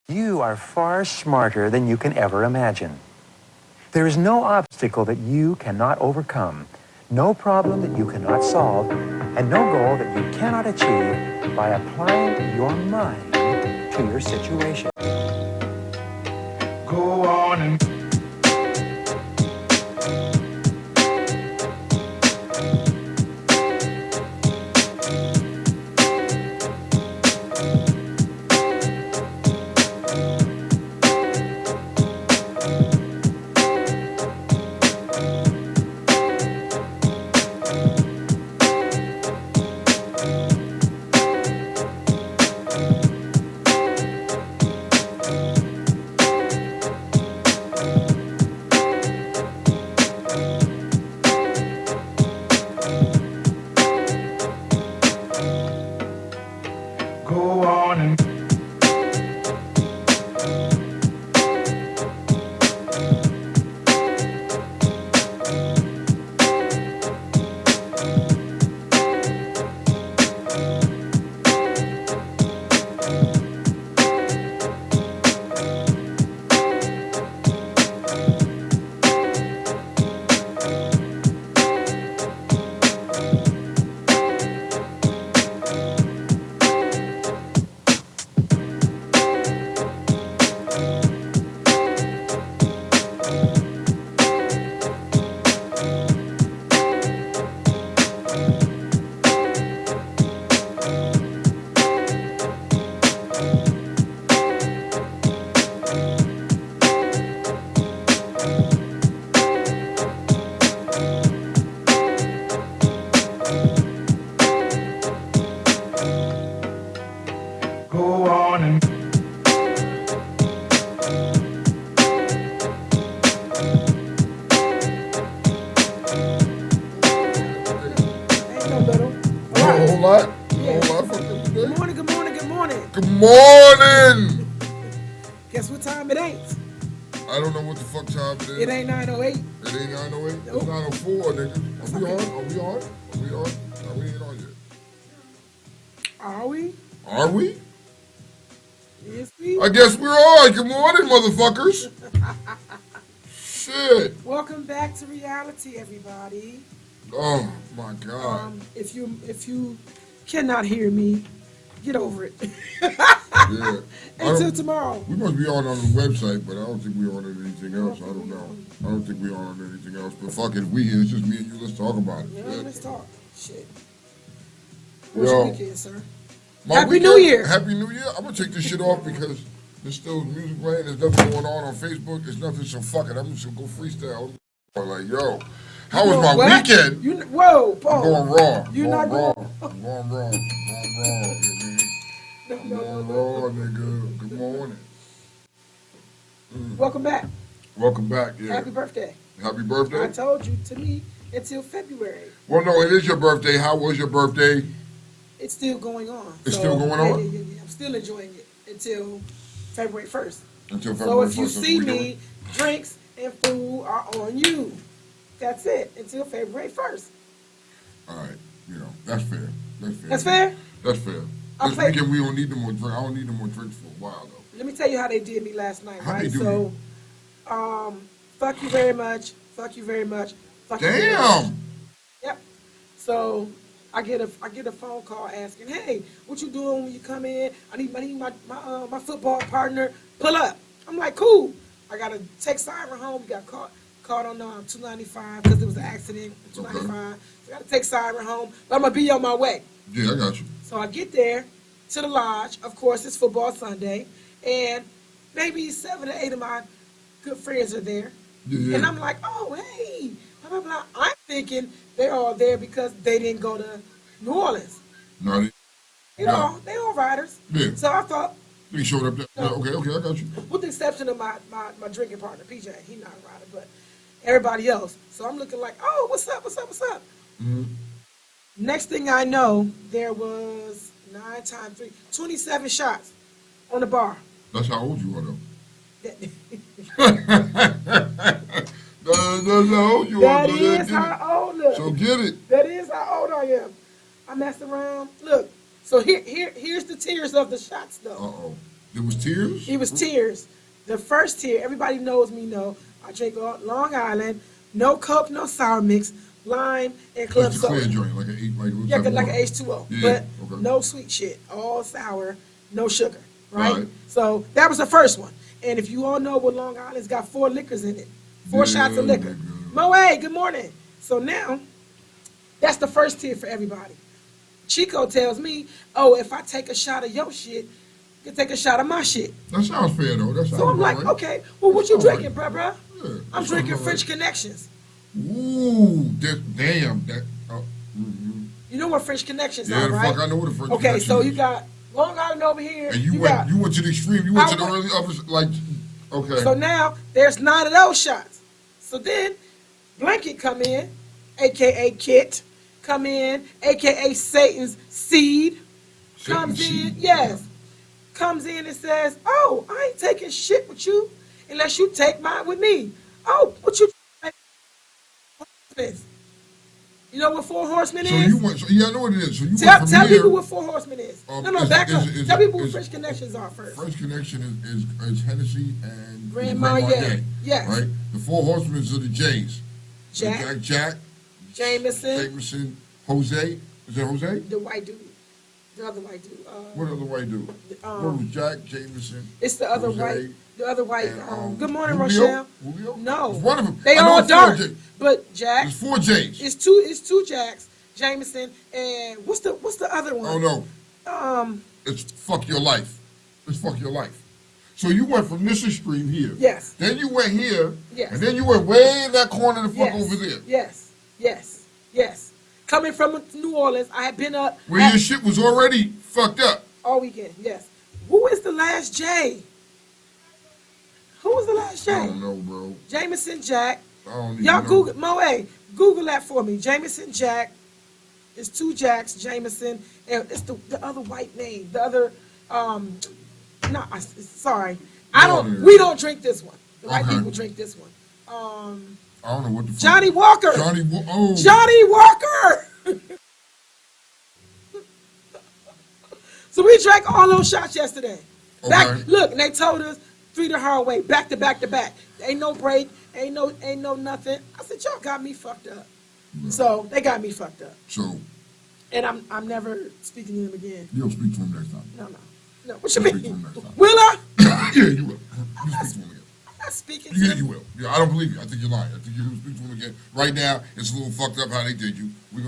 You are far smarter than you can ever imagine. There is no obstacle that you cannot overcome, no problem that you cannot solve, and no goal that you cannot achieve by applying your mind to your situation. Go on and go on and go on and Ain't no little. A whole lot. A whole lot for Good today. morning, good morning, good morning. Good morning. Guess what time it ain't? I don't know what the fuck time it is. It ain't 9:08. It ain't 9:08. Nope. It's 9:04, nigga. Are we on? Are we on? Are we on? No, we ain't on yet. Are we? Are we? Yes, we. I guess we're on. Good morning, motherfuckers. Shit. Welcome back to reality, everybody. Oh my god. If you cannot hear me, get over it. Yeah. Until tomorrow. We must be on the website, but I don't think we're on anything else. I don't know. I don't think we're on anything else. But fuck it, it's just me and you. Let's talk about it. Yeah, Yeah. let's talk. Shit. What's Yo. your weekend, sir? My Happy weekend- New Year. Happy New Year. I'm gonna take this shit off because there's still music playing. There's nothing going on Facebook. There's nothing. So fuck it. I'm just gonna go freestyle. I'm like, yo, how was my What? weekend? Whoa, I'm Paul. going raw. You're going not raw. going- I'm going raw. I'm going raw. I'm going raw, nigga. Good morning. Welcome back. Welcome back. Yeah. Happy birthday. Happy birthday. I told you, to me, until February. Well, no, it is your birthday. How was your birthday? It's still going on. It's still going on? Yeah. I'm still enjoying it until February 1st. Until So February if you 1st, that's see what we me, doing. drinks and food are on you. That's it until February 1st. All right. You know, that's fair. That's fair. That's fair? That's fair. I'll This play- weekend we don't need no more drink. I don't need no more drinks for a while though. Let me tell you how they did me last night, How right? they do So, fuck you very much. Fuck you very much. Fuck you very much. Damn. Yep. So I get a phone call asking, hey, what you doing when you come in? I need my football partner. Pull up. I'm like, cool. I got to take Siren home. We got caught on 295 because there was an accident. 295. So I got to take Siren home. But I'm gonna be on my way. Yeah, I got you. So I get there to the lodge. Of course, it's football Sunday, and maybe 7 or 8 of my good friends are there. Yeah. And I'm like, oh, hey, blah, blah, blah. I'm thinking they're all there because they didn't go to New Orleans. No, They all riders. Yeah. So I thought, they showed up there. Yeah, okay, I got you. with the exception of my drinking partner, PJ, he's not a rider, but everybody else. So I'm looking like, oh, what's up? Mm-hmm. Next thing I know, there was 9 times 3, 27 shots on the bar. That's how old you are though. That That's how old you are. is how old. Look. So get it. That is how old I am. I messed around. Look. So here's the tears of the shots though. Uh-oh. There was tears? It was tears. The first tear, everybody knows me, I drink Long Island, no Coke, no sour mix, lime, and club That's a clear soda. joint, like Yeah, like an H2O. Yeah, But okay. no sweet shit, all sour, no sugar, right? Right. So that was the first one. And if you all know what Long Island's got 4 liquors in it, 4 shots of liquor. nigga. Moe, good morning. So now, that's the first tier for everybody. Chico tells me, oh, if I take a shot of your shit, you can take a shot of my shit. That sounds fair, though. That sounds So I'm like, right. okay, well, what you That's drinking, all bruh? Yeah, I'm that drinking sounds French all right. Connections. Ooh, damn. You know what French Connections Yeah, are, the right? fuck I know what a French Okay, Connection so is. you got Long Island over here. And you got- went to the extreme. You went I to the went- early uppers, like, okay. So now there's 9 of those shots. So then Blanket come in, aka Kit, come in, aka Satan's seed, comes Satan's in, seed, yes, comes in and says, "Oh, I ain't taking shit with you unless you take mine with me." Oh, what you? You know what 4 Horsemen So is? you went, yeah, I know what it is. So you Tell went from here. people what 4 Horsemen is. No, back up. Tell people what French Connections are first. French Connection is Hennessy and Grand Grand Marnier. Yes. Right? The 4 Horsemen are the J's. Jack, Jack, Jameson, Jose. Is that Jose? the white dude, the other white dude. What other white dude? What was Jack, Jameson? It's the other Jose, white. and, Good morning, Julio? Rochelle. Julio? No, It's one of them. They I know all it's 4 dark, J. but Jack. There's 4 J's. It's two Jacks, Jameson, and what's the other one? Oh no. It's fuck your life. It's fuck your life. So you went from this extreme here. Yes. Then you went here. Yes. And then you went way in that corner the fuck Yes. over there. Yes. Coming from New Orleans, I had been up Where your shit was already fucked up. all weekend. Yes. Who is the last J? Who was the last J? I don't know, bro. Jameson Jack. I don't even Y'all know. Google Moe. Google that for me. Jameson Jack. It's 2 Jacks, Jameson, and it's the other white name. The other sorry. We don't drink this one. The white Okay. people drink this one. I don't know what the fuck. Johnny Walker. Johnny Walker. So we drank all those shots yesterday. Okay. Look, and they told us 3 the hard way, back to back to back. Ain't no break, ain't no nothing. I said, y'all got me fucked up. Yeah. So they got me fucked up. So And I'm never speaking to them again. you'll speak to him next time. No. What you You'll mean? speak to him next time. Will I? Yeah, you will. You speak to him again. I'm not speaking to Yeah, them. you will. Yeah, I don't believe you. I think you're lying. I think you're gonna speak to him again. Right now, it's a little fucked up how they did you. We're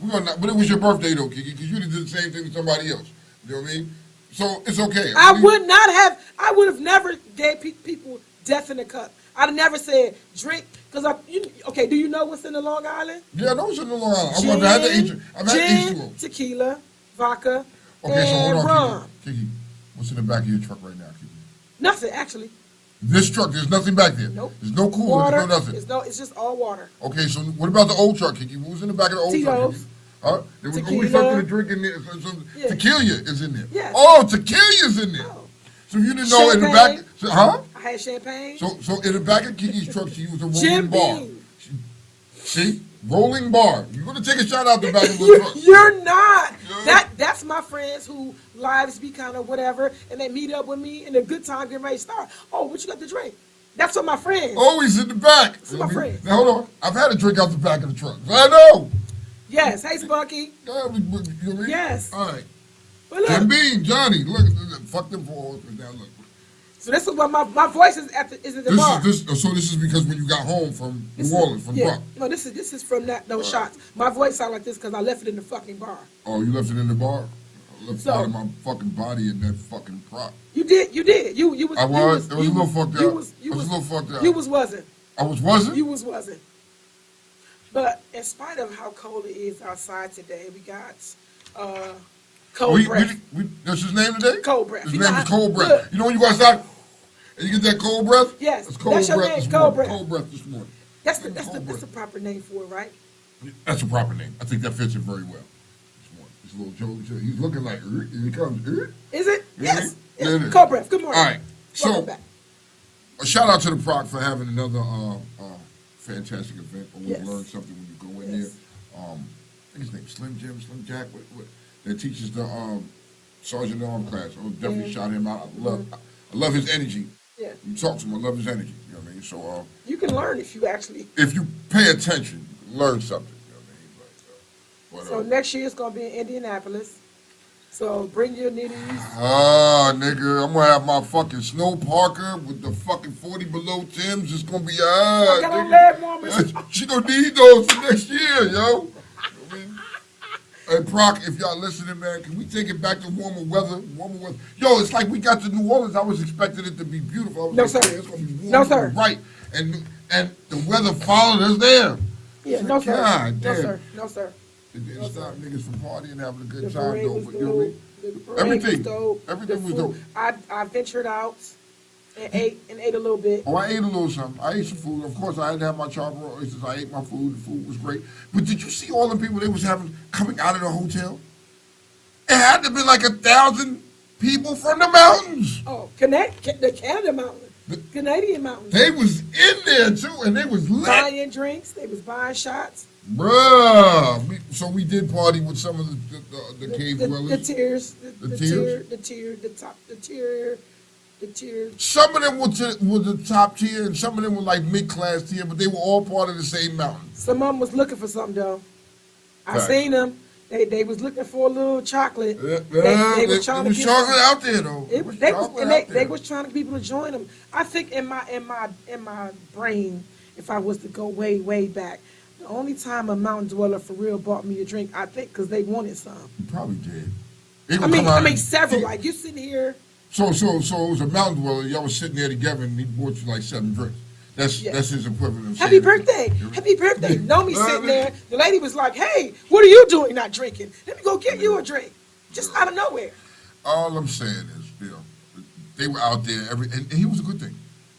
gonna. But it was your birthday though, Kiki, because you did the same thing to somebody else. You know what I mean? So it's okay. I would have never gave people death in a cup. I'd have never said drink, because okay, do you know what's in the Long Island? Yeah, I know it's in the Long Island. I've had Gin, H2O. tequila, vodka, Okay, so and hold on, rum. Kiki. What's in the back of your truck right now, Kiki? Nothing, actually. This truck, there's nothing back there. Nope. There's no cooler, Water. there's no nothing. It's just all water. Okay, so what about the old truck, Kiki? What was in the back of the old truck, Tito's. Kiki? Huh? There was Tequila. always something to drink in there. Yeah. Tequila is in there. Yes. Oh, tequila's in there. Oh. So you didn't know in the back, Champagne. huh? I had champagne. So in the back of Kiki's truck, she used a rolling Jim bar. Beam. See? Rolling bar. You're going to take a shot out the back of the truck. You're not. Yeah. That's my friends who lives be kind of whatever, and they meet up with me, and a good time getting ready to start. Oh, what you got to drink? That's what my friends. Always in the back. That's my friends. Now, hold on. I've had a drink out the back of the truck. I know. Yes. Hey, Spunky. Yeah, you know what I mean? Yes. All right. But Jim look, Beam, Johnny, look. Fuck them 4 horsemen. Now, look. so this is what my voice is at the bar. So this is because when you got home from New Orleans, from Brock. No, this is from those shots. My voice sound like this because I left it in the fucking bar. Oh, you left it in the bar? I left So- part of my fucking body in that fucking prop. You did. You was. I was? It was a little fucked You up. was. It was a little fucked up. You wasn't. I wasn't? You wasn't. But in spite of how cold it is outside today, we got cold breath. That's his name today? Cold breath. His You name know is how- Cold Breath. look. You know when you go outside and you get that cold breath? Yes, It's cold that's your breath name, this cold morning. breath. Cold breath this morning. That's Cold breath. the proper name for it, right? That's a proper name. I think that fits it very well. This morning. This little Joe, he's looking like, here he comes. Is it? Yeah, Yes. yeah, Yes. it is. Cold breath. Good morning. All right. Welcome So, back. a shout out to the Proc for having another fantastic event. Always Yes. learn something when you go in Yes. there. I think his name's Slim Jim, Slim Jack, what, that teaches the Sergeant in arms class. I would definitely shout him out. I love his energy. Yeah. You talk to him, I love his energy. You know what I mean? So you can learn if you actually. if you pay attention, you can learn something. You know what I mean? So next year it's gonna be in Indianapolis. So bring your nitties. Nigga, I'm gonna have my fucking snow parker with the fucking 40 below Timbs. It's gonna be I got on leg warmers. She gonna need those for next year, yo. I mean, hey, Proc, if y'all listening, man, can we take it back to warmer weather? Warmer weather. Yo, it's like we got to New Orleans. I was expecting it to be beautiful. I was No, like, sir. "Yeah, it's gonna be warm No, sir. and right." And the weather followed us there. Yeah, no sir. God No damn. sir. No sir. It didn't stop niggas from partying and having a good The time, parade though. was But you know what I mean? dope. The parade was Everything. dope. Everything The was food. dope. I ventured out and ate a little bit. Oh, I ate a little something. I ate some food. Of course, I had to have my charcoal oysters. I ate my food. The food was great. But did you see all the people they was having coming out of the hotel? It had to be like 1,000 people from the mountains. Oh, the Canada mountain, Canadian mountain. They was in there too, and they was lit. Buying drinks. They was buying shots. Bruh. So we did party with some of the cave dwellers. The tiers. The tiers? The tier. Some of them were the top tier, and some of them were like mid-class tier, but they were all part of the same mountain. Some of them was looking for something though. I Right. seen them. They was looking for a little chocolate. They was trying to was get chocolate some- out there though. They was was chocolate and out they there. was trying to get people to join them. I think in my brain, if I was to go way back, the only time a mountain dweller for real bought me a drink, I think, because they wanted some. You probably did. They I gonna mean, come out I mean and- several. Like you sitting here. So it was a mountain dweller. Y'all was sitting there together, and he bought you like 7 drinks. That's Yeah. that's his equivalent. Of Happy saying- birthday! Happy birthday! Know me sitting there. The lady was like, "Hey, what are you doing? Not drinking? Let me go get you a drink." Just out of nowhere. All I'm saying is, they were out there and he was a good thing.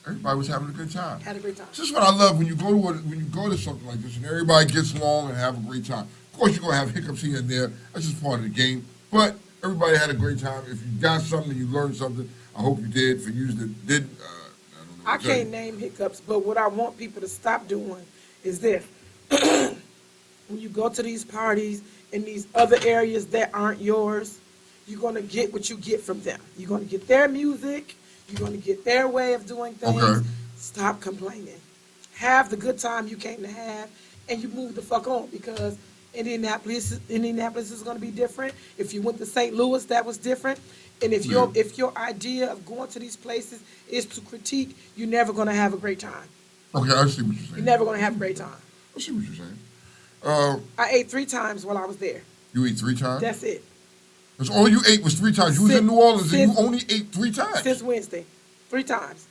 Everybody was having a good time. Had a great time. This is what I love when you go to something like this and everybody gets along and have a great time. Of course, you're gonna have hiccups here and there. That's just part of the game. But everybody had a great time. If you got something, you learned something. I hope you did. For you that did, I don't know. I what to tell can't you. name hiccups, but what I want people to stop doing is this. When you go to these parties in these other areas that aren't yours, you're going to get what you get from them. You're going to get their music. You're going to get their way of doing things. Okay. Stop complaining. Have the good time you came to have, and you move the fuck on, because Indianapolis is going to be different. If you went to St. Louis, that was different. And if your idea of going to these places is to critique, you're never going to have a great time. Okay, I see what you're saying. You're never going to have a great time. I see what you're saying. I ate 3 times while I was there. You ate 3 times? That's it. That's all you ate was 3 times. You was in New Orleans and Since- you only ate 3 times. Since Wednesday. 3 times.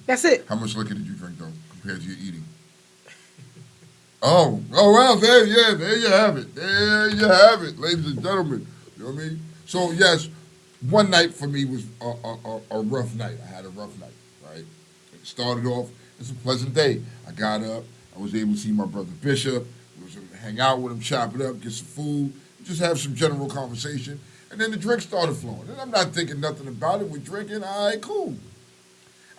That's it. How much liquor did you drink though, compared to your eating? Oh well, there you have it. There you have it, ladies and gentlemen. You know what I mean? So yes, one night for me was a rough night. I had a rough night, right? It started off, it's a pleasant day. I got up, I was able to see my brother Bishop, was able to hang out with him, chop it up, get some food, just have some general conversation. And then the drink started flowing. And I'm not thinking nothing about it. We're drinking, all right, cool.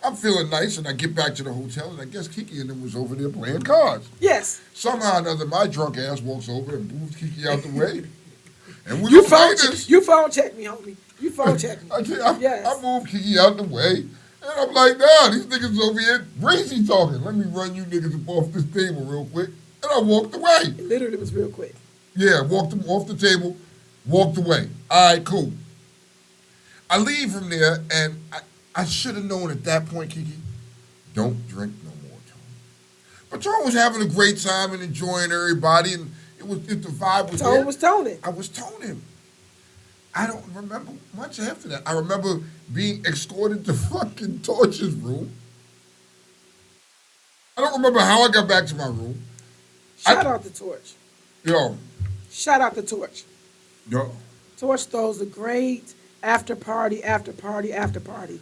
I'm feeling nice, and I get back to the hotel, and I guess Kiki and them was over there playing cards. Yes. Somehow or another, my drunk ass walks over and moves Kiki out the way. And we You don't phone, play this. you phone check me, homie. You phone check me. Yes. I moved Kiki out the way, and I'm like, nah, these niggas over here crazy talking. Let me run you niggas up off this table real quick. And I walked away. It literally was real quick. Yeah, walked them off the table, walked away. All right, cool. I leave from there, and I should have known at that point, Kiki, don't drink no more, Tone. But Tone was having a great time and enjoying everybody, and the vibe was there. Tone was toning. I was toning. I don't remember much after that. I remember being escorted to fucking Torch's room. I don't remember how I got back to my room. Shout out to Torch. Yo, Shout out to Torch. yo, Torch throws a great after party.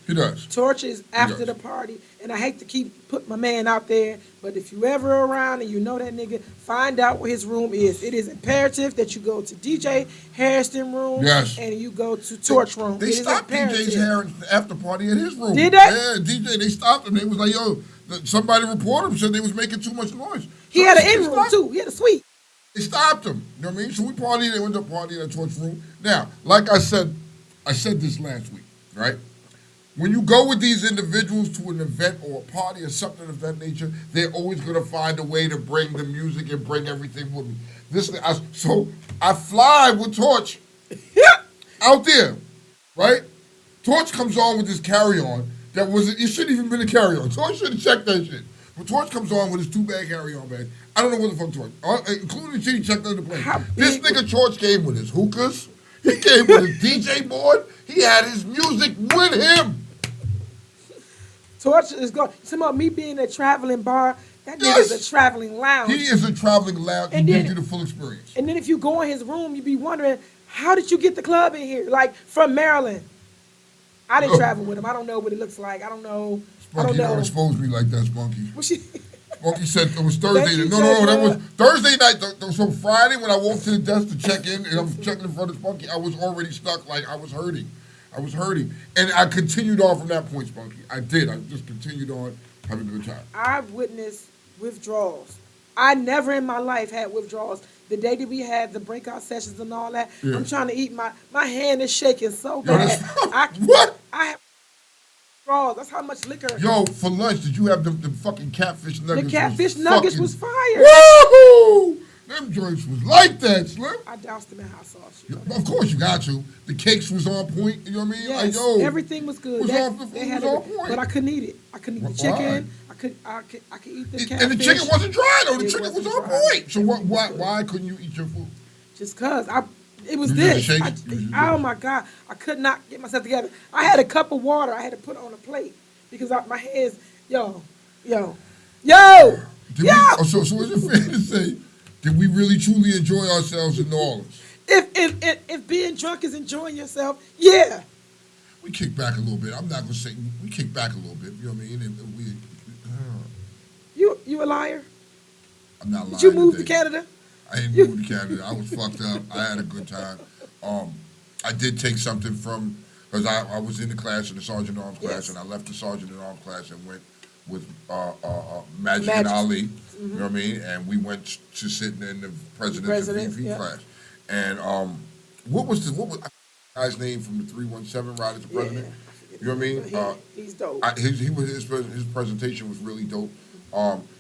he does. Torch is after does. the party, and I hate to keep putting my man out there, but if you ever around and you know that nigga, find out where his room is. It is imperative that you go to DJ Harrison room, Yes. and you go to Torch room. They It is stopped DJ's imperative. after party at his room. Did they? Yeah, DJ, they stopped him. They was like, yo, somebody reported him, said they was making too much noise. He So had they an in room stopped- too. He had a suite. They stopped him. You know what I mean? So we partied, they went up partying at Torch Room. Now, like I said this last week, right? When you go with these individuals to an event or a party or something of that nature, they're always going to find a way to bring the music and bring everything with me. So I fly with Torch out there, right? Torch comes on with his carry-on that it shouldn't even been a carry-on. Torch should have checked that shit. But Torch comes on with his 2-bag carry-on bag. I don't know what the fuck Torch, including the shit he checked on the plane. This nigga Torch came with his hookahs. He came with his DJ board. He had his music with him. Torch is going. Some about me being a traveling bar. That nigga's a traveling lounge. He is a traveling lounge. He gives you the full experience. And then if you go in his room, you be wondering, how did you get the club in here? Like from Maryland. I didn't travel with him. I don't know what it looks like. I don't know. Spunky don't expose me like that, Spunky. Spunky said it was Thursday. No, that was Thursday night. So Friday when I walked to the desk to check in, and I'm checking in front of Spunky, I was already stuck. Like I was hurting. And I continued on from that point, Spunky. I did. I just continued on having a good time. I've witnessed withdrawals. I never in my life had withdrawals. The day that we had the breakout sessions and all that, I'm trying to eat. My hand is shaking so bad. What? I have withdrawals. That's how much liquor. Yo, for lunch, did you have the fucking catfish nuggets? The catfish nuggets was fire. Woohoo! Them joints was like that, Slim. I doused them in hot sauce. Of course you got to. The cakes was on point. You know what I mean? Yes, like, yo, everything was good. Was on point. But I couldn't eat it. I couldn't eat the chicken. I could eat the catfish. And the chicken wasn't dry though. The chicken was on point. So why couldn't you eat your food? Just cause it was this. Oh my God, I could not get myself together. I had a cup of water I had to put on a plate because my hands, yo. So is it fair to say, did we really truly enjoy ourselves in New Orleans? If being drunk is enjoying yourself, yeah. We kicked back a little bit. I'm not gonna say we kicked back a little bit. You know what I mean? And we. You a liar? I'm not lying. Did you move to Canada? I didn't move to Canada. I was fucked up. I had a good time. I did take something from because I was in the class in the sergeant at arms class, and I left the sergeant at arms class and went with Magic and Ali. Mm-hmm. You know what I mean? And we went to sit in the president's VP class. And what was the guy's name from the 317 ride as the president? You know what I mean? He's dope. His presentation was really dope.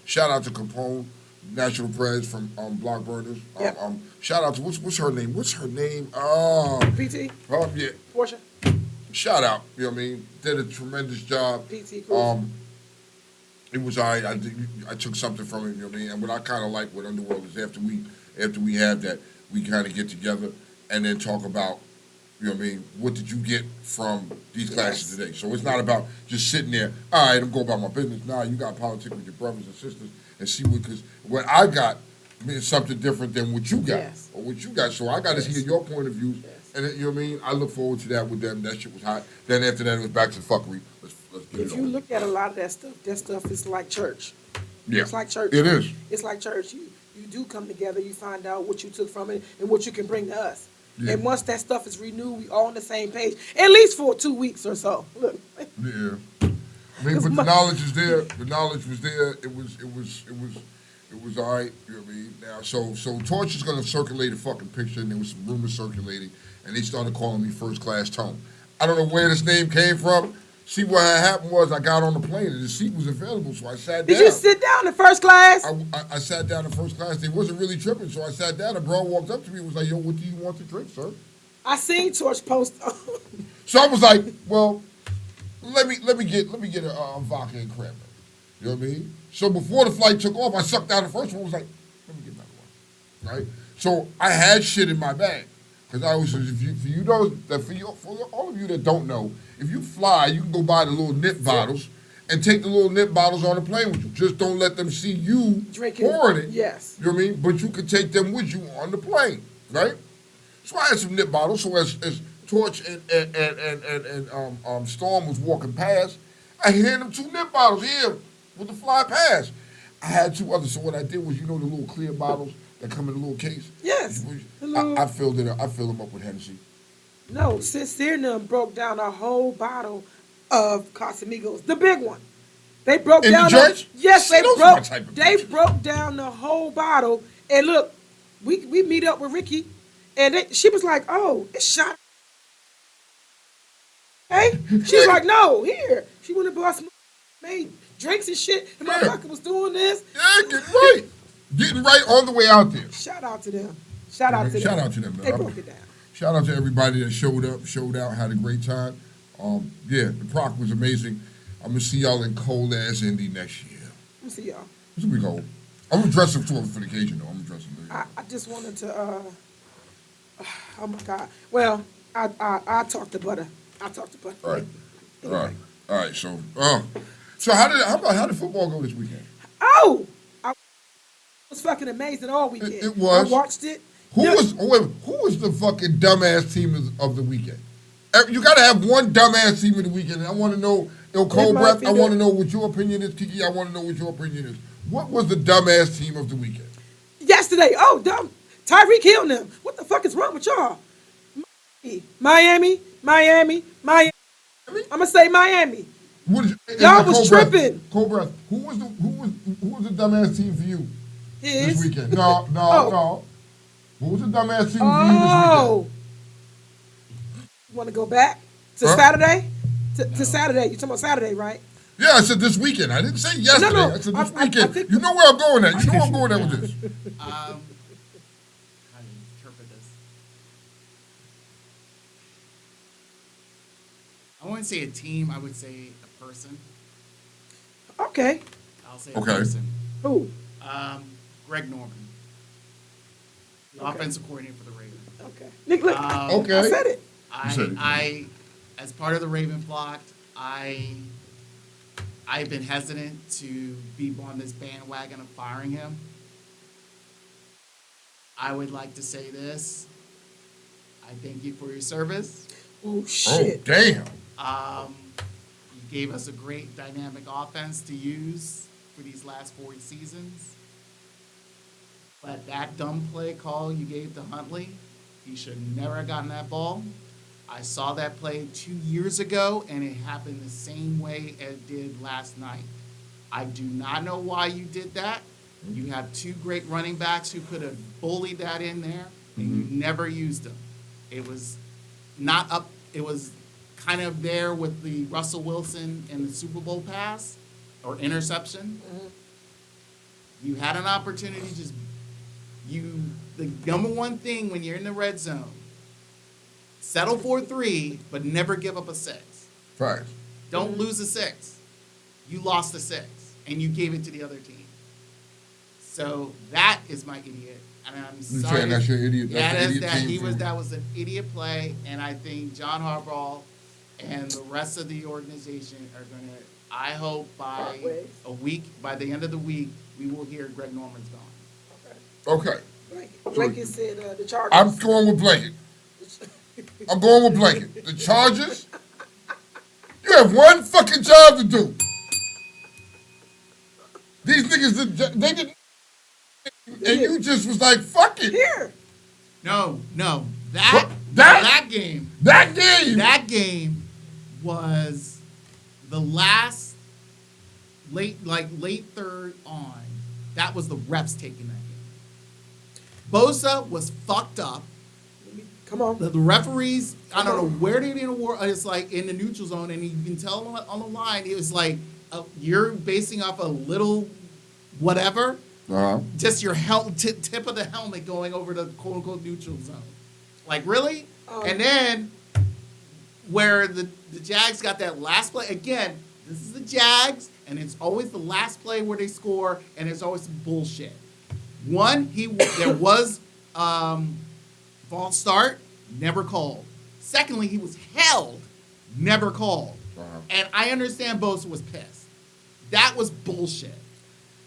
Shout out to Capone, National Prez from Block Burners. Shout out to what's her name? PT. Yeah. Portia. Shout out. You know what I mean? Did a tremendous job. PT. Cruz. It was all right. I took something from it. You know what I mean? And what I kind of like with Underworld is after we have that, we kind of get together and then talk about, you know what I mean, what did you get from these classes today? So it's not about just sitting there, all right, I'm going about my business. Nah, you got to politic with your brothers and sisters and see because what I got means something different than what you got or what you got. So I got to hear your point of view. And you know what I mean? I look forward to that with them. That shit was hot. Then after that, it was back to the fuckery. Let's get it on. If you look at a lot of that stuff is like church. Yeah. It's like church. It is. It's like church. You do come together, you find out what you took from it and what you can bring to us. Yeah. And once that stuff is renewed, we all on the same page, at least for 2 weeks or so. Look. Yeah. I mean, but the knowledge is there. The knowledge was there. It was all right. You know what I mean? Now, so Torch is going to circulate a fucking picture, and there was some rumors circulating, and they started calling me First Class Tone. I don't know where this name came from. See, what had happened was I got on the plane and the seat was available, so I sat down. Did you sit down in first class? I sat down in first class. They wasn't really tripping, so I sat down. And bro walked up to me and was like, "Yo, what do you want to drink, sir?" I seen Torch post. So I was like, "Well, let me get a vodka and cranberry." You know what I mean? So before the flight took off, I sucked down the first one. I was like, "Let me get another one." Right? So I had shit in my bag. Because I always say, for all of you that don't know, if you fly, you can go buy the little nip bottles and take the little nip bottles on the plane with you. Just don't let them see you pouring it. Yes. You know what I mean? But you can take them with you on the plane, right? So I had some nip bottles. So as Torch and Storm was walking past, I handed them 2 nip bottles here with the fly pass. I had 2 others. So what I did was, the little clear bottles that come in a little case. Yes. I filled it up. I filled them up with Hennessy. No, Sister broke down a whole bottle of Casamigos, the big one. They broke down. The joints? Yes, they broke down the whole bottle. And look, we meet up with Ricky, and she was like, "Oh, it's shot." Hey, she's like, "No, here." She went and bought some, made drinks and shit. The Yeah. motherfucker was doing this. Yeah, getting right. Getting right all the way out there. Shout out to them. Shout out to them. Shout out to them, They man. broke it down. Shout out to everybody that showed up, showed out, had a great time. Yeah, the proc was amazing. I'm gonna see y'all in cold ass Indy next year. Let me see y'all. This will be cold. I'm gonna dress up for the occasion though. I'm gonna dress up. I just wanted to. Oh my God. Well, I talked to Butter. I talked to Butter. All right. Anyway. All right. So how did football go this weekend? Oh, it was fucking amazing all weekend. It was. I watched it. Who was the fucking dumbass team of the weekend? You got to have one dumbass team of the weekend. And I want to know, cold breath. I want to know what your opinion is, Kiki. I want to know what your opinion is. What was the dumbass team of the weekend? Yesterday. Oh, dumb. Tyreek Hill them. What the fuck is wrong with y'all? Miami. I'm gonna say Miami. Y'all was tripping. Cold breath. Who was the dumbass team for you His. this weekend? No. What was the dumbass team for you this Oh. You want to go back to Huh? Saturday? To Saturday. You talking about Saturday, right? weekend? Yeah, I said this weekend. I didn't say yesterday. No. I said this I weekend. think- You know where I'm going at. You know where I'm going at with this. How do you interpret this? I wouldn't say a team. I would say a person. Okay. I'll say a Okay. person. Who? Greg Norman, the Okay. offensive coordinator for the Ravens. Okay. Nick, look. Okay. I said it. You said it. I, as part of the Raven flock, I've been hesitant to be on this bandwagon of firing him. I would like to say this. I thank you for your service. Oh, Oh, shit. damn. You gave us a great dynamic offense to use for these last 4 seasons. But that dumb play call you gave to Huntley, he should never have gotten that ball. I saw that play 2 years ago, and it happened the same way it did last night. I do not know why you did that. You have two great running backs who could have bullied that in there, and you never used them. It was not up. It was kind of there with the Russell Wilson and the Super Bowl pass or interception. You had an opportunity. The number one thing when you're in the red zone, settle for 3, but never give up a 6. Facts. Don't lose a 6. You lost a 6, and you gave it to the other team. So that is my idiot, and I'm You sorry. saying that's your idiot? Yeah, That's your idiot team that was an idiot play, and I think John Harbaugh and the rest of the organization are going to. I hope by by the end of the week, we will hear Greg Norman's gone. Okay. Blanket said the Chargers. I'm going with Blanket. I'm going with Blanket. The Chargers, you have one fucking job to do. These niggas, they didn't, and you just was like, fuck it. Here. No, What? that game. That game. That game was the last late third on. That was the refs taking that game. Bosa was fucked up. Come on. The referees, I don't know where they didn't work. It's like in the neutral zone, and you can tell on the line. It was like you're basing off a little whatever, just your tip of the helmet going over the quote unquote neutral zone. Like really? And then where the Jags got that last play again. This is the Jags, and it's always the last play where they score, and it's always some bullshit. One, there was false start, never called. Secondly, he was held, never called. And I understand Bosa was pissed. That was bullshit.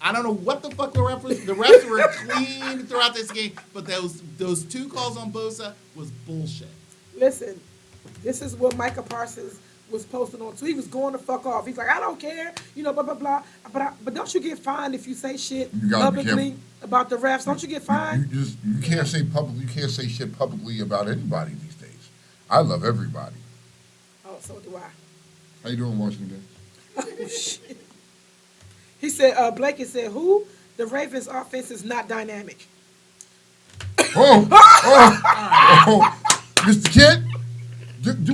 I don't know what the fuck the refs were clean throughout this game, but those 2 calls on Bosa was bullshit. Listen, this is what Micah Parsons was posting on Twitter. He was going to fuck off. He's like, I don't care, blah, blah, blah. But don't you get fined if you say shit You gotta be publicly careful. about the refs? Don't you get fined? You can't say publicly. You can't say shit publicly about anybody these days. I love everybody. Oh, so do I. How you doing, Washington? Oh, shit. He said, Blanket said, who? The Ravens offense is not dynamic. Mr. Kent, do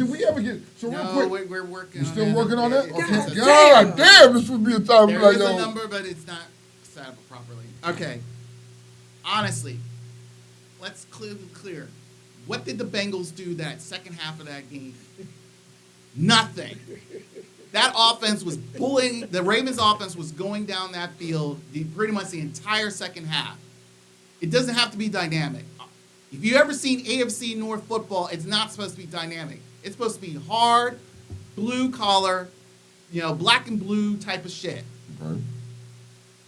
we ever get so real No, quick? we're working. You're on still that. working on that? Yeah, Okay. it's a- God damn, this would be a time There like is a yo. number, but it's not set up properly. Okay. Honestly, let's clear. What did the Bengals do that second half of that game? Nothing. That offense was bullying. The Ravens' offense was going down that field pretty much the entire second half. It doesn't have to be dynamic. If you ever seen AFC North football, it's not supposed to be dynamic. It's supposed to be hard, blue collar, black and blue type of shit. Okay.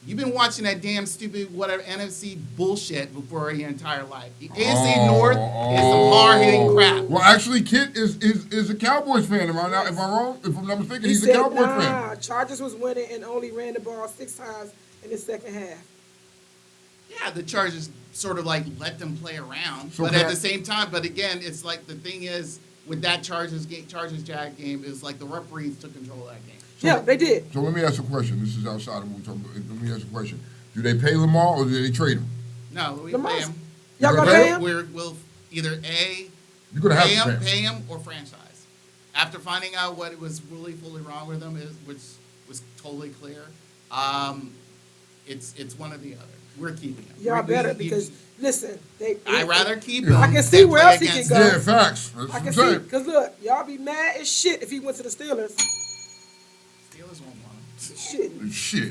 You've been watching that damn stupid whatever NFC bullshit for your entire life. The AFC North is some hard-hitting crap. Well, actually, Kit is a Cowboys fan. Am I wrong? If I'm not mistaken, he's a Cowboys fan. Chargers was winning and only ran the ball 6 times in the second half. Yeah, the Chargers sort of like let them play around, So but can at I- the same time, but again, it's like the thing is with that Chargers Jag game is like the referees took control of that game. Yeah, they did. So let me ask a question. This is outside of what we're talking about. Let me ask a question. Do they pay Lamar or do they trade him? No, we Lamar- pay him. Y'all You're gonna gonna pay him? We'll either You're gonna have to pay him or franchise. After finding out what was really fully wrong with him, which was totally clear, it's one or the other. We're keeping him. Y'all better because listen, I'd rather keep him. I can see than where play else he can against go. him. Yeah, facts. That's I what can I'm see saying. because look, y'all be mad as shit if he went to the Steelers. Steelers won't want him. Shit. Shit. You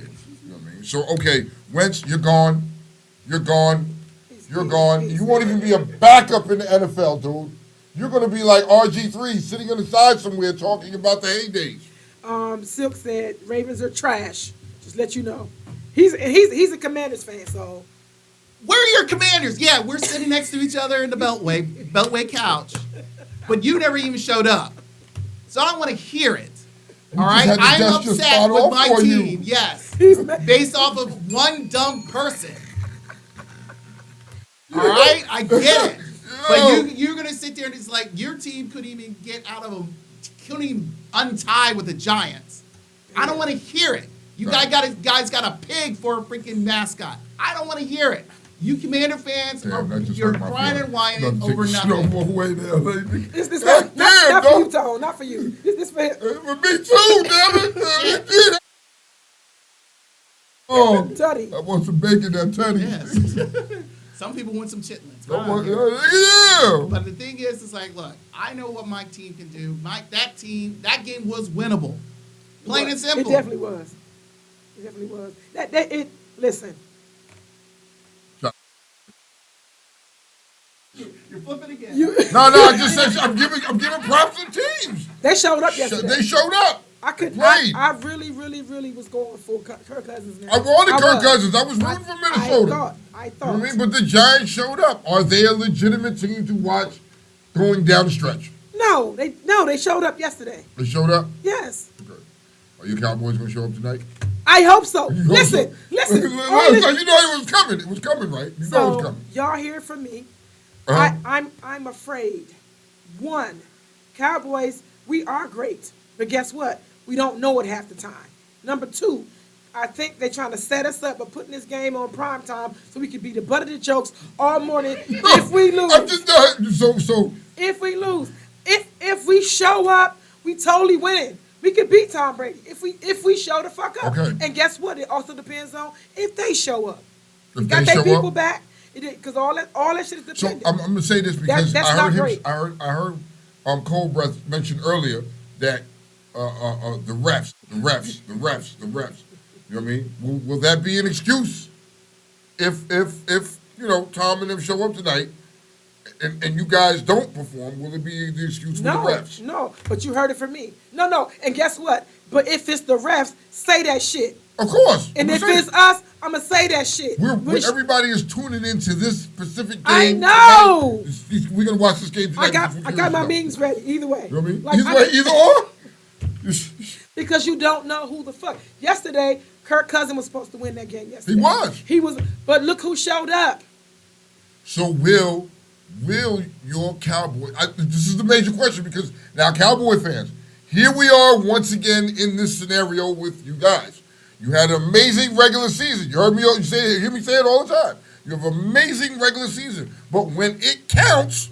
know what I mean? So, okay, Wentz, you're gone. You're gone. You're gone. You won't even be a backup in the NFL, dude. You're going to be like RG3 sitting on the side somewhere talking about the heydays. Silk said Ravens are trash. Just let you know. He's a Commanders fan, so Where are your Commanders? Yeah, we're sitting next to each other in the Beltway couch, but you never even showed up. So I don't want to hear it. All right, had the I'm gesture upset start with off my for you. team. Yes, he's mad. based off of one dumb person. All right, I get it. But you're gonna sit there and it's like your team couldn't even get out of couldn't even untie with the Giants. I don't want to hear it. You guys got a pig for a freaking mascot. I don't want to hear it. You Commander fans, Damn, that just you're hurt my crying feelings. and whining About to over take the nothing. snowball away there, lady. This God not damn, for you, dog. Tone. Not for you. This for him. For me too, damn it. Shit. Oh, Tutty. I want some bacon, that tutty. Yes. Some people want some chitlins. I I don't want- care. yeah. But the thing is, it's like, look, I know what my team can do. That game was winnable. Plain and simple. It definitely was. It definitely was. Listen. You're flipping again. No, I just said I'm giving props to teams. They showed up yesterday. They showed up. Played. I really was going for Kirk Cousins now. I wanted Kirk was. Cousins. I was rooting for Minnesota. I You thought. know what I mean? But the Giants showed up. Are they a legitimate team to watch going down the stretch? No, they showed up yesterday. They showed up? Yes. Okay. Are your Cowboys going to show up tonight? I hope so. You hope Listen. so? All this- You know it was coming. It was coming, right? You know it was So coming. y'all hear from me. Uh-huh. I'm afraid. One, Cowboys, we are great, but guess what? We don't know it half the time. Number two, I think they're trying to set us up by putting this game on prime time so we can be the butt of the jokes all morning if we lose. I'm just so If we lose. If we show up, we totally winning. We could beat Tom Brady if we show the fuck up. Okay. And guess what? It also depends on if they show up. if Got they their show people up. back. Because all that shit is So dependent. I'm going to say this because That's I not heard great. I heard Cold Breath mention earlier that the refs. You know what I mean? Will that be an excuse if Tom and them show up tonight and you guys don't perform? Will it be the excuse for the refs? No, but you heard it from me. No, and guess what? But if it's the refs, say that shit. Of course. And I'm if saying. it's us, I'ma say that shit. Everybody is tuning into this specific game. I know. Tonight. We're gonna watch this game tonight. I got my meetings ready either way. You know what I mean? Like, Either or. because you don't know who the fuck. Yesterday, Kirk Cousins was supposed to win that game yesterday. He was. But look who showed up. So will your Cowboy? This is the major question because now Cowboy fans, here we are once again in this scenario with you guys. You had an amazing regular season. You heard me. Hear me say it all the time. You have amazing regular season. But when it counts,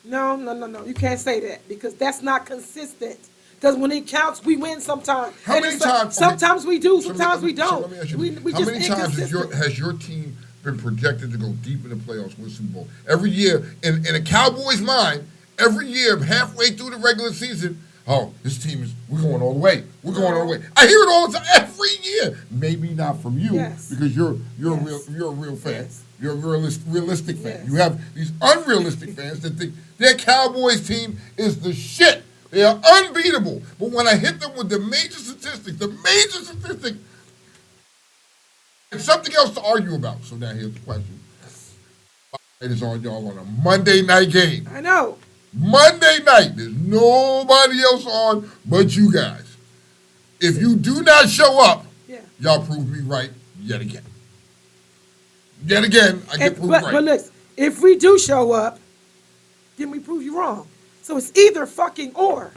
No. You can't say that because that's not consistent. Because when it counts, we win sometimes. how And many it's like, times? sometimes we do, So sometimes we so don't. let me ask you, We how just many times inconsistent. has your team been projected to go deep in the playoffs with Super Bowl? Every year, in a Cowboys' mind, every year, halfway through the regular season, oh, this team we're going all the way. We're going all the way. I hear it all the time, every year. Maybe not from you, Yes. because you're Yes. a real fan. Yes. You're a realistic fan. Yes. You have these unrealistic fans that think their Cowboys team is the shit. They are unbeatable. But when I hit them with the major statistic, and something else to argue about. So now here's the question. It is on y'all on a Monday night game. I know. Monday night. There's nobody else on but you guys. If you do not show up, Yeah. y'all prove me right yet again. Yet again, I get proved right. But listen, if we do show up, then we prove you wrong. So it's either fucking or.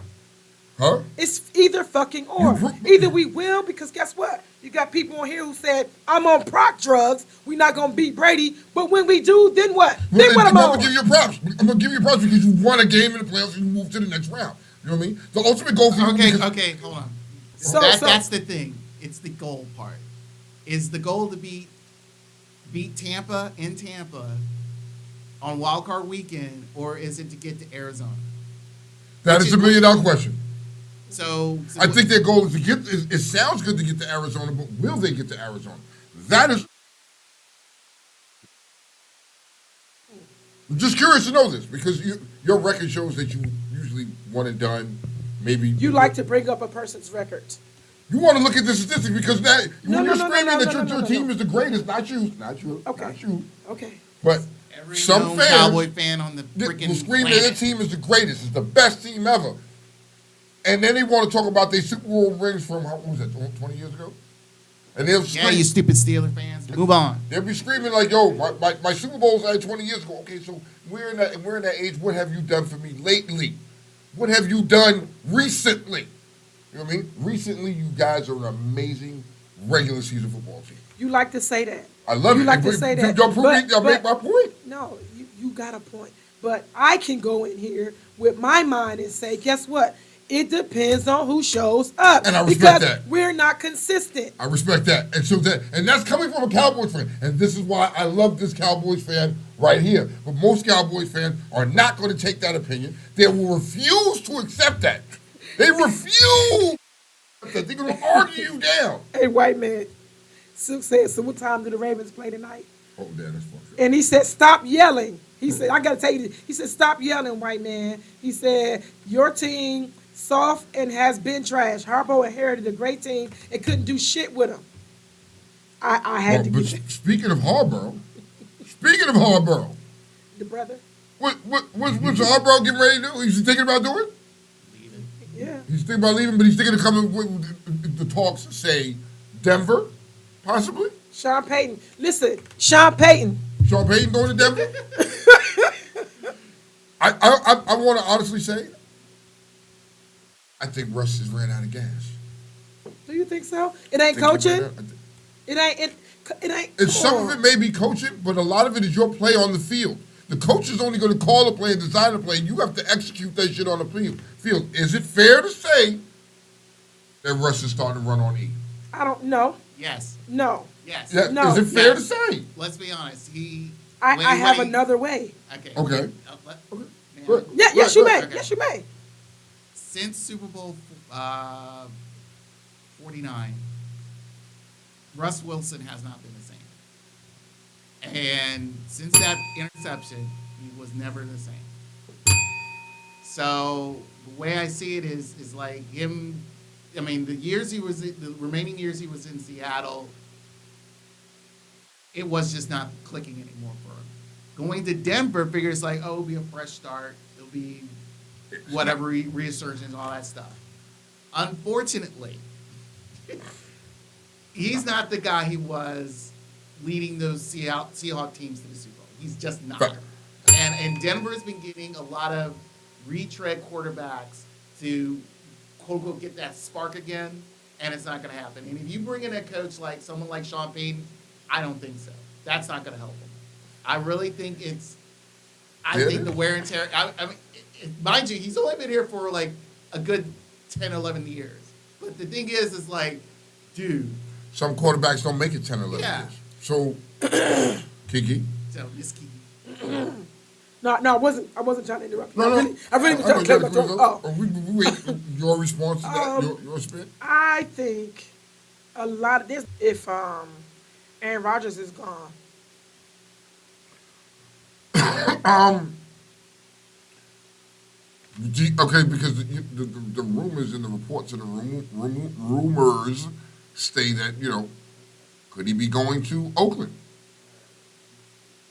Huh? It's either fucking or. Either we will, because guess what? You got people on here who said, I'm on proc drugs. We're not going to beat Brady. But when we do, then what? Then what am I I'm on? going to give you props. I'm going to give you props because you won a game in the playoffs and you moved to the next round. You know what I mean? The ultimate goal for you. Okay, hold on. So- That's the thing. It's the goal part. Is the goal to beat Tampa in Tampa on Wild Card Weekend, or is it to get to Arizona? That is a $1 million question. So I think their goal is to get. It sounds good to get to Arizona, but will they get to Arizona? That is. I'm just curious to know this because your record shows that you usually one and done. Maybe You like to bring up a person's record. You want to look at the statistic because now when you're no, screaming that your no. team is the greatest, not you, Okay. not you. Okay. But every some known fans Cowboy fan on the will freaking scream that their planet. team is the greatest, it's the best team ever. And then they want to talk about their Super Bowl rings from, what was that, 20 years ago? And they'll Yeah, scream, you stupid Steeler fans. Move on. they'll be screaming like, yo, my Super Bowls I had 20 years ago. Okay, so we're in that age. What have you done for me lately? What have you done recently? You know what I mean? Recently, you guys are an amazing regular season football team. You like to say that. I love it. You like to say that. Y'all prove me, y'all make my point. No, you got a point. But I can go in here with my mind and say, guess what? It depends on who shows up. And I respect because that. We're not consistent. I respect that. And that's coming from a Cowboys fan. And this is why I love this Cowboys fan right here. But most Cowboys fans are not going to take that opinion. They will refuse to accept that. They refuse. They're going to argue you down. Hey, white man. Sue said, so what time do the Ravens play tonight? Oh, damn, that's fucked up. And he said, stop yelling. He said, I got to tell you this. He said, stop yelling, white man. He said, your team, soft and has been trash. Harbaugh inherited a great team and couldn't do shit with him. I had to But get speaking of Harbaugh, the brother. what's Harbaugh getting ready to do? He's thinking about doing? Yeah. He's thinking about leaving, but he's thinking of coming with the talks, say, Denver, possibly? Sean Payton. Listen, Sean Payton. Sean Payton going to Denver? I want to honestly say, I think Russ has ran out of gas. Do you think so? It ain't I think he coaching. ran out- It ain't. It ain't. And some of it may be coaching, but a lot of it is your play on the field. The coach is only going to call a play and design a play. You have to execute that shit on the field. Is it fair to say that Russ is starting to run on E? I don't know. Yes. No. Yes. Yeah, No. is it fair Yes. to say? Let's be honest. I have another way. Okay. Okay. Now, Good. Yeah. Yes, you may. Okay. Yes, you may. Since Super Bowl 49, Russ Wilson has not been the same. And since that interception, he was never the same. So the way I see it is like him. I mean, the remaining years he was in Seattle, it was just not clicking anymore for him. Going to Denver figures like, oh, it'll be a fresh start. It'll be whatever resurgence, all that stuff. Unfortunately, he's not the guy he was leading those Seahawks teams to the Super Bowl. He's just not. Right. And Denver's been getting a lot of retread quarterbacks to quote unquote get that spark again, and it's not going to happen. And if you bring in a coach like someone like Sean Payton, I don't think so. that's not going to help him. I really think it's. I Yeah. think the wear and tear. I mean, mind you, he's only been here for like a good 10, 11 years. But the thing is like, dude. Some quarterbacks don't make it 10 or 11 years. So, Kiki. So, Miss Kiki. No, I wasn't trying to interrupt you. No. I really was trying to clear my throat. Oh. Wait, your response to that? Your spin? I think a lot of this, if Aaron Rodgers is gone. Okay, because the rumors and the reports and the rumors say that, could he be going to Oakland?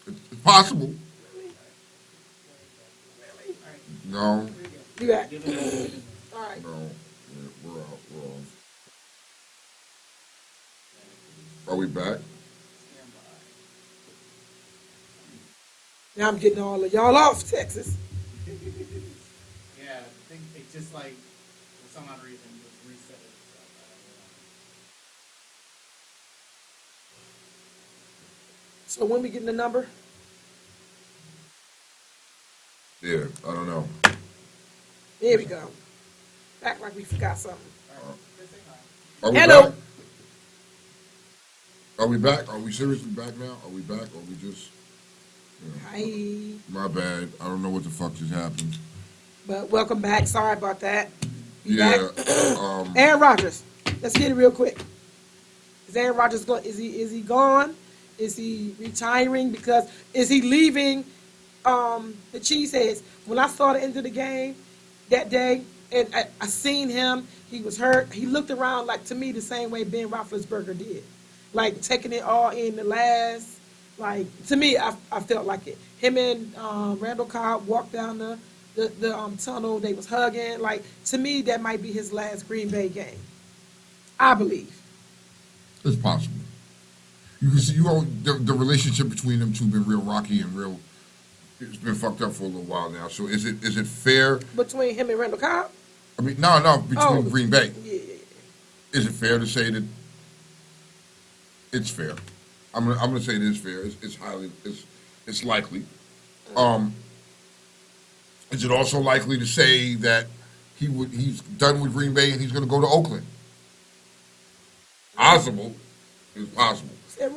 It's possible. No. You got all right. No. Yeah, we're out. We're off. Are we back? Now I'm getting all of y'all off Texas. Yeah, I think it just like, for some odd reason, just reset itself. So when we getting the number? Yeah, I don't know. There we go. Act like we forgot something. Are we Hello. back? Are we back? Are we seriously back now? Are we back? Or we just... Hi. My bad. I don't know what the fuck just happened. But welcome back. Sorry about that. You Yeah. back? Aaron Rodgers. Let's get it real quick. Is Aaron Rodgers going? Is he gone? Is he retiring? Because is he leaving? The Cheeseheads. When I saw the end of the game that day, and I seen him, he was hurt. He looked around like, to me, the same way Ben Roethlisberger did, like taking it all in the last. Like, to me, I felt like it. Him and Randall Cobb walked down the tunnel. They was hugging. Like, to me, that might be his last Green Bay game. I believe. It's possible. You can see the relationship between them two been real rocky and real. It's been fucked up for a little while now. So is it fair? Between him and Randall Cobb? I mean, no, between Green Bay. Yeah. Is it fair to say that it's fair? I'm gonna say it is fair. It's likely. Is it also likely to say that he's done with Green Bay and he's gonna go to Oakland? Possible. It's possible.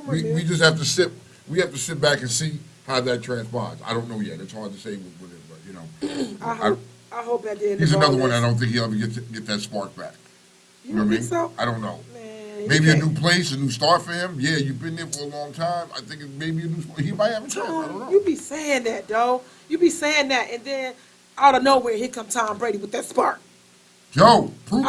We just have to sit back and see how that transpires. I don't know yet. It's hard to say with it, but I hope that did. he's another one I don't think he'll ever get that spark back. You know what I mean? So? I don't know. Man, Maybe a new place, a new start for him. Yeah, you've been there for a long time. I think maybe a new sport. He might have a chance. I don't know. You be saying that, though. You be saying that, and then out of nowhere, here come Tom Brady with that spark. Joe, prove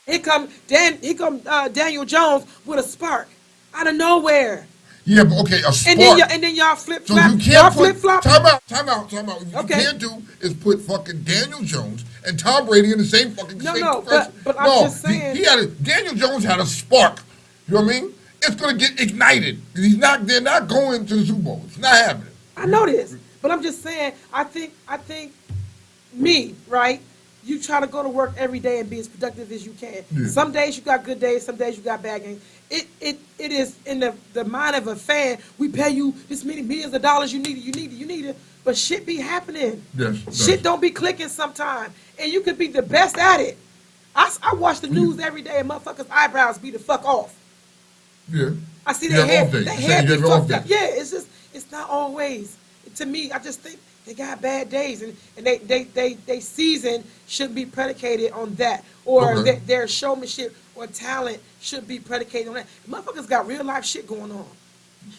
Here come Daniel Jones with a spark out of nowhere. Yeah, but okay, a spark. And then y'all flip So flop. you Y'all can't flip flop. Time out. What you Okay. can't do is put fucking Daniel Jones and Tom Brady in the same fucking No, same no, person. but I'm just saying. Daniel Jones had a spark. You know what I mean? It's gonna get ignited. They're not going to the Super Bowl. It's not happening. I know this, but I'm just saying. I think me, right? You try to go to work every day and be as productive as you can. Yeah. Some days you got good days, some days you got bad days. It is in the mind of a fan. We pay you this many millions of dollars. You need it. But shit be happening. Yes. Shit don't be clicking sometime, and you could be the best at it. I watch the news every day, and motherfuckers' eyebrows be the fuck off. Yeah. I see You their have off hair. days. Their You hair say you be have off fucked up. days. Yeah, it's not always. To me, I just think they got bad days, and they season should be predicated on that, or Okay. their showmanship or talent should be predicated on that. Motherfuckers got real life shit going on,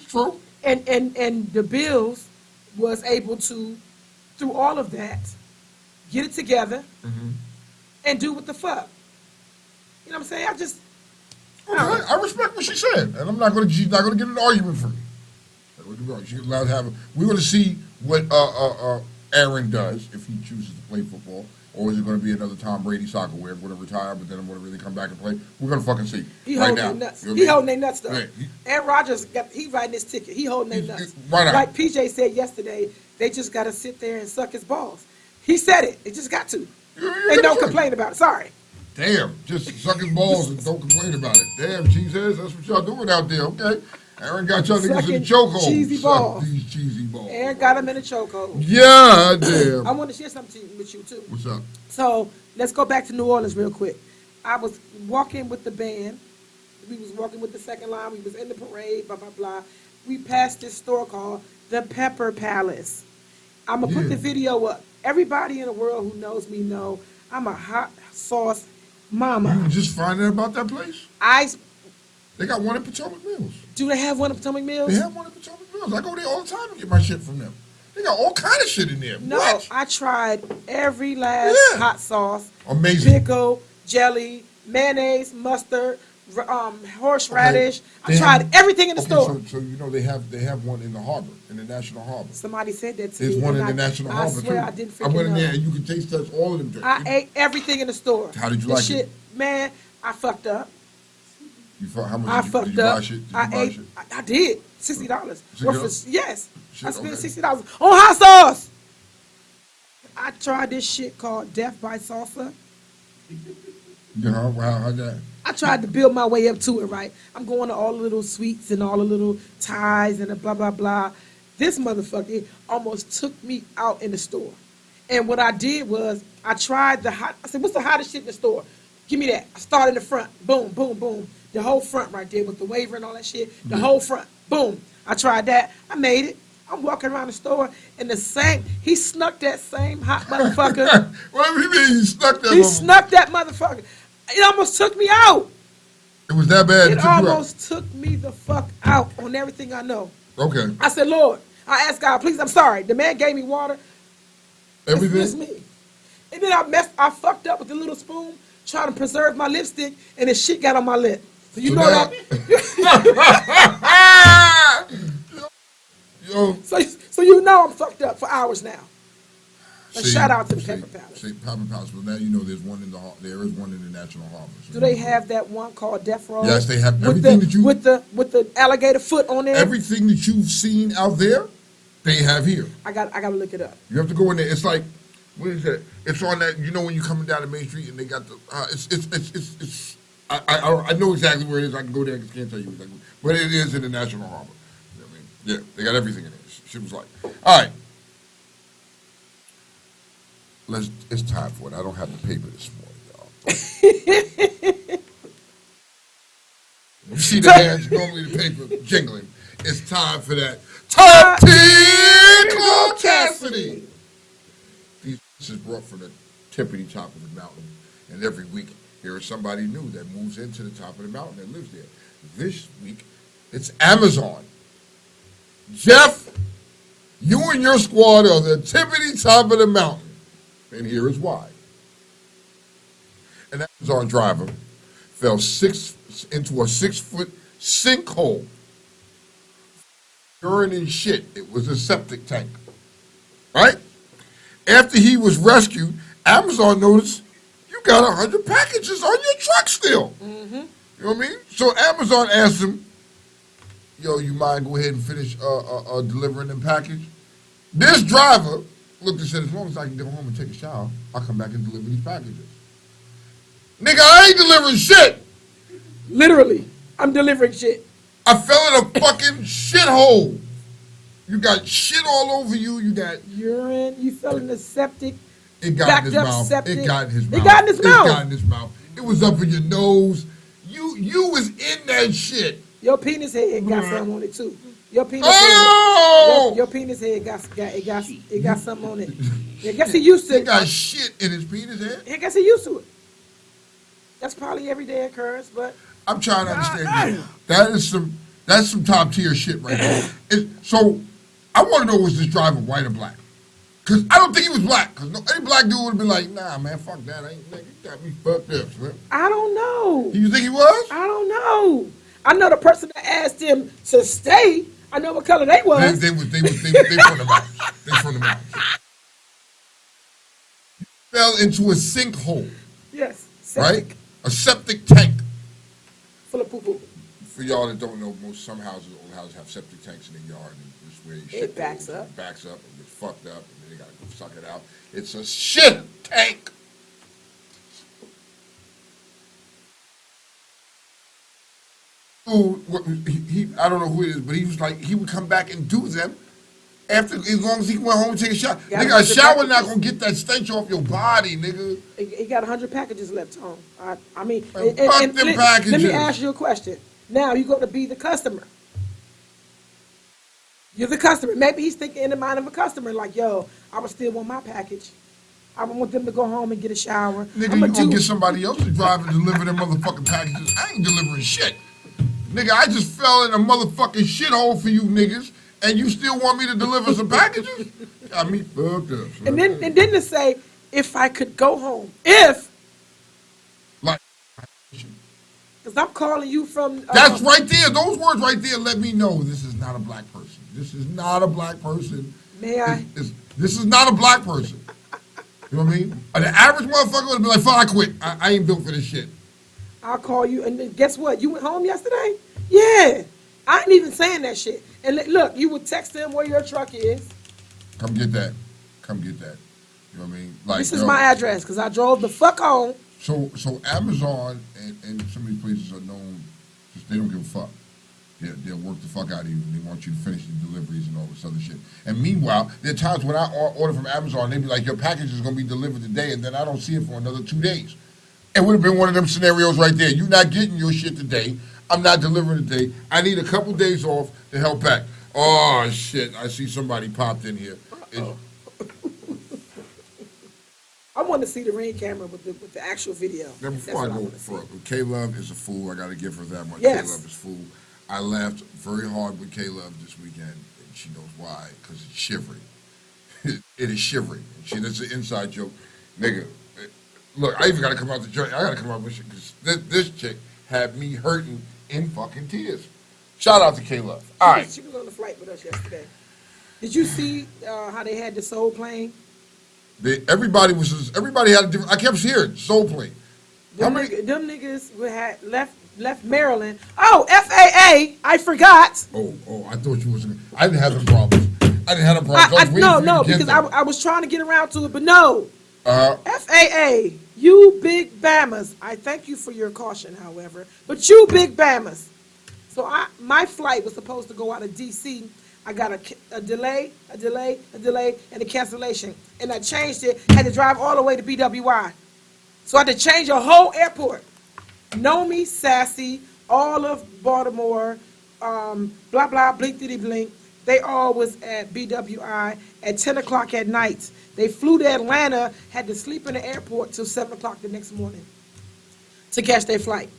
True. and the Bills was able to, through all of that, get it together and do what the fuck. You know what I'm saying? Okay, I respect what she said, and she's not gonna get an argument from me. She's allowed to have. We're gonna see what Aaron does if he chooses to play football, or is it gonna be another Tom Brady soccer where we're gonna retire, but then I'm gonna really come back and play. We're gonna fucking see. He right holding now. their nuts. You know what I He mean? holding their nuts though. Right. Aaron Rodgers he riding his ticket. He holding their nuts. Right now. Like PJ said yesterday, they just got to sit there and suck his balls. He said it. They just got to. And don't complain about it. Sorry. Damn, just suck his balls and don't complain about it. Damn, cheeseheads, that's what y'all doing out there, okay? Aaron got y'all niggas in the Sucking chokehold. cheesy Suck balls. these cheesy balls. Aaron got him in a chokehold. Yeah, damn. I want to share something with you, too. What's up? So let's go back to New Orleans real quick. I was walking with the band. We was walking with the second line. We was in the parade, blah, blah, blah. We passed this store called the Pepper Palace. I'm going to put the video up. Everybody in the world who knows me know I'm a hot sauce mama. You just finding out about that place? They got one in Potomac Mills. Do they have one in Potomac Mills? They have one in Potomac Mills. I go there all the time to get my shit from them. They got all kind of shit in there. No, What? I tried every last hot sauce. Amazing. Pickle, jelly, mayonnaise, mustard, horseradish. Okay. I tried everything in the store. So you know they have one in the harbor, in the National Harbor. Somebody said that to There's me. one and in the National I Harbor swear too. I didn't I went in freaking there know. and you can taste test all of them drinks. I ate everything in the store. How did you The like shit, it? Man, I fucked up. How much I did fucked you buy up. shit? Did you I buy ate. shit? I did $60. $60? Yes, Shit, I spent okay. $60 on hot sauce. I tried this shit called Death by Salsa. Yeah, wow, how that? I tried to build my way up to it, right? I'm going to all the little sweets and all the little ties and the blah, blah, blah. This motherfucker almost took me out in the store. And what I did was I tried I said, what's the hottest shit in the store? Give me that. I started in the front. Boom, boom, boom. The whole front right there with the waiver and all that shit. The whole front. Boom. I tried that. I made it. I'm walking around the store and he snuck that same hot motherfucker. What do you mean you snuck that? He snuck that motherfucker. It almost took me out. It was that bad. It almost took me the fuck out on everything I know. Okay. I said, Lord, I asked God, please, I'm sorry. The man gave me water. Everything. It's me. And then I fucked up with the little spoon trying to preserve my lipstick, and the shit got on my lip. So you know that. Yo. So you know I'm fucked up for hours now. A See, shout out to the Pepper Palace. See, Pepper Palace, but now you know there is one in the National Harbor. So Do they have that one called Death Row? Yes, they have with everything the, that you with the alligator foot on there. everything that you've seen out there, they have here. I got to look it up. You have to go in there. It's like, what is that? It's on that. You know when you're coming down the main street and they got the. It's. I know exactly where it is. I can go there. I just can't tell you exactly, but it is in the National Harbor. You know what I mean? Yeah, they got everything in there. Shit was like, all right. It's time for it. I don't have the paper this morning, y'all. You see the hands, normally the paper jingling. It's time for that Top 10 Cassidy. This is brought from the tippity top of the mountain, and every week there is somebody new that moves into the top of the mountain and lives there. This week, it's Amazon. Jeff, you and your squad are the tippity top of the mountain. And here is why. An Amazon driver fell into a 6-foot sinkhole. Urine and shit. It was a septic tank. Right? After he was rescued, Amazon noticed you got 100 packages on your truck still. Mm-hmm. You know what I mean? So Amazon asked him, yo, you mind go ahead and finish delivering them package? This driver looked and said, as long as I can go home and take a shower, I'll come back and deliver these packages. Nigga, I ain't delivering shit. Literally, I'm delivering shit. I fell in a fucking shithole. You got shit all over you. You got urine. You fell in the septic. It got in his mouth. Septic. It got in his mouth. It got in his mouth. It got in his mouth. It was up in your nose. You was in that shit. Your penis head got something on it too. Your penis head. Your penis head got something on it. I guess he used to He it. got shit in his penis head. I guess he used to it. That's probably everyday occurrence, but I'm trying to understand that. That's some top tier shit right there. So I want to know, was this driver white or black? Because I don't think he was black. Because any black dude would have been like, nah, man, fuck that. You got me fucked up, man. I don't know. You think he was? I don't know. I know the person that asked him to stay. I know what color they was. They from the mountains. They from the mountains. He fell into a sinkhole. Yes. Septic. Right? A septic tank. Full of poo-poo. For y'all that don't know, old houses have septic tanks in their yard, and it's where your shit backs goes, up. It backs up and gets fucked up, and then they gotta go suck it out. It's a shit tank. I don't know who it is, but he was like, he would come back and do them after, as long as he went home and take a shower. Nigga, a shower not gonna get that stench off your body, nigga. He got 100 packages left home. I mean, Fuck them packages. Let me ask you a question. Now you got to be the customer. You're the customer. Maybe he's thinking in the mind of a customer, like, yo, I would still want my package. I would want them to go home and get a shower. Nigga, you gonna get somebody else to drive and deliver them motherfucking packages. I ain't delivering shit. Nigga, I just fell in a motherfucking shithole for you niggas, and you still want me to deliver some packages? Got me fucked up, son. And then to say, if I could go home. If. Like, Because I'm calling you from... that's right there. Those words right there let me know this is not a black person. This is not a black person. May I? This is not a black person. You know what I mean? An average motherfucker would be like, fuck, I quit. I ain't built for this shit. I'll call you, and then guess what? You went home yesterday? Yeah. I ain't even saying that shit. And look, you would text them where your truck is. Come get that. Come get that. You know what I mean? Like, this is my address, because I drove the fuck home. So Amazon and some of these places are known, just they don't give a fuck. They'll work the fuck out of you, and they want you to finish the deliveries and all this other shit. And meanwhile, there are times when I order from Amazon, they be like, your package is going to be delivered today, and then I don't see it for another 2 days. It would have been one of them scenarios right there. You're not getting your shit today. I'm not delivering today. I need a couple days off to help pack. Oh, shit. I see somebody popped in here. I want to see the ring camera with the actual video. Now, before I go further, K-Love is a fool. I got to give her that much. Yes. K-Love is a fool. I laughed very hard with K-Love this weekend, and she knows why, because it's shivering. It is shivering. That's an inside joke. Nigga, look, I even got to come out the joint. I got to come out with shit, because this chick had me hurting in fucking tears. Shout out to K-Love. All right. She was on the flight with us yesterday. Did you see how they had the soul plane? Everybody had a different, I kept hearing soul plane. Them niggas had left Maryland. Oh, FAA, I forgot. Oh, I thought you was. I didn't have the problems. I didn't have the problems. No, because I was trying to get around to it, but no. Uh-huh. FAA, you big bammers. I thank you for your caution, however, but you big bammers. So my flight was supposed to go out of D.C. I got a delay, and a cancellation, and I changed it. Had to drive all the way to BWI. So I had to change a whole airport. Nomi, Sassy, all of Baltimore, blah, blah, blink, diddy, blink. They all was at BWI at 10 o'clock at night. They flew to Atlanta, had to sleep in the airport till 7 o'clock the next morning to catch their flight.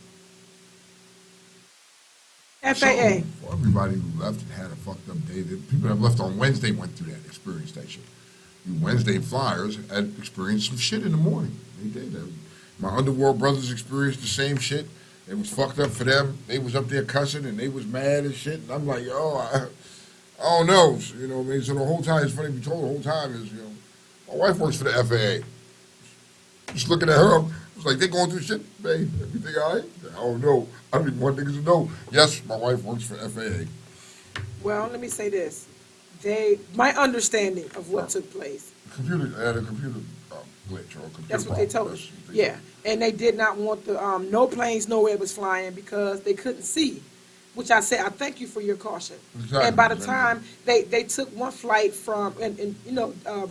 FAA. So, for everybody who left and had a fucked up day, the people that left on Wednesday went through that experience station. Wednesday flyers had experienced some shit in the morning. They did. My Underworld brothers experienced the same shit. It was fucked up for them. They was up there cussing and they was mad and shit. And I'm like, yo, I don't know. You know what I mean? So the whole time, it's funny to be told the whole time is, my wife works for the FAA. Just looking at her, it's like, they going through shit, babe. Everything all right? I don't know. I don't even want niggas to know. Yes, my wife works for FAA. Well, let me say this. My understanding of what took place. Had a computer glitch or a computer That's what they told us. Yeah, and they did not want the no planes, nowhere was flying because they couldn't see. Which I said, I thank you for your caution. Exactly. And by the time they took one flight from, and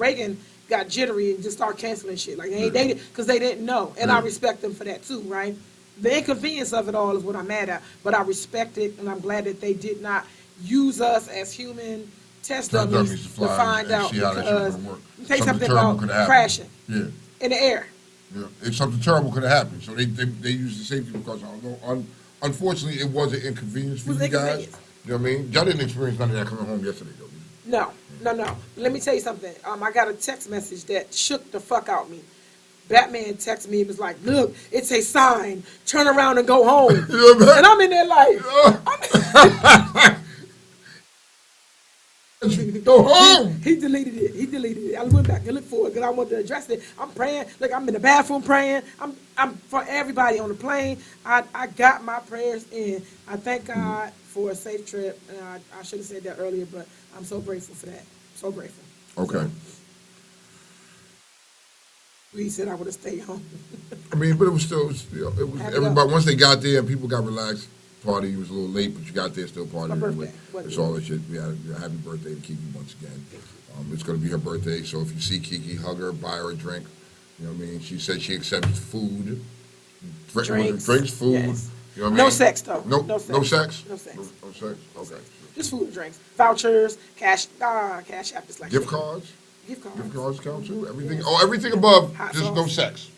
Reagan got jittery and just started canceling shit. Like they because they didn't know, and I respect them for that too, right? The inconvenience of it all is what I'm mad at, but I respect it, and I'm glad that they did not use us as human test dummies to find out, because say something about crashing in the air. Yeah, if something terrible could have happened, so they used the safety precautions. Although unfortunately, it was an inconvenience for you guys. You know what I mean? Y'all didn't experience none of that coming home yesterday, though. No. Let me tell you something. I got a text message that shook the fuck out me. Batman texted me and was like, look, it's a sign. Turn around and go home. And I'm in there like, go home. He deleted it. I went back and looked for it because I wanted to address it. I'm praying. Look, I'm in the bathroom praying. I'm for everybody on the plane. I got my prayers in. I thank God for a safe trip. And I should have said that earlier, but I'm so grateful for that. So grateful. Okay. He said I would have stayed home. I mean, but it was everybody, once they got there and people got relaxed, party. You was a little late, but you got there still partying. My birthday. Anyway. It's all that shit. We had a happy birthday to Kiki once again. It's going to be her birthday, so if you see Kiki, hug her, buy her a drink. You know what I mean? She said she accepts food. Drinks, food. Yes. You know what I mean? No sex, though. No sex? No sex. No sex? Okay. Just food and drinks. Vouchers, cash app is like Gift cards? Gift cards. Gift cards count too? Everything? Yes. Oh, everything above, Hot just sauce. no sex.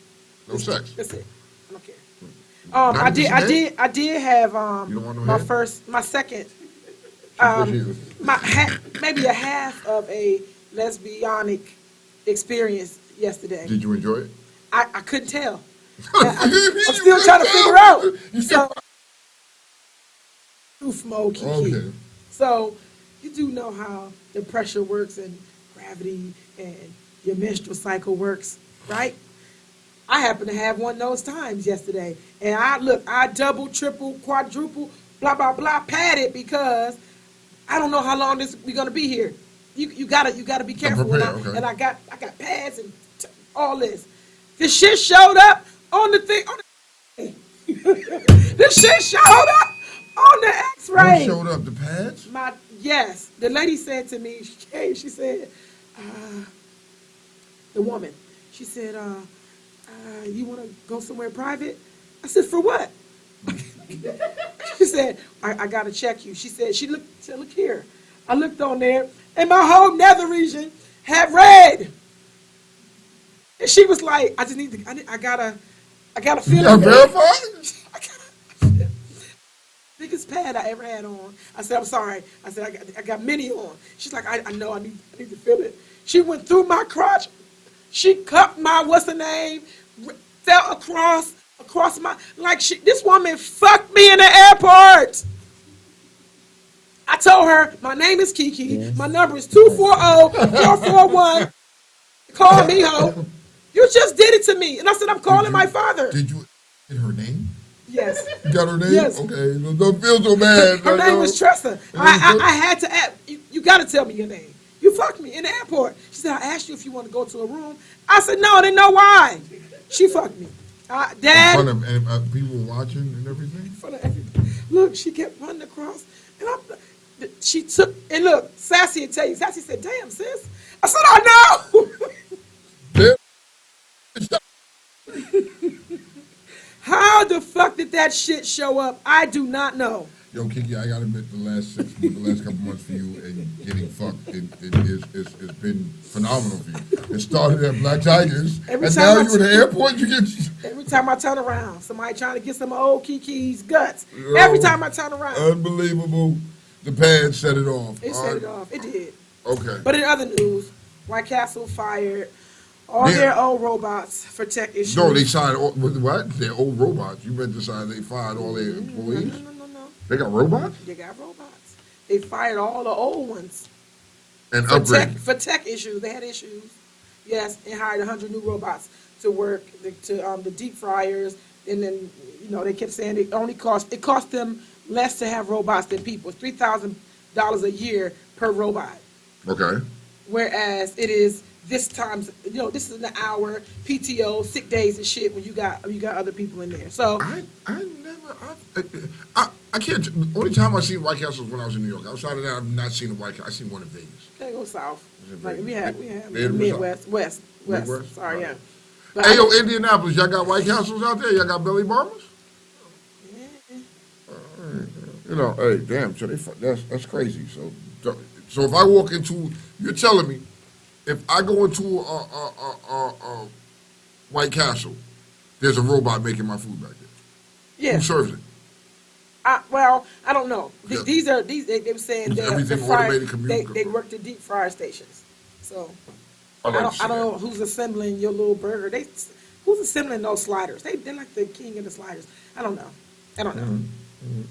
No sex. That's it. I don't care. I did have You don't want no head? my second, She- maybe a half of a lesbianic experience yesterday. Did you enjoy it? I couldn't tell. I'm still trying to figure out. So, goof mode, Kiki. Okay. So, you do know how the pressure works and gravity and your menstrual cycle works, right? I happened to have one of those times yesterday, and I double, triple, quadruple, blah blah blah, padded because I don't know how long we're gonna be here. You gotta be careful. Prepared, And I got pads and all this. This shit showed up on the thing. This shit showed up on the X-ray. What showed up? The pads? Yes, the lady said to me, she said, the woman, she said, you want to go somewhere private? I said, for what? She said, I got to check you. She said, look here. I looked on there, and my whole nether region had red. And she was like, I gotta feel You got it. verified? Biggest pad I ever had on. I said, I'm sorry. I said, I got many on. She's like, I know, I need to feel it. She went through my crotch. She cut my, what's her name, fell across my, this woman fucked me in the airport. I told her, my name is Kiki. Yes. My number is 240-441. Call me, ho. You just did it to me. And I said, I'm calling my father. Did you get her name? Yes. You got her name? Yes. Okay. Don't feel so bad. Her name was Tressa. I had to ask, you got to tell me your name. You fucked me in the airport. She said, I asked you if you want to go to a room. I said, no, I didn't know why. She fucked me. Dad. In front of people watching and everything? In front of everything. Look, she kept running across. And she took, and look, Sassy will tell you. Sassy said, damn, sis. I said, I know. How the fuck did that shit show up? I do not know. Yo, Kiki, I gotta admit, the last couple months for you and getting fucked, it's been phenomenal for you. It started at Black Tigers, and now you're at the airport. Every time I turn around, somebody trying to get some old Kiki's guts. Every time I turn around. Unbelievable. The pad set it off. It set it off. It did. Okay. But in other news, White Castle fired all their old robots for tech issues. No, they signed what? Their old robots. You meant to sign they fired all their employees? No. They got robots? They got robots. They fired all the old ones. And upgraded. For tech issues. They had issues. Yes, and hired 100 new robots to work the deep fryers. And then, they kept saying it cost them less to have robots than people. It's $3,000 a year per robot. Okay. Whereas it is this times, this is an hour, PTO, sick days and shit when you got other people in there. So I can't. Only time I seen White Castle was when I was in New York. Outside of that, I've not seen a White Castle. I seen one in Vegas. they go south. Like we have Midwest, West. Sorry, yeah. But Hey, yo, Indianapolis, y'all got White Castles out there? Y'all got Billy Bombers? Hey, damn, so that's crazy. So if I walk into, you're telling me, if I go into a White Castle, there's a robot making my food back there. Yeah. Who serves it? I don't know. Yeah. They were saying Is that everything automated they work the deep fryer stations. So I don't know who's assembling your little burger. Who's assembling those sliders? They're like the king of the sliders. I don't know. Mm-hmm.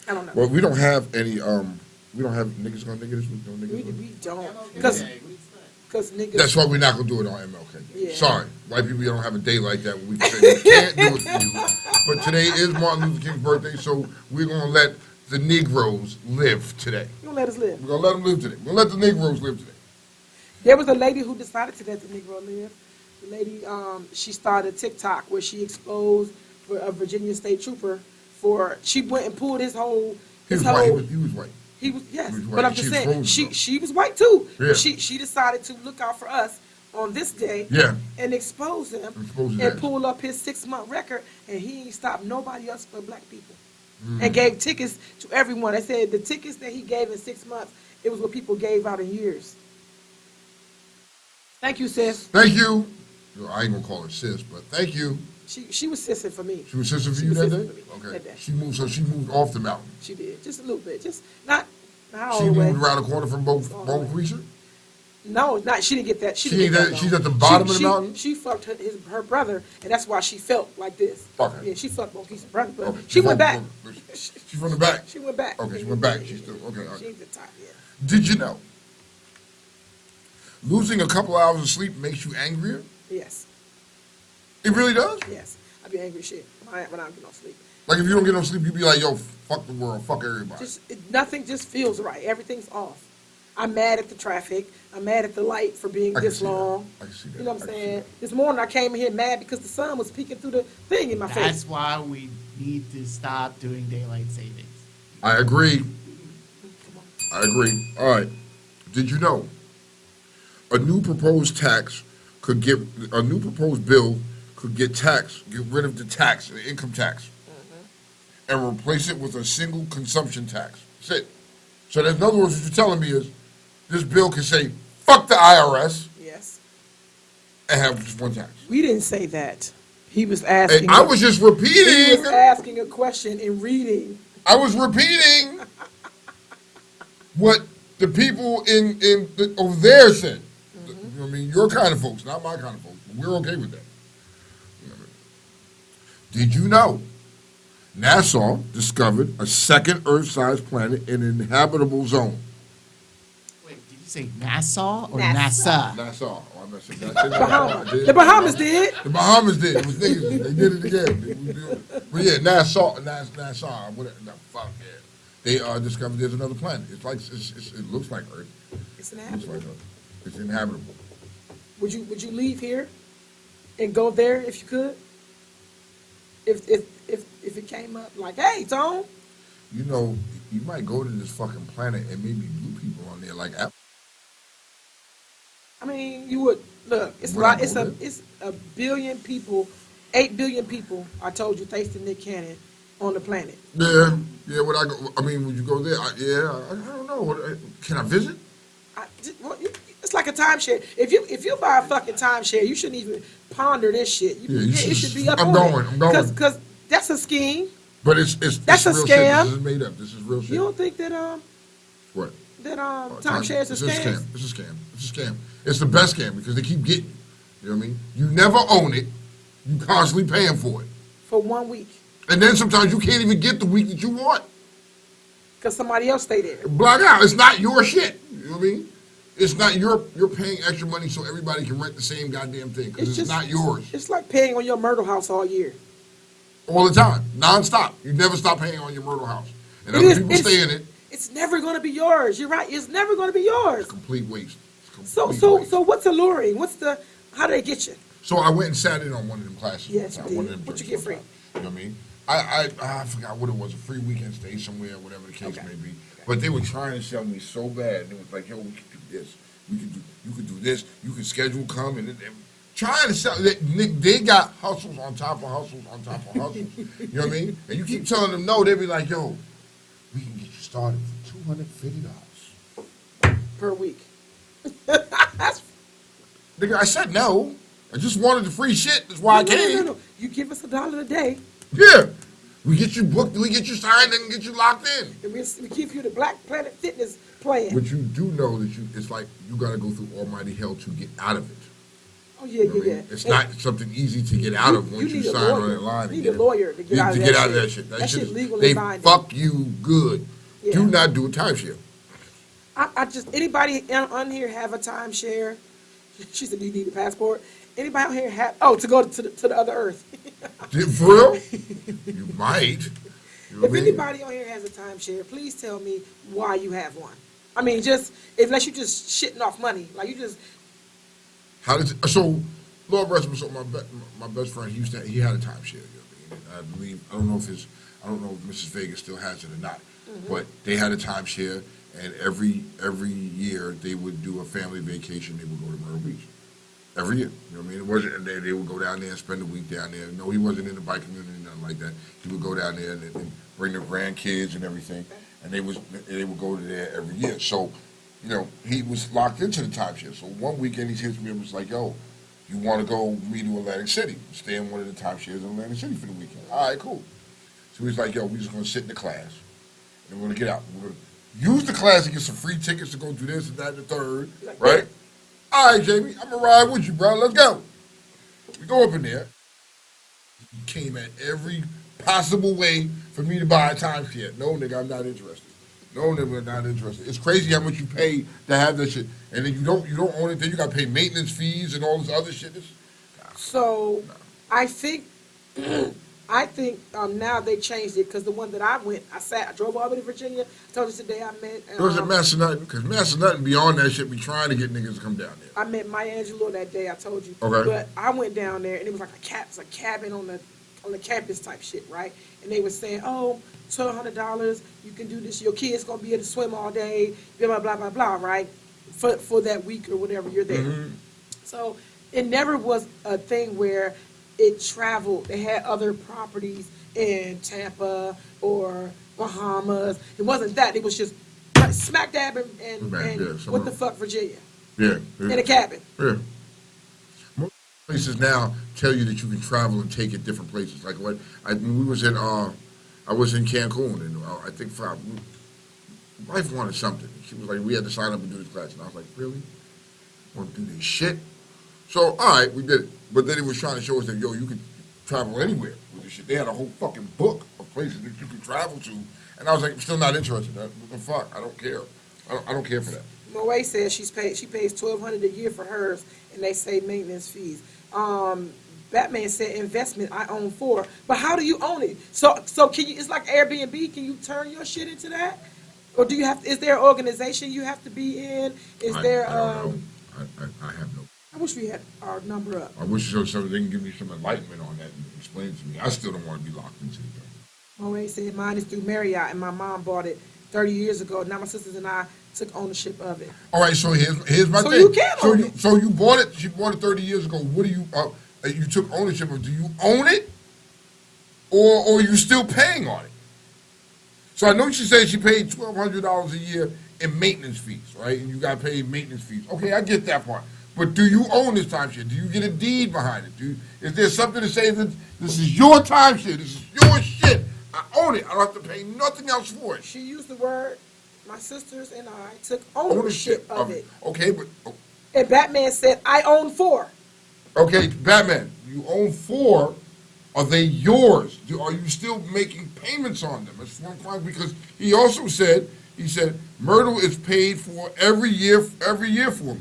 I don't know. Well, we don't have any. We don't have niggas gonna nigga this. We don't because niggas. That's why we're not gonna do it on MLK. Yeah. Sorry, white people. You don't have a day like that where we can say we can't do it for you. But today is Martin Luther King's birthday, so we're gonna let the Negroes live today. You gonna let us live? We're gonna let them live today. We're gonna let the Negroes live today. There was a lady who decided to let the Negro live. The lady, she started TikTok where she exposed a Virginia state trooper she went and pulled his whole. He His was white. whole. He was white. He was yes, He was white. but I'm She just was saying frozen, she was white too. Yeah. But she decided to look out for us on this day. Yeah. And expose him Expose his and ass. pull up his 6-month record, and he ain't stopped nobody else but black people. Mm. And gave tickets to everyone. They said the tickets that he gave in 6 months, it was what people gave out in years. Thank you, sis. Thank you. I ain't gonna call her sis, but thank you. She was sissing for me. She was sister for She you was that sissing day? for me Okay. that day. She moved, so she moved off the mountain. She did, just a little bit, just not all She the way. moved around the corner from All the Bone way. Creature? No, not she didn't get that. She She didn't get ain't that. that- she's low. at the bottom of the She- mountain? She fucked her brother, and that's why she felt like this. Okay. Yeah, she fucked Moke's brother, but Okay. she went back. She's from the back. She went back. Okay, she went back. She's still, okay. All right. She's the top, yeah. Did you know? Losing a couple hours of sleep makes you angrier? Yes, It really does? yes. I be angry as shit when I don't get no sleep. Like if you don't get no sleep, you be like, yo, fuck the world, fuck everybody. Nothing just feels right. Everything's off. I'm mad at the traffic. I'm mad at the light for being I can this see that. long. I can see that. You know what I I'm can see saying? that. This morning I came in here mad because the sun was peeking through the thing in my face. That's why we need to stop doing daylight savings. I agree. I agree. All right. Did you know a new proposed bill could get rid of the tax, the income tax, and replace it with a single consumption tax? That's it. So in other words, what you're telling me is this bill can say, fuck the IRS, Yes. and have just one tax. We didn't say that. He was asking. And I was just He repeating. was asking a question and reading. I was repeating what the people over there said. You know what I mean? Your kind of folks, not my kind of folks. We're okay with that. You know what I mean? Did you know NASA discovered a second Earth-sized planet in an inhabitable zone? Wait, did you say Nassau or NASA. NASA? NASA. Oh, I messed it up. The Bahamas did. The Bahamas did. It was niggas. They did it again. But yeah, NASA, whatever. No, fuck yeah. They discovered there's another planet. It's like it looks like Earth. It's an It looks like inhabitable. Earth. It's inhabitable. Would you leave here and go there if you could? If it came up like, hey, Tone, You know, you might go to this fucking planet and maybe blue people on there like Apple. I mean, you would look. It's a Would lot. I go there? It's a billion people, 8 billion people. I told you, thanks to Nick Cannon, on the planet. Yeah, yeah. Would I go? I mean, would you go there? I don't know. Can I visit? It's like a timeshare. If you buy a fucking timeshare, you shouldn't even ponder this shit. Yeah, It should be up I'm on going. it. I'm going. Because that's a scheme. But it's That's a real scam. Shit. This is made up. This is real shit. You don't think that What? timeshare is a It's a scam? scam. It's a scam. It's a scam. It's the best scam because they keep getting you. You know what I mean? You never own it. You constantly paying for it. For 1 week. And then sometimes you can't even get the week that you want. Because somebody else stayed there. Block out. It's not your shit. You know what I mean? It's not you're paying extra money so everybody can rent the same goddamn thing because it's not yours It's like paying on your Myrtle House all year. all the time, nonstop. You never stop paying on your Myrtle House, and It other is- people stay in it. It's never going to be yours. You're right. It's never going to be yours. Complete waste. It's So complete waste. so what's alluring? How do they get you? So I went and sat in on one of them classes. Yes, you one did. of them What'd you joints get free? one time. You know what I mean? I forgot what it was, a free weekend stay somewhere, whatever the case Okay. may be. But they were trying to sell me so bad. And it was like, yo, we could do this. You could do this. You could schedule come and trying to sell. They got hustles on top of hustles on top of hustles. You know what I mean? And you keep telling them no, they be like, yo, we can get you started for $250 Per week. Nigga, I said no. I just wanted the free shit. That's why I came. No. You give us $1 a day, Yeah. We get you booked, we get you signed, and get you locked in. and we give you the Black Planet Fitness plan. But you do know that it's like you got to go through almighty hell to get out of it. Oh yeah, You know what I yeah. mean? It's not something easy to get out of once you need a sign on lawyer. that line. You need a lawyer to get out of that shit. That That shit shit is- legally they binding. fuck you good. Yeah. Do not do a timeshare. I just anybody on here have a timeshare? She said, "Do you need a passport?" Anybody on here have? Oh, to go to the other Earth. For real? You might. You know If what I mean? anybody on here has a timeshare, please tell me why you have one. I mean, just unless you just shitting off money, like you just. How does so? Lord rest him. So my best friend, he had a timeshare. You know what I mean? I don't know if I don't know if Mrs. Vegas still has it or not, but they had a timeshare, and every year they would do a family vacation. They would go to Myrtle Beach. Every year, you know what I mean? It wasn't, and they would go down there and spend a week down there. No, he wasn't in the bike community, nothing like that. He would go down there and bring their grandkids and everything, and they would go to there every year. So, you know, he was locked into the timeshare. So one weekend he hits me and was like, "Yo, you want to go me to Atlantic City? Stay in one of the timeshares in Atlantic City for the weekend." All right, cool. So he's like, "Yo, we're just gonna sit in the class, and we're gonna get out. We're gonna use the class to get some free tickets to go do this and that and the third, right?" All right, Jamie, I'm gonna ride with you, bro. Let's go. We go up in there. He came at every possible way for me to buy a timeshare. No, nigga, I'm not interested. No, nigga, I'm not interested. It's crazy how much you pay to have that shit, and then you don't own it. Then you got to pay maintenance fees and all this other shit. So, I think now they changed it because the one that I drove all the way to Virginia. I told you today I met. It was at Master Nothing, because Master Nothing beyond that shit be trying to get niggas to come down there. I met Maya Angelou that day. I told you. Okay. But I went down there and it was like a cabin on the campus type shit, right? And they were saying, oh, $1,200, you can do this. Your kid's gonna be able to swim all day. Blah blah blah blah blah, right? For that week or whatever you're there. Mm-hmm. So it never was a thing where it traveled. They had other properties in Tampa or Bahamas. It wasn't that. It was just smack dab and what the fuck, Virginia. Yeah. In a cabin. Yeah. Most places now tell you that you can travel and take it different places. Like when we was in, I was in Cancun, and I think my wife wanted something. She was like, we had to sign up and do this class, and I was like, really? Want to do this shit? So, all right, we did it. But then it was trying to show us that, yo, you could travel anywhere with this shit. They had a whole fucking book of places that you could travel to. And I was like, I'm still not interested. What the fuck? I don't care. I don't care for that. Moe says she pays $1,200 a year for hers, and they say maintenance fees. Batman said investment. I own 4, but how do you own it? So can you? It's like Airbnb. Can you turn your shit into that, or do you have? Is there an organization you have to be in? I don't know. I have no. I wish we had our number up. I wish they can give me some enlightenment on that and explain it to me. I still don't want to be locked into it. Moe said mine is through Marriott, and my mom bought it 30 years ago. Now my sisters and I took ownership of it. All right, so here's my thing. So you can own it. So you bought it. She bought it 30 years ago. What do you? You took ownership of? Do you own it, or are you still paying on it? So I know she said she paid $1,200 a year in maintenance fees, right? And you got to pay maintenance fees. Okay, I get that part. But do you own this timeshare? Do you get a deed behind it? Is there something to say that this is your timeshare? This is your shit. I own it. I don't have to pay nothing else for it. She used the word. My sisters and I took ownership of it. Okay, but and Batman said, "I own 4." Okay, Batman, you own 4. Are they yours? Are you still making payments on them? That's one point, because he also said, Myrtle is paid for every year for me.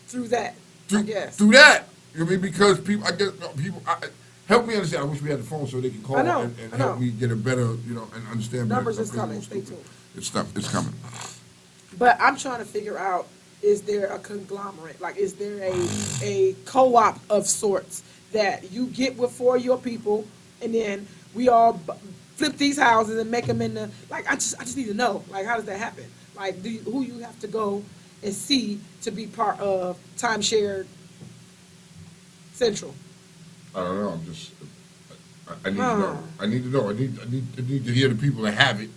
Through that, I guess. Through that. You know what I mean? Because people, help me understand. I wish we had the phone so they can call and help me get a better, and understand. Numbers is coming. Stay tuned. It's coming. But I'm trying to figure out, is there a conglomerate? Like, is there a co-op of sorts that you get with 4 of your people, and then we all flip these houses and make them into, like, I just need to know, like, how does that happen? Like, who you have to go and see to be part of Timeshare Central? I don't know. I need to know. I need to know. I need to hear the people that have it,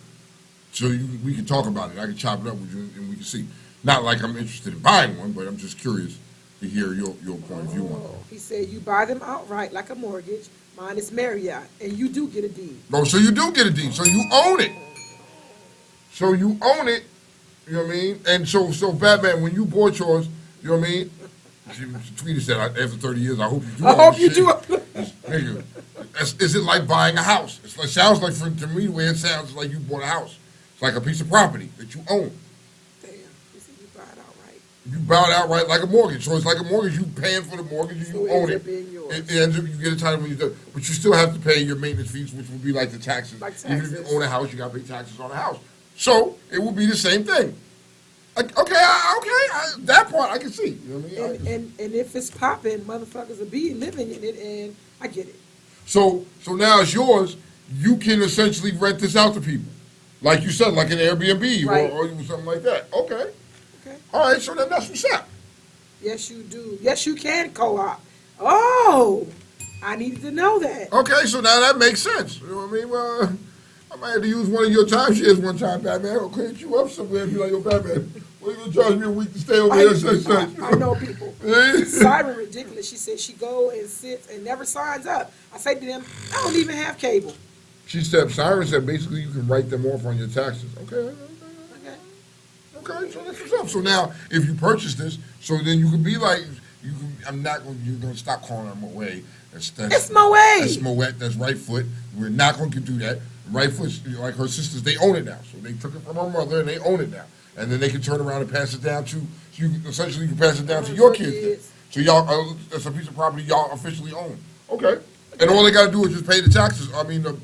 so we can talk about it. I can chop it up with you, and we can see. Not like I'm interested in buying one, but I'm just curious to hear your point of view on it. He said you buy them outright like a mortgage. Mine is Marriott, and you do get a deed. Oh, so you do get a deed. So you own it. So you own it. You know what I mean? And so Batman, when you bought yours, you know what I mean? She tweeted that after 30 years, I hope you do. I hope you do. Nigga, is it like buying a house? It sounds like, to me, the way it sounds, like you bought a house. It's like a piece of property that you own. Damn, you said you buy it outright. You buy it outright like a mortgage. So it's like a mortgage. You paying for the mortgage, and you own it. It ends up, you get a title when you do. But you still have to pay your maintenance fees, which would be like the taxes. Even if you own a house, you got to pay taxes on a house. So it will be the same thing. That part I can see. You know what I mean? And if it's popping, motherfuckers will be living in it, and I get it. So now it's yours. you can essentially rent this out to people. Like you said, like an Airbnb Right. or something like that. Okay. Okay. All right, so then that's what's up. Yes, you do. Yes, you can co-op. Oh, I needed to know that. Okay, so now that makes sense. You know what I mean? Well, I might have to use one of your timeshares one time, Batman. I'll clean you up somewhere and be like, yo, Batman, what are you going to charge me a week to stay over here? I know people. Siren ridiculous. She said she go and sits and never signs up. I say to them, I don't even have cable. She said, Siren said basically you can write them off on your taxes. Okay. Okay, so that's what's up. So now, if you purchase this, so then you can be like, you're going to stop calling her Moet. It's Moet. That's Moet, that's right foot. We're not going to do that. Right foot, like her sisters, they own it now. So they took it from her mother and they own it now. And then they can turn around and pass it down to, so you can, essentially you can pass it down to your kids. So y'all, that's a piece of property y'all officially own. Okay. And all they got to do is just pay the taxes, the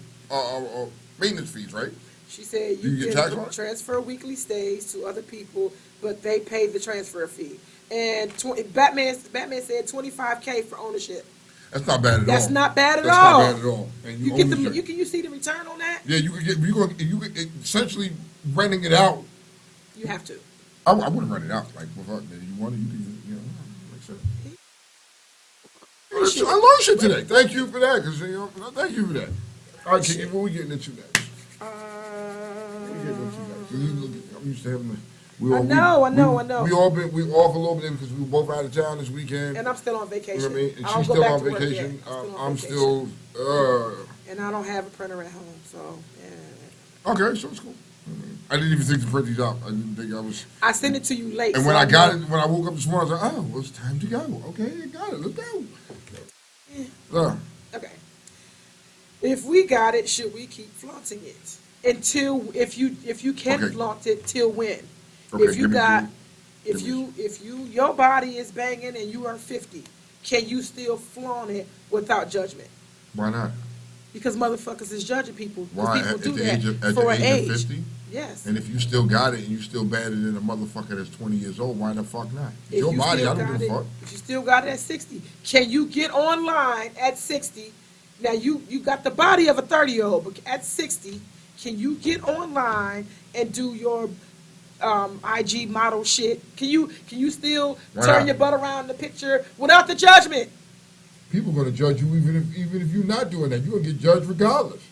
maintenance fees, right? She said you can transfer weekly stays to other people, but they pay the transfer fee. And Batman said $25K for ownership. That's not bad at all. That's not bad at That's all. not bad at all. And you see the return on that? Yeah, you can essentially renting it out. You have to. I wouldn't rent it out. Like, if you want it, you can, like I said. I learned shit today. Thank you for that. Thank you for that. All right, Kiki, what are we getting into next? I'm used to having I know. We off a little bit because we were both out of town this weekend. And I'm still on vacation. You know what I mean? And she's still on vacation. I'm still. And I don't have a printer at home, so yeah. Okay, so it's cool. I didn't even think to print these out. I didn't think I was. I sent it to you late. And when I got it, when I woke up this morning, I was like, oh, well, it's time to go. Okay, I got it. Let's go. Yeah. Okay. If we got it, should we keep flaunting it until if you can flaunt it till when? Okay, if your body is banging and you are 50, can you still flaunt it without judgment? Why not? Because motherfuckers is judging people. Why? People At do the that age of, for an age. 50? Yes. And if you still got it and you still badder than a motherfucker that's 20 years old, why the fuck not? It's your body, I don't give a fuck. If you still got it at 60, can you get online at 60? Now you got the body of a 30-year-old, but at 60, can you get online and do your IG model shit? Can you still turn your butt around in the picture without the judgment? People are gonna judge you even if you're not doing that. You're gonna get judged regardless.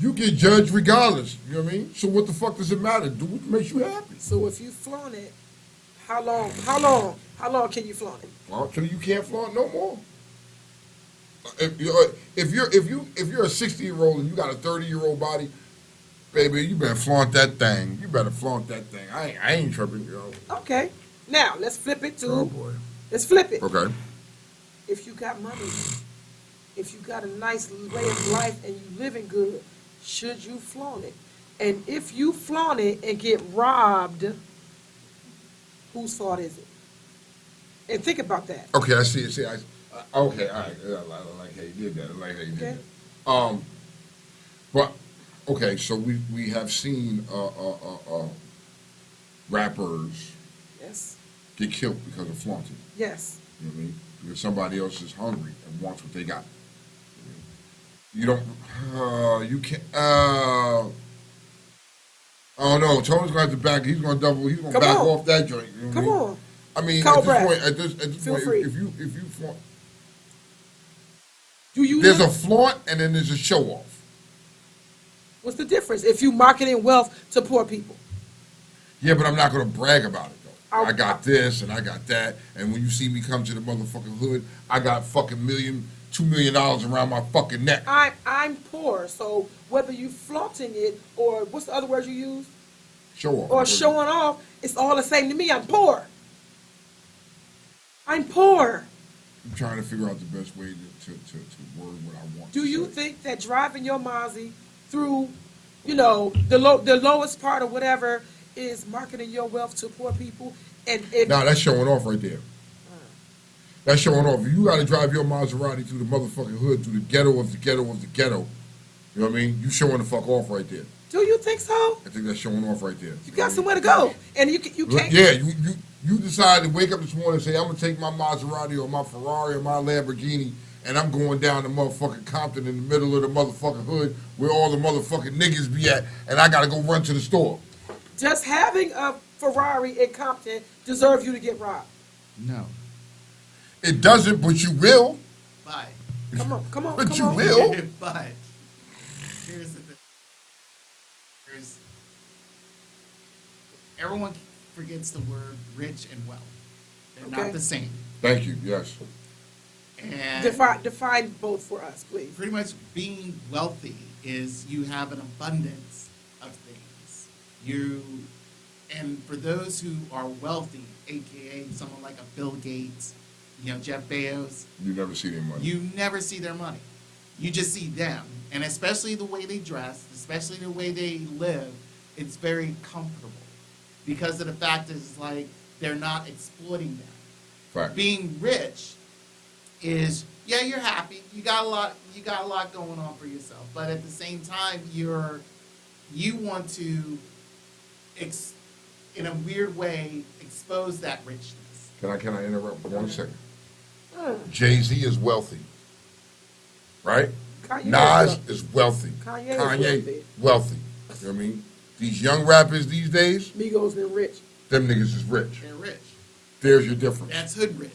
You get judged regardless. You know what I mean? So what the fuck does it matter? Do what makes you happy. So if you flaunt it, how long can you flaunt it? Well, until you can't flaunt no more. If you're a 60-year-old and you got a 30-year-old body, baby, you better flaunt that thing. You better flaunt that thing. I ain't tripping, Okay. Now let's flip it to. Oh boy. Let's flip it. Okay. If you got money, if you got a nice way of life and you living good, should you flaunt it? And if you flaunt it and get robbed, whose fault is it? And think about that. Okay, I see. Okay, all right. I like how you did that. I like how you did that. But okay, so we have seen rappers get killed because of flaunting. Yes. You know what I mean? Because somebody else is hungry and wants what they got. You don't. You can't. Oh no, Tony's going to back. He's going to double. He's going to back off that joint. You know Come on. I mean, at this point, if you flaunt, there's a flaunt and then there's a show off. What's the difference if you marketing wealth to poor people? Yeah, but I'm not going to brag about it though. I got this and I got that, and when you see me come to the motherfucking hood, I got fucking $2 million around my fucking neck. I'm poor, so whether you flaunting it or what's the other word you use? Show off. Or showing off, it's all the same to me. I'm poor. I'm poor. I'm trying to figure out the best way to word what I want. Do you think that driving your Mozzie through, the lowest part or whatever is marketing your wealth to poor people? No, that's showing off right there. That's showing off. If you got to drive your Maserati through the motherfucking hood, through the ghetto of the ghetto of the ghetto, you know what I mean? You showing the fuck off right there. Do you think so? I think that's showing off right there. You got somewhere to go, and you can't. Yeah, you decide to wake up this morning and say, I'm gonna take my Maserati or my Ferrari or my Lamborghini and I'm going down to motherfucking Compton in the middle of the motherfucking hood where all the motherfucking niggas be at, and I gotta go run to the store. Just having a Ferrari in Compton deserves you to get robbed. No. It doesn't, but you will. But. Come on. But you on. will. But. Here's the thing. Everyone forgets the word rich and wealth. They're not the same. Thank you, yes. And Define both for us, please. pretty much being wealthy is you have an abundance of things. And for those who are wealthy, aka someone like a Bill Gates, Jeff Bezos, You never see their money. you never see their money. You just see them. And especially the way they dress, especially the way they live, it's very comfortable. Because of the fact is like they're not exploiting them. Fact. Being rich is, you're happy. You got a lot going on for yourself. But at the same time, you want to in a weird way expose that richness. Can I interrupt for 1 second? Jay-Z is wealthy. Right? Nas is wealthy. Kanye is wealthy. You know what I mean? These young rappers these days, Migos been rich. them niggas is rich. They're rich. There's your difference. That's hood rich.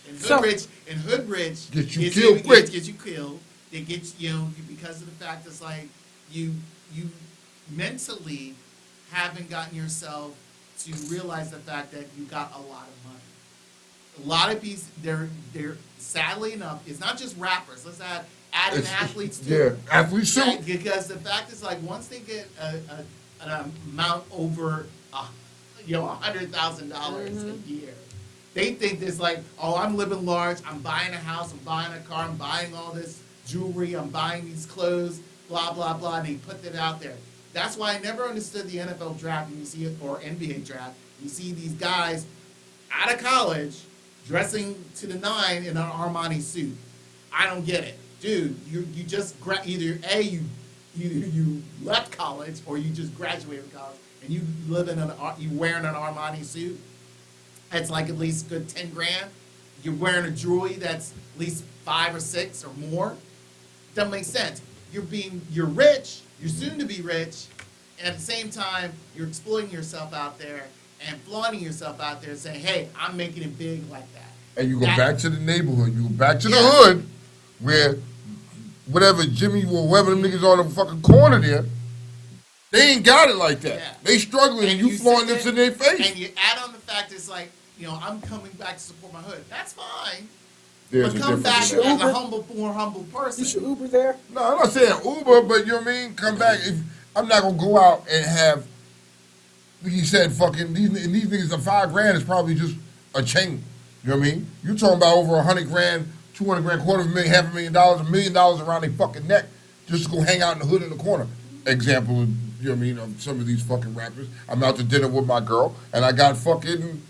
And So- hood rich Get you is killed even- quick. Gets you killed. It gets because of the fact it's like you mentally haven't gotten yourself to realize the fact that you got a lot of money. A lot of these, they're sadly enough, it's not just rappers. Let's add in athletes too. Yeah, athletes too. Right, because the fact is like once they get an amount over $100,000 a year, they think there's like, oh, I'm living large. I'm buying a house. I'm buying a car. I'm buying all this jewelry. I'm buying these clothes. Blah blah blah. And they put that out there. That's why I never understood the NFL draft. And you see it, or NBA draft. You see these guys out of college dressing to the nine in an Armani suit. I don't get it, dude. You just either you left college or you just graduated college and you live in you wearing an Armani suit. That's like at least good 10 grand. You're wearing a jewelry that's at least 5 or 6 or more. Doesn't make sense. You're rich. You're soon to be rich. And at the same time, you're exploiting yourself out there and flaunting yourself out there, saying, "Hey, I'm making it big like that." And you go back to the neighborhood. You go back to the hood where whatever Jimmy or whoever them niggas on the fucking corner there, they ain't got it like that. Yeah. They struggling and you flaunting this in their face. And you add on the fact it's like, I'm coming back to support my hood. That's fine. There's But a come back difference. as a more humble person. You should Uber there. No, I'm not saying Uber, but you know what I mean? Come back. I'm not going to go out and have, like you said, fucking, these niggas, the $5 grand is probably just a chain. You know what I mean? You're talking about over 100 grand, 200 grand, $250,000, $500,000, $1 million around their fucking neck just to go hang out in the hood in the corner. Example, you know what I mean, of some of these fucking rappers. I'm out to dinner with my girl, and I got fucking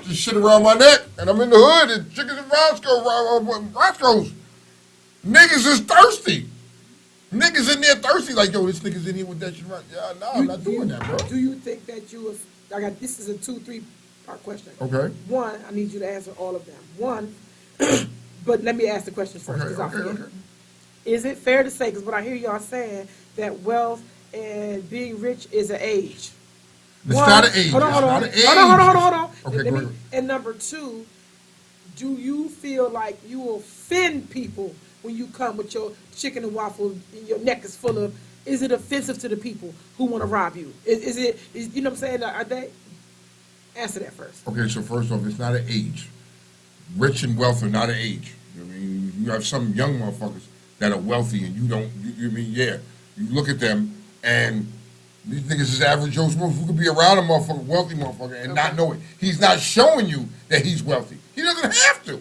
just shit around my neck, and I'm in the hood, and chickens and Roscoe's. Niggas is thirsty. Niggas in there thirsty, like, yo, this nigga's in here with that shit right. Yeah, no, I'm not doing that, bro. Do you think that this is a 2-3-part question. Okay. One, I need you to answer all of them. One, but let me ask the questions first. Okay. Is it fair to say, because what I hear y'all saying, that wealth and being rich is an age? It's not an age. Hold on. Hold on. Okay, go ahead. And number two, do you feel like you offend people when you come with your chicken and waffles and your neck is full of? Is it offensive to the people who want to rob you? Is you know what I'm saying? Are they? Answer that first. Okay, so first off, it's not an age. Rich and wealth are not an age. I mean, you have some young motherfuckers that are wealthy and you don't, you mean, yeah. You look at them and these niggas is average Joe Smith who could be around a motherfucker, wealthy motherfucker, and not know it. He's not showing you that he's wealthy. He doesn't have to.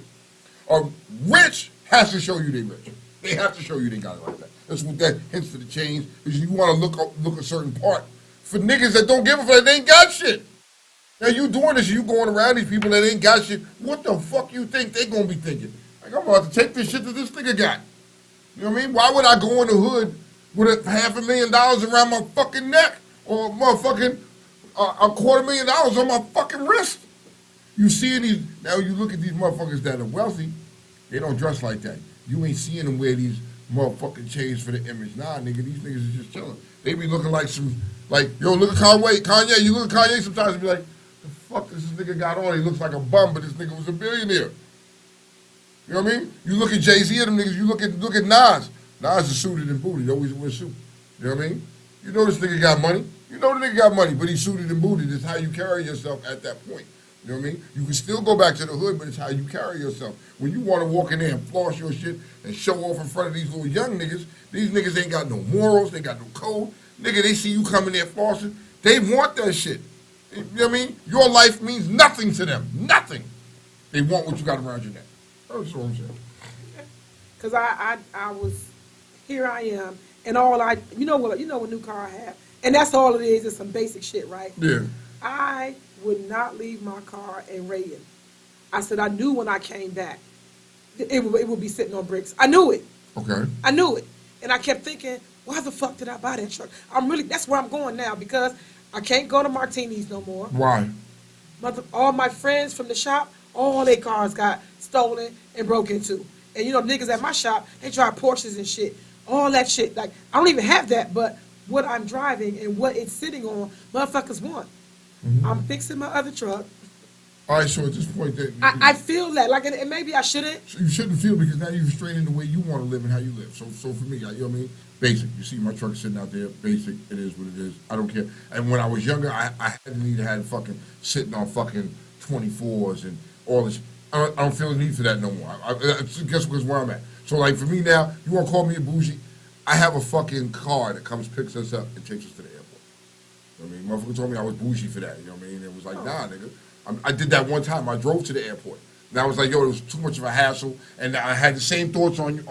Or rich has to show you they rich. They have to show you they got it like that. That's what that hints to the change, is you want to look a certain part. For niggas that don't give a fuck, they ain't got shit. Now you doing this, you going around these people that ain't got shit, what the fuck you think they gonna be thinking? Like, I'm about to take this shit that this nigga got. You know what I mean? Why would I go in the hood with $500,000 around my fucking neck or motherfucking $250,000 on my fucking wrist? You see these, now you look at these motherfuckers that are wealthy, they don't dress like that. you ain't seeing them wear these motherfucking chains for the image. Nah, nigga, these niggas is just chilling. They be looking like some, like, yo, look at Kanye. You look at Kanye sometimes and be like, the fuck does this nigga got on? He looks like a bum, but this nigga was a billionaire. You know what I mean? You look at Jay-Z and them niggas, you look at Nas. Nas is suited and booted. He always wears a suit. You know what I mean? You know this nigga got money. You know the nigga got money, but he's suited and booted. It's how you carry yourself at that point. You know what I mean? You can still go back to the hood, but it's how you carry yourself. When you want to walk in there and floss your shit and show off in front of these little young niggas, these niggas ain't got no morals, they got no code. Nigga, they see you coming there flossing, they want that shit. You know what I mean? Your life means nothing to them. Nothing. They want what you got around your neck. That's what I'm saying. Because I was, here I am, and all you know what new car I have, and that's all it is some basic shit, right? Yeah. I would not leave my car in Reagan. I said I knew when I came back, it would be sitting on bricks. I knew it. Okay. I knew it. And I kept thinking, why the fuck did I buy that truck? That's where I'm going now, because I can't go to Martini's no more. Why? All my friends from the shop, all their cars got stolen and broke into. And you know, niggas at my shop, they drive Porsches and shit. All that shit. Like, I don't even have that, but what I'm driving and what it's sitting on, motherfuckers want. Mm-hmm. I'm fixing my other truck. All right, so at this point, I feel that, like, and maybe I shouldn't. So you shouldn't feel, because now you're restraining the way you want to live and how you live. So for me, you know what I mean? Basic. You see my truck sitting out there. Basic. It is what it is. I don't care. And when I was younger, I hadn't even had fucking sitting on fucking 24s and all this. I don't feel the need for that no more. I guess because where I'm at. So like for me now, you want to call me a bougie? I have a fucking car that comes, picks us up, and takes us to the airport. You know what I mean? Motherfucker told me I was bougie for that. You know what I mean? It was like, nah, nigga. I did that one time. I drove to the airport. And I was like, yo, it was too much of a hassle. And I had the same thoughts on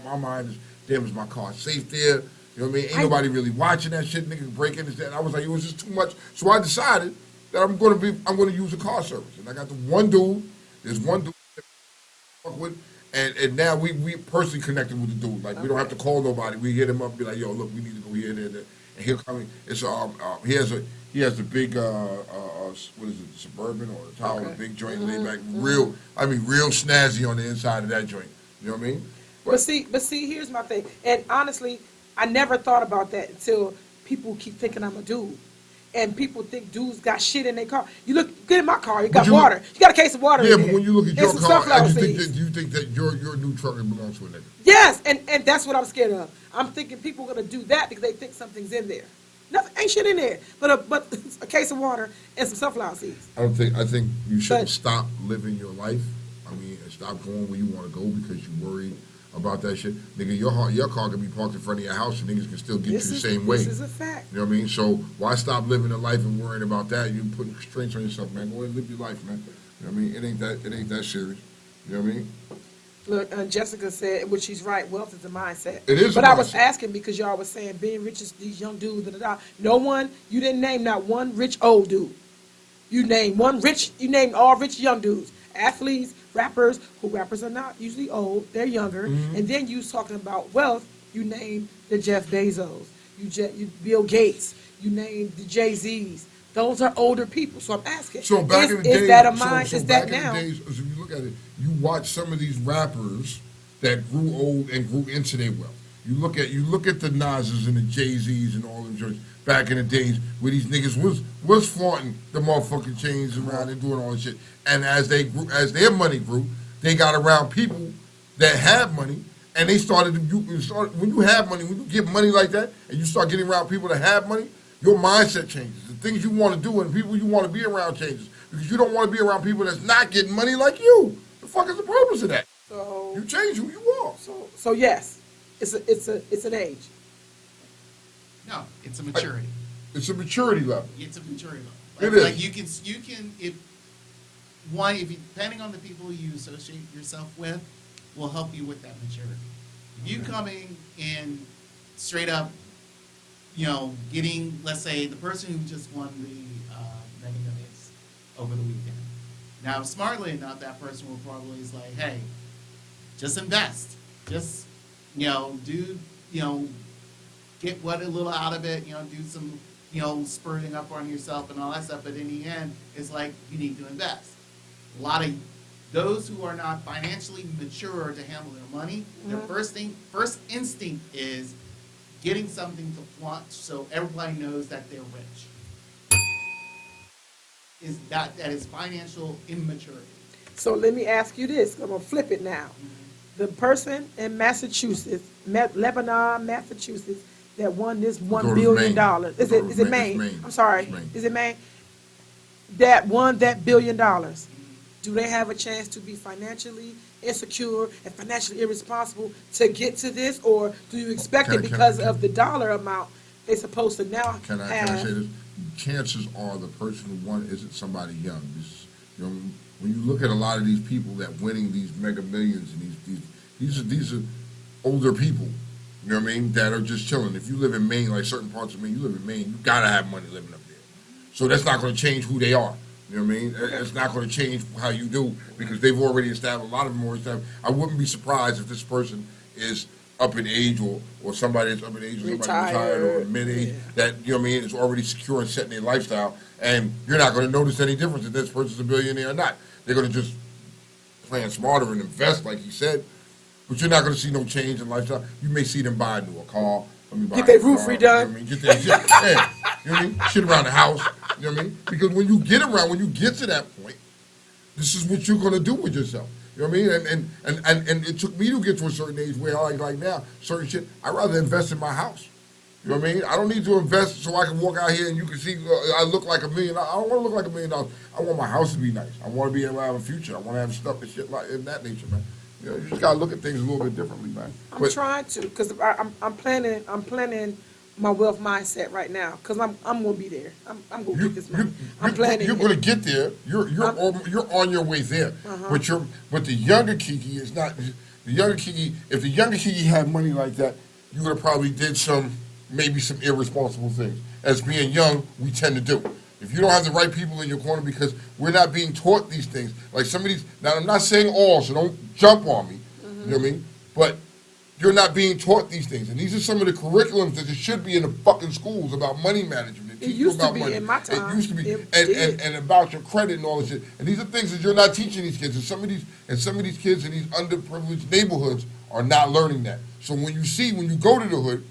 my mind as, damn, is my car safe there? You know what I mean? Ain't nobody really watching that shit. Niggas breaking this. And I was like, it was just too much. So I decided that I'm gonna use a car service. And I got the one dude. There's one dude that I fuck with. And now we personally connected with the dude. Like, we don't have to call nobody. We hit him up and be like, yo, look, we need to go here, there, there. And he'll come in. It's he has a big what is it, Suburban or a Tower, a big joint, laid back, real snazzy on the inside of that joint. You know what I mean? But see, here's my thing. And honestly, I never thought about that until people keep thinking I'm a dude. And people think dudes got shit in their car. You get in my car, you got water. You got a case of water yeah, in there. But when you look at your car, do you think that your new truck belongs to a nigga? Yes, and that's what I'm scared of. I'm thinking people are going to do that because they think something's in there. Nothing, ain't shit in there, but a case of water and some sunflower seeds. I think you should stop living your life. I mean, and stop going where you want to go because you're worried about that shit. Nigga, your car can be parked in front of your house and niggas can still get you the same way. This is a fact. You know what I mean? So why stop living a life and worrying about that? You putting constraints on yourself, man. Go ahead and live your life, man. You know what I mean? It ain't that serious. You know what I mean? Look, Jessica said, which she's right, wealth is a mindset. It is. But I was asking because y'all was saying being rich is these young dudes. No one, you didn't name not one rich old dude. You named all rich young dudes, athletes, rappers. Who rappers are not usually old, they're younger. Mm-hmm. And then you was talking about wealth. You named the Jeff Bezos, you Bill Gates. You named the Jay-Z's. Those are older people. So I'm asking. So back in the days, is that a mind? So is that back now? In the days, if you look at it, you watch some of these rappers that grew old and grew into their wealth. You look at the Nas's and the Jay-Z's and all them joints back in the days where these niggas was flaunting the motherfucking chains around and doing all this shit. And as their money grew, they got around people that have money, and they started when you have money, when you get money like that, and you start getting around people that have money, your mindset changes. The things you want to do and the people you want to be around changes. Because you don't want to be around people that's not getting money like you. The fuck is the purpose of that? So you change who you are. So yes, it's an age. No, it's a maturity. It's a maturity level. It's a maturity level. It is. Like you can depending on the people you associate yourself with, will help you with that maturity. If you coming in straight up, getting, let's say, the person who just won the Mega Millions over the weekend. Now, smartly enough, that person will probably is like, hey, just invest. Just, get a little out of it, do some, spurting up on yourself and all that stuff. But in the end, it's like, you need to invest. A lot of those who are not financially mature to handle their money, their first instinct is getting something to flaunt so everybody knows that they're rich. That is financial immaturity. So let me ask you this. I'm gonna flip it now. The person in Massachusetts, Lebanon, Massachusetts, that won this $1 billion. Is it Maine? Maine. I'm sorry. It's Maine. Is it Maine? That won that $1 billion. Do they have a chance to be financially insecure and financially irresponsible to get to this, or do you expect it because of the dollar amount they're supposed to now have? Can I say this? Chances are the person who won isn't somebody young. You know, when you look at a lot of these people that winning these mega millions, and these are older people, you know what I mean, that are just chilling. If you live in Maine, like certain parts of Maine, you live in Maine, you gotta have money living up there. So that's not going to change who they are. You know what I mean? It's not going to change how you do because they've already established, a lot of them already established. I wouldn't be surprised if this person is up in age or somebody that's up in age or somebody retired or mid-age that, you know what I mean, is already secure and set in their lifestyle. And you're not going to notice any difference if this person's a billionaire or not. They're going to just plan smarter and invest, like he said. But you're not going to see no change in lifestyle. You may see them buy a new car. Get their roof redone. You know what I mean? Get their shit, yeah, you know what I mean? Shit around the house. You know what I mean? Because when you get to that point, this is what you're going to do with yourself. You know what I mean? And it took me to get to a certain age where like now, certain shit, I'd rather invest in my house. You know what I mean? I don't need to invest so I can walk out here and you can see I look like $1 million. I don't want to look like $1 million. I want my house to be nice. I want to be able to have a future. I want to have stuff and shit like in that nature, man. You know, you just gotta look at things a little bit differently, man. I'm trying to, because I'm planning my wealth mindset right now, because I'm gonna be there. I'm gonna get this money. I'm planning. You're gonna get there. You're on your way there. But the younger Kiki is not. The younger Kiki, if the younger Kiki had money like that, you would have probably did maybe some irresponsible things. As being young, we tend to do. If you don't have the right people in your corner, because we're not being taught these things, like some of these. Now, I'm not saying all, so don't jump on me. You know what I mean? But you're not being taught these things, and these are some of the curriculums that should be in the fucking schools about money management. It used to be in my time. It used to be, and about your credit and all this shit. And these are things that you're not teaching these kids. And some of these kids in these underprivileged neighborhoods are not learning that. So when you go to the hood,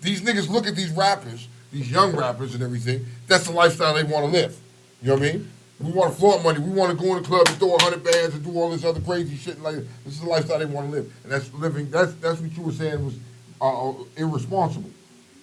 these niggas look at these rappers, these young rappers and everything. That's the lifestyle they want to live. You know what I mean? We want to flaunt money. We want to go in the club and throw 100 bands and do all this other crazy shit. And like this is the lifestyle they want to live, and that's living. That's what you were saying was irresponsible.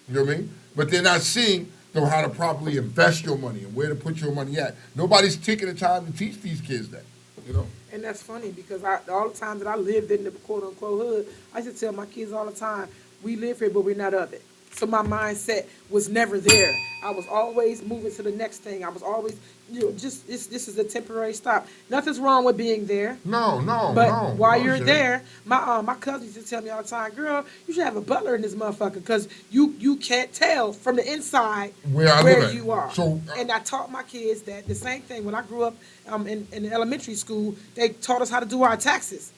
You know what I mean? But they're not seeing how to properly invest your money and where to put your money at. Nobody's taking the time to teach these kids that. You know. And that's funny because all the time that I lived in the quote unquote hood, I used to tell my kids all the time, we live here, but we're not of it. So my mindset was never there. I was always moving to the next thing. I was always, this is a temporary stop. Nothing's wrong with being there. No. But while you're there, my cousin used to tell me all the time, girl, you should have a butler in this motherfucker because you can't tell from the inside where you are. So, and I taught my kids that the same thing. When I grew up in elementary school, they taught us how to do our taxes.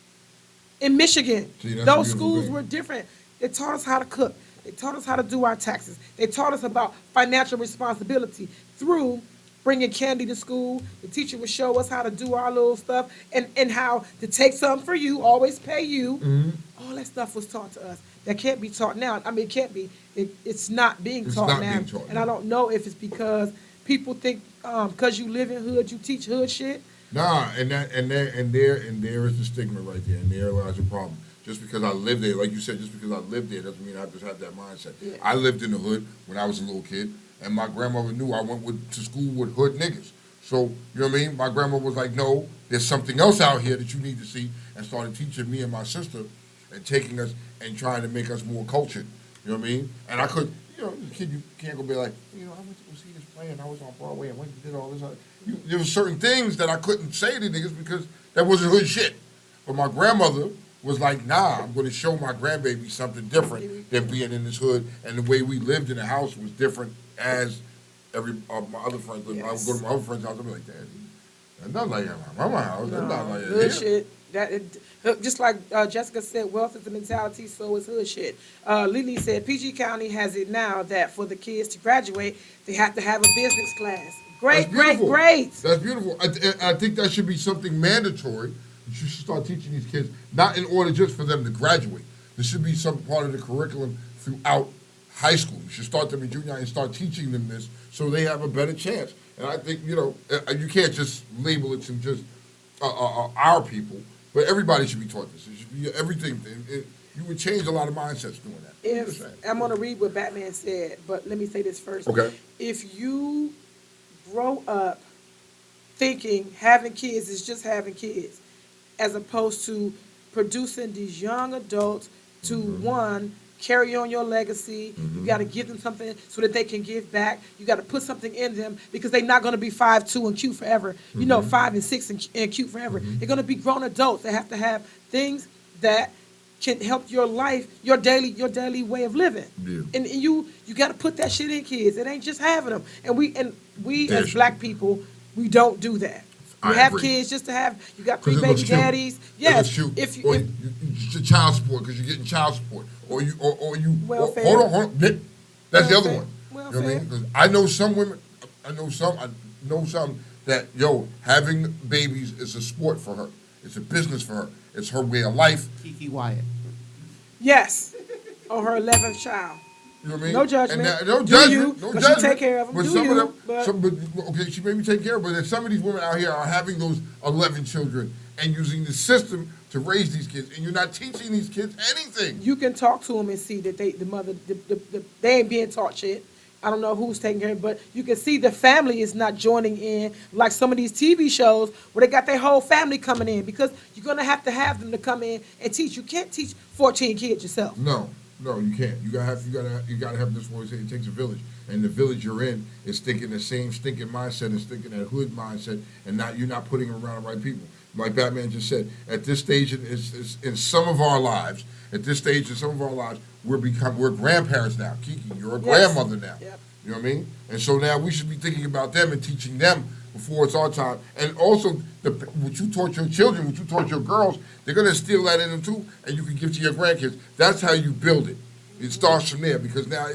In Michigan, those schools were different. They taught us how to cook. They taught us how to do our taxes. They taught us about financial responsibility through bringing candy to school. The teacher would show us how to do our little stuff and how to take something for you, always pay you. Mm-hmm. All that stuff was taught to us. That can't be taught now. I mean, it can't be. It's not being taught now. And I don't know if it's because people think because you live in hood, you teach hood shit. Nah, and there is the stigma right there, and there lies the problem. Just because I lived there, like you said, just because I lived there doesn't mean I just have that mindset. Yeah. I lived in the hood when I was a little kid, and my grandmother knew I went to school with hood niggas. So, you know what I mean? My grandma was like, no, there's something else out here that you need to see, and started teaching me and my sister and taking us and trying to make us more cultured. You know what I mean? And I could, kid, you can't go be like, I went to go see this play, and I was on Broadway, and went and did all this. There were certain things that I couldn't say to niggas because that wasn't hood shit. But my grandmother was like, nah, I'm going to show my grandbaby something different than being in this hood. And the way we lived in the house was different as my other friends lived. Yes. I would go to my other friend's house and be like, Dad, that's not like at my mama's house. That's not like hood shit. Just like Jessica said, wealth is a mentality, so is hood shit. Lily said, PG County has it now that for the kids to graduate, they have to have a business class. Great. That's beautiful. I think that should be something mandatory. You should start teaching these kids, not in order just for them to graduate. This should be some part of the curriculum throughout high school. You should start them in junior high and start teaching them this so they have a better chance. And I think, you can't just label it to just our people, but everybody should be taught this. It should be everything. You would change a lot of mindsets doing that. I'm going to read what Batman said, but let me say this first. Okay. If you grow up thinking having kids is just having kids, as opposed to producing these young adults to, one, carry on your legacy. You got to give them something so that they can give back. You got to put something in them because they're not going to be 5'2" and cute forever. 5 and 6 and cute forever. They're going to be grown adults. They have to have things that can help your life, your daily way of living. Yeah. And you got to put that shit in kids. It ain't just having them. And we as black people, we don't do that. You have agree. kids just to have. You got 'Cause three it looks baby cute. daddies. It Yes. looks cute. If Or you, you child support because you're getting child support, or you. Welfare. Hold on. That's the other Welfare. one. You know what I Welfare. mean? 'Cause I know some women. I know some that having babies is a sport for her. It's a business for her. It's her way of life. Kiki Wyatt. yes, on her 11th child. You know what I mean? No judgment. And no Do judgment. you, No 'cause she judgment. take care of them. But Do some you, of them, but- okay, she maybe take care of, but some of these women out here are having those 11 children and using the system to raise these kids, and you're not teaching these kids anything. You can talk to them and see that they ain't being taught shit. I don't know who's taking care of it, but you can see the family is not joining in like some of these TV shows where they got their whole family coming in because you're going to have them to come in and teach. You can't teach 14 kids yourself. No, you can't. You gotta have this voice. It takes a village, and the village you're in is thinking the same stinking mindset and thinking that hood mindset, and you're not putting them around the right people. Like Batman just said, at this stage in some of our lives, we're grandparents now. Kiki, you're a grandmother now. Yep. You know what I mean? And so now we should be thinking about them and teaching them before it's our time. And also, what you taught your children, what you taught your girls, they're going to steal that in them too, and you can give to your grandkids. That's how you build it. It starts from there because now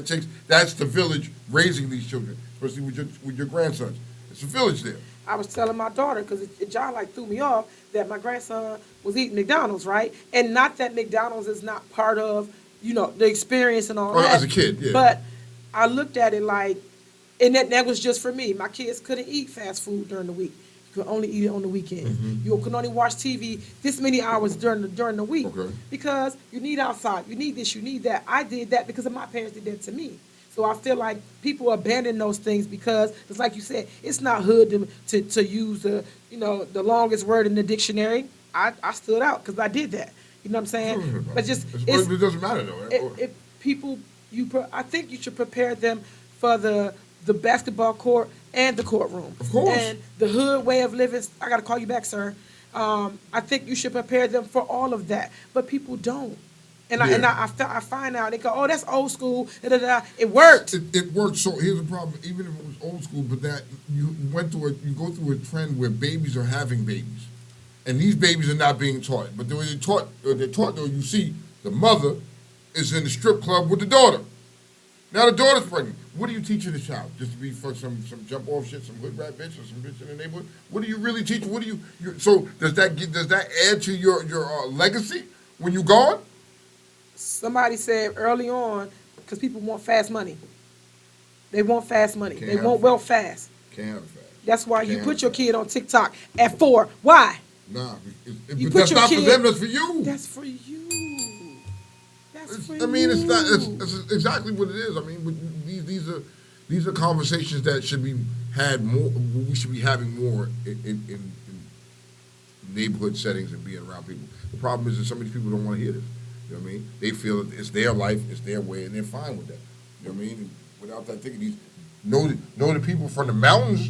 that's the village raising these children, especially with your grandsons. It's a village there. I was telling my daughter, because John threw me off, that my grandson was eating McDonald's, right? And not that McDonald's is not part of, the experience and all that. As a kid, yeah. But I looked at it like, and that was just for me. My kids couldn't eat fast food during the week. You could only eat it on the weekends. You could only watch TV this many hours during the week. Okay. Because you need outside, you need this, you need that. I did that because my parents did that to me. So I feel like people abandon those things because it's like you said, it's not hood to use the longest word in the dictionary. I stood out because I did that. You know what I'm saying? But it doesn't matter though. I think you should prepare them for the basketball court and the courtroom. Of course. And the hood way of living. I got to call you back, sir. I think you should prepare them for all of that, but people don't. I find out they go, oh, that's old school. Da, da, da. It worked. It worked. So here's the problem. Even if it was old school, but that you go through a trend where babies are having babies, and these babies are not being taught. But they're taught though. You see, the mother is in the strip club with the daughter. Now the daughter's pregnant. What are you teaching the child? Just to be for some jump off shit, some hood rat bitch or some bitch in the neighborhood? What do you really teach? What do you? So does that add to your legacy when you're gone? Somebody said early on, because people want fast money. They want fast money. They want wealth fast. Can't have it fast. That's why you put your kid on TikTok at 4. Why? Nah, You but put that's your not kid- for them. That's for you. That's for you. That's for I mean, you. it's not. It's exactly what it is. I mean, these are conversations that should be had more. We should be having more in neighborhood settings and being around people. The problem is that some of these people don't want to hear this. You know what I mean? They feel that it's their life, it's their way, and they're fine with that. You know what I mean? And without that thinking, know the people from the mountains.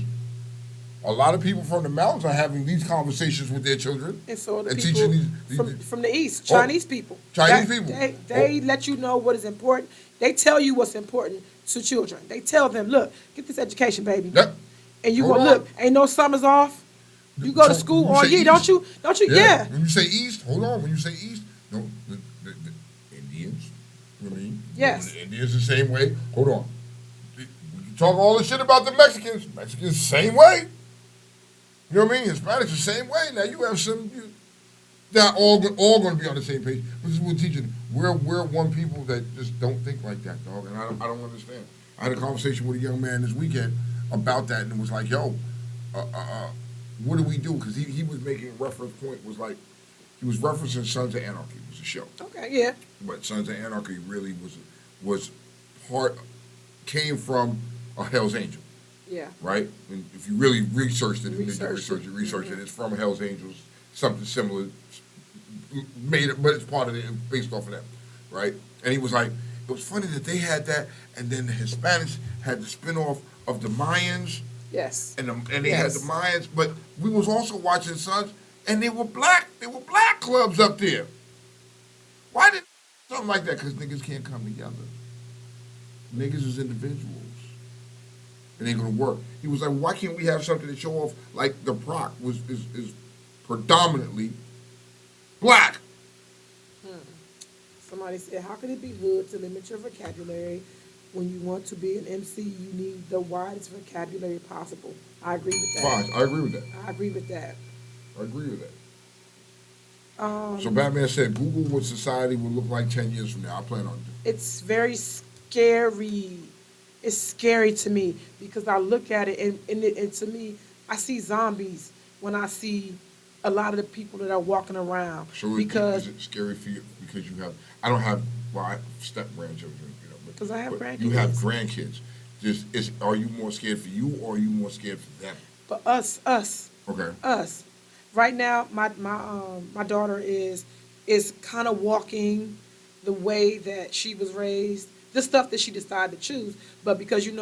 A lot of people from the mountains are having these conversations with their children. And so are the and people teaching from the East, Chinese people. People. They let you know what is important. They tell you what's important to children. They tell them, look, get this education, baby. Yep. And you Hold go, on. look, ain't no summers off. You go to school all year, don't you? Don't you? Yeah. When you say East, hold on. When you say East, no, the Indians. You know what I mean? Yes. The Indians the same way. Hold on. We can talk all the shit about the Mexicans. Mexicans same way. You know what I mean? Hispanics the same way. Now you have some. not all going to be on the same page. But this is what we're teaching. We're one people that just don't think like that, dog. And I don't understand. I had a conversation with a young man this weekend about that, and it was like, yo, what do we do? Because he was making a reference point, was like, he was referencing Sons of Anarchy, was a show. Okay, yeah. But Sons of Anarchy really was came from a Hell's Angel. Yeah. Right? And if you really researched it, Researched it. it's from Hell's Angels, something similar, made it, but it's part of it, based off of that, right? And he was like, it was funny that they had that, and then the Hispanics had the spinoff of the Mayans, Yes. and they had the Mayans, but we was also watching Sons, and they were black clubs up there. Why did something like that? Because niggas can't come together. Niggas is individuals. It ain't gonna work. He was like, why can't we have something to show off like the Proc is predominantly black? Somebody said, how could it be hood to limit your vocabulary? When you want to be an MC, you need the widest vocabulary possible. I agree with that. Fine, I agree with that. I agree with that. I agree with that. So Batman said, Google what society will look like 10 years from now. I plan on it. It's very scary. It's scary to me because I look at it and to me, I see zombies when I see a lot of the people that are walking around. So because is it scary for you because you have, I don't have, well, I have step-grandchildren, you know. Because I have grandkids. You have grandkids. Are you more scared for you or are you more scared for them? But us. Okay. Us. Right now, my daughter is kind of walking the way that she was raised, the stuff that she decided to choose. But because you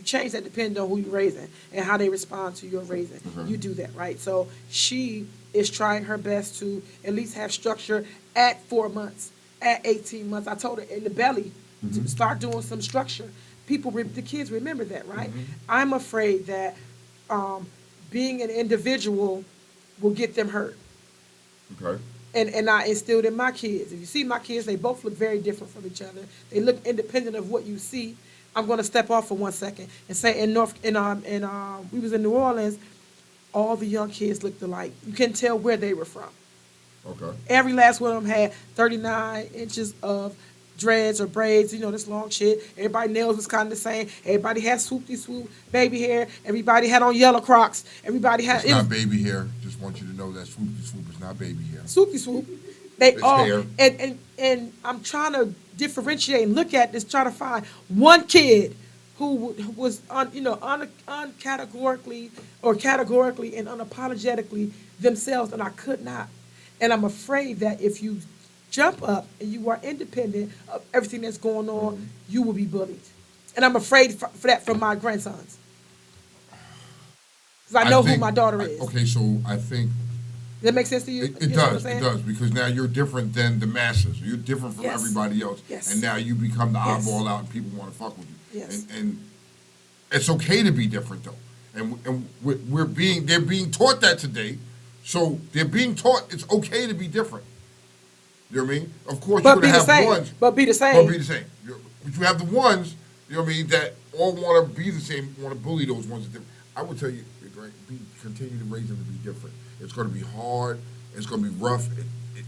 change that depending on who you're raising and how they respond to your raising. Mm-hmm. You do that, right? So she is trying her best to at least have structure at 4 months, at 18 months. I told her in the belly to start doing some structure. The kids remember that, right? Mm-hmm. I'm afraid that being an individual will get them hurt. Okay. And I instilled in my kids. If you see my kids, they both look very different from each other. They look independent of what you see. I'm going to step off for 1 second and say we was in New Orleans, all the young kids looked alike. You couldn't tell where they were from. Okay. Every last one of them had 39 inches of dreads or braids, this long shit. Everybody nails was kind of the same. Everybody had swoopy swoop baby hair. Everybody had on yellow Crocs. Everybody had. It's not baby hair. Just want you to know that swoopy swoop is not baby hair. Swoopy swoop. They It's all hair. and I'm trying to differentiate and look at this, try to find one kid who was categorically and unapologetically themselves, and I could not. And I'm afraid that if you jump up and you are independent of everything that's going on, you will be bullied. And I'm afraid for that from my grandsons. Because I know who my daughter is. Okay, so I think Does that make sense to you? it You know what I'm does. It saying? does because now you're different than the masses. You're different from Yes. everybody else, Yes. and now you become the Yes. oddball out, and people want to fuck with you. Yes. And it's okay to be different though, and they're being taught that today. So they're being taught it's okay to be different. You know what I mean? Of course, But you're be gonna the have same. ones. But be the But same. be the same. But you have the ones, you know what I mean, that all want to be the same, want to bully those ones that different. I would tell you, continue to raise them to be different. It's going to be hard. It's going to be rough.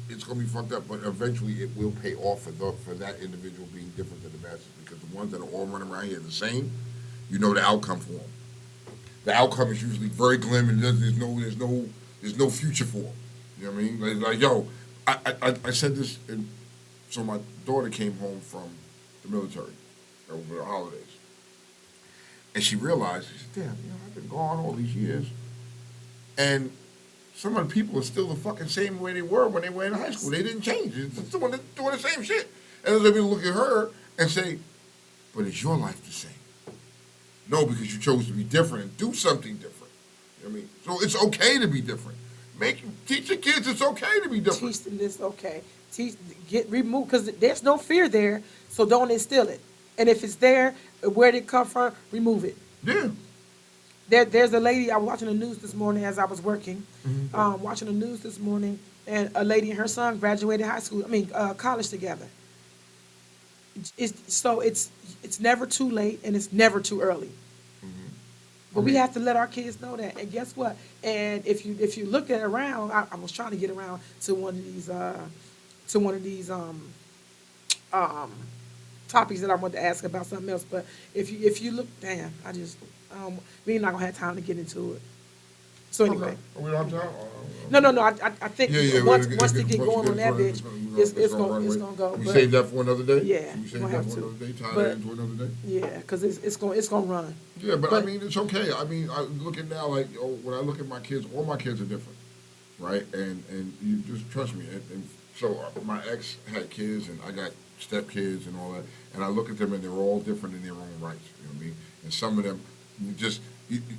It's going to be fucked up. But eventually, it will pay off for that individual being different than the masses. Because the ones that are all running around here the same, you know the outcome for them. The outcome is usually very glim, and there's no future for them. You know what I mean? Like yo, I said this, so my daughter came home from the military over the holidays. And she realized, she said, damn, I've been gone all these years. And some of the people are still the fucking same way they were when they were in high school. They didn't change. They're doing the same shit. And I was able to look at her and say, but is your life the same? No, because you chose to be different and do something different. You know what I mean? So it's okay to be different. Teach your kids it's okay to be different. Teach them this, okay. Remove, because there's no fear there, so don't instill it. And if it's there, where did it come from, remove it. Yeah. There's a lady, I was watching the news this morning as I was working, watching the news this morning, and a lady and her son graduated college together. It's never too late and it's never too early. But we have to let our kids know that. And guess what? And if you look at around, I was trying to get around to one of these um, topics that I want to ask about something else. But if you look, damn, we're not gonna have time to get into it. So anyway, Okay. We don't have time? no. I think once they get going on that bitch, it's gonna go. We But save that for another day? yeah, We save we'll that have for to. another day, tie But- that into another day? yeah, because it's gonna run. Yeah, but I But- mean, it's okay. I mean, I look at now, like, when I look at my kids, all my kids are different, right? And you just trust me. And so my ex had kids, and I got stepkids and all that, and I look at them, and they're all different in their own rights. You know what I mean? And some of them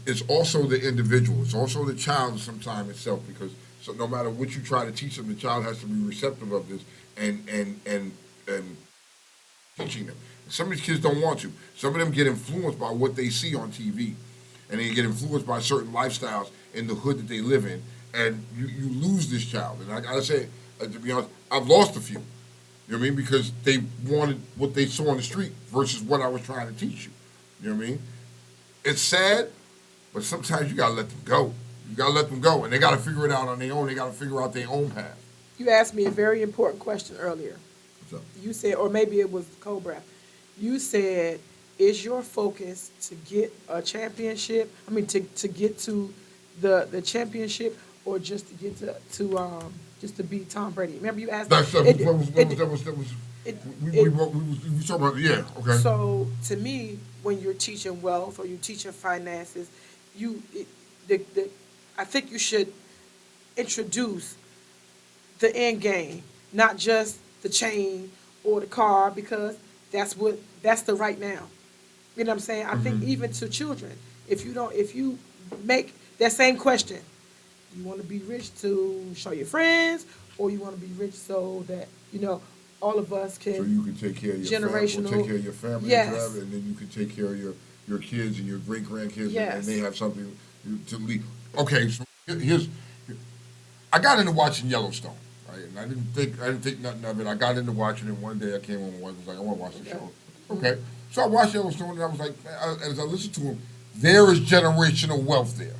it's also the individual. It's also the child sometimes itself, because so no matter what you try to teach them, the child has to be receptive of this and teaching them. Some of these kids don't want to. Some of them get influenced by what they see on TV, and they get influenced by certain lifestyles in the hood that they live in, and you lose this child. And I gotta say, to be honest, I've lost a few. You know what I mean? Because they wanted what they saw on the street versus what I was trying to teach you. You know what I mean? It's sad, but sometimes you gotta let them go. You gotta let them go, and they gotta figure it out on their own. They gotta figure out their own path. You asked me a very important question earlier. What's up? You said, or maybe it was Cobra. You said, is your focus to get a championship? I mean, to get to the championship, or just to get to just to beat Tom Brady? Remember you asked. That was we talking about. Yeah, okay. So to me, when you're teaching wealth or you're teaching finances, I think you should introduce the end game, not just the chain or the car, because that's the right now. You know what I'm saying? I think even to children, if you make that same question, you want to be rich to show your friends, or you want to be rich so that, all of us can. So you can take care of your generational. take care of your family, Yes. and then you can take care of your kids and your great grandkids, Yes. and they have something to leave. Okay, so I got into watching Yellowstone, right? And I didn't think nothing of it. I got into watching it one day. I came home and was like, I want to watch the show. Okay, so I watched Yellowstone, and I was like, as I listened to him, there is generational wealth there.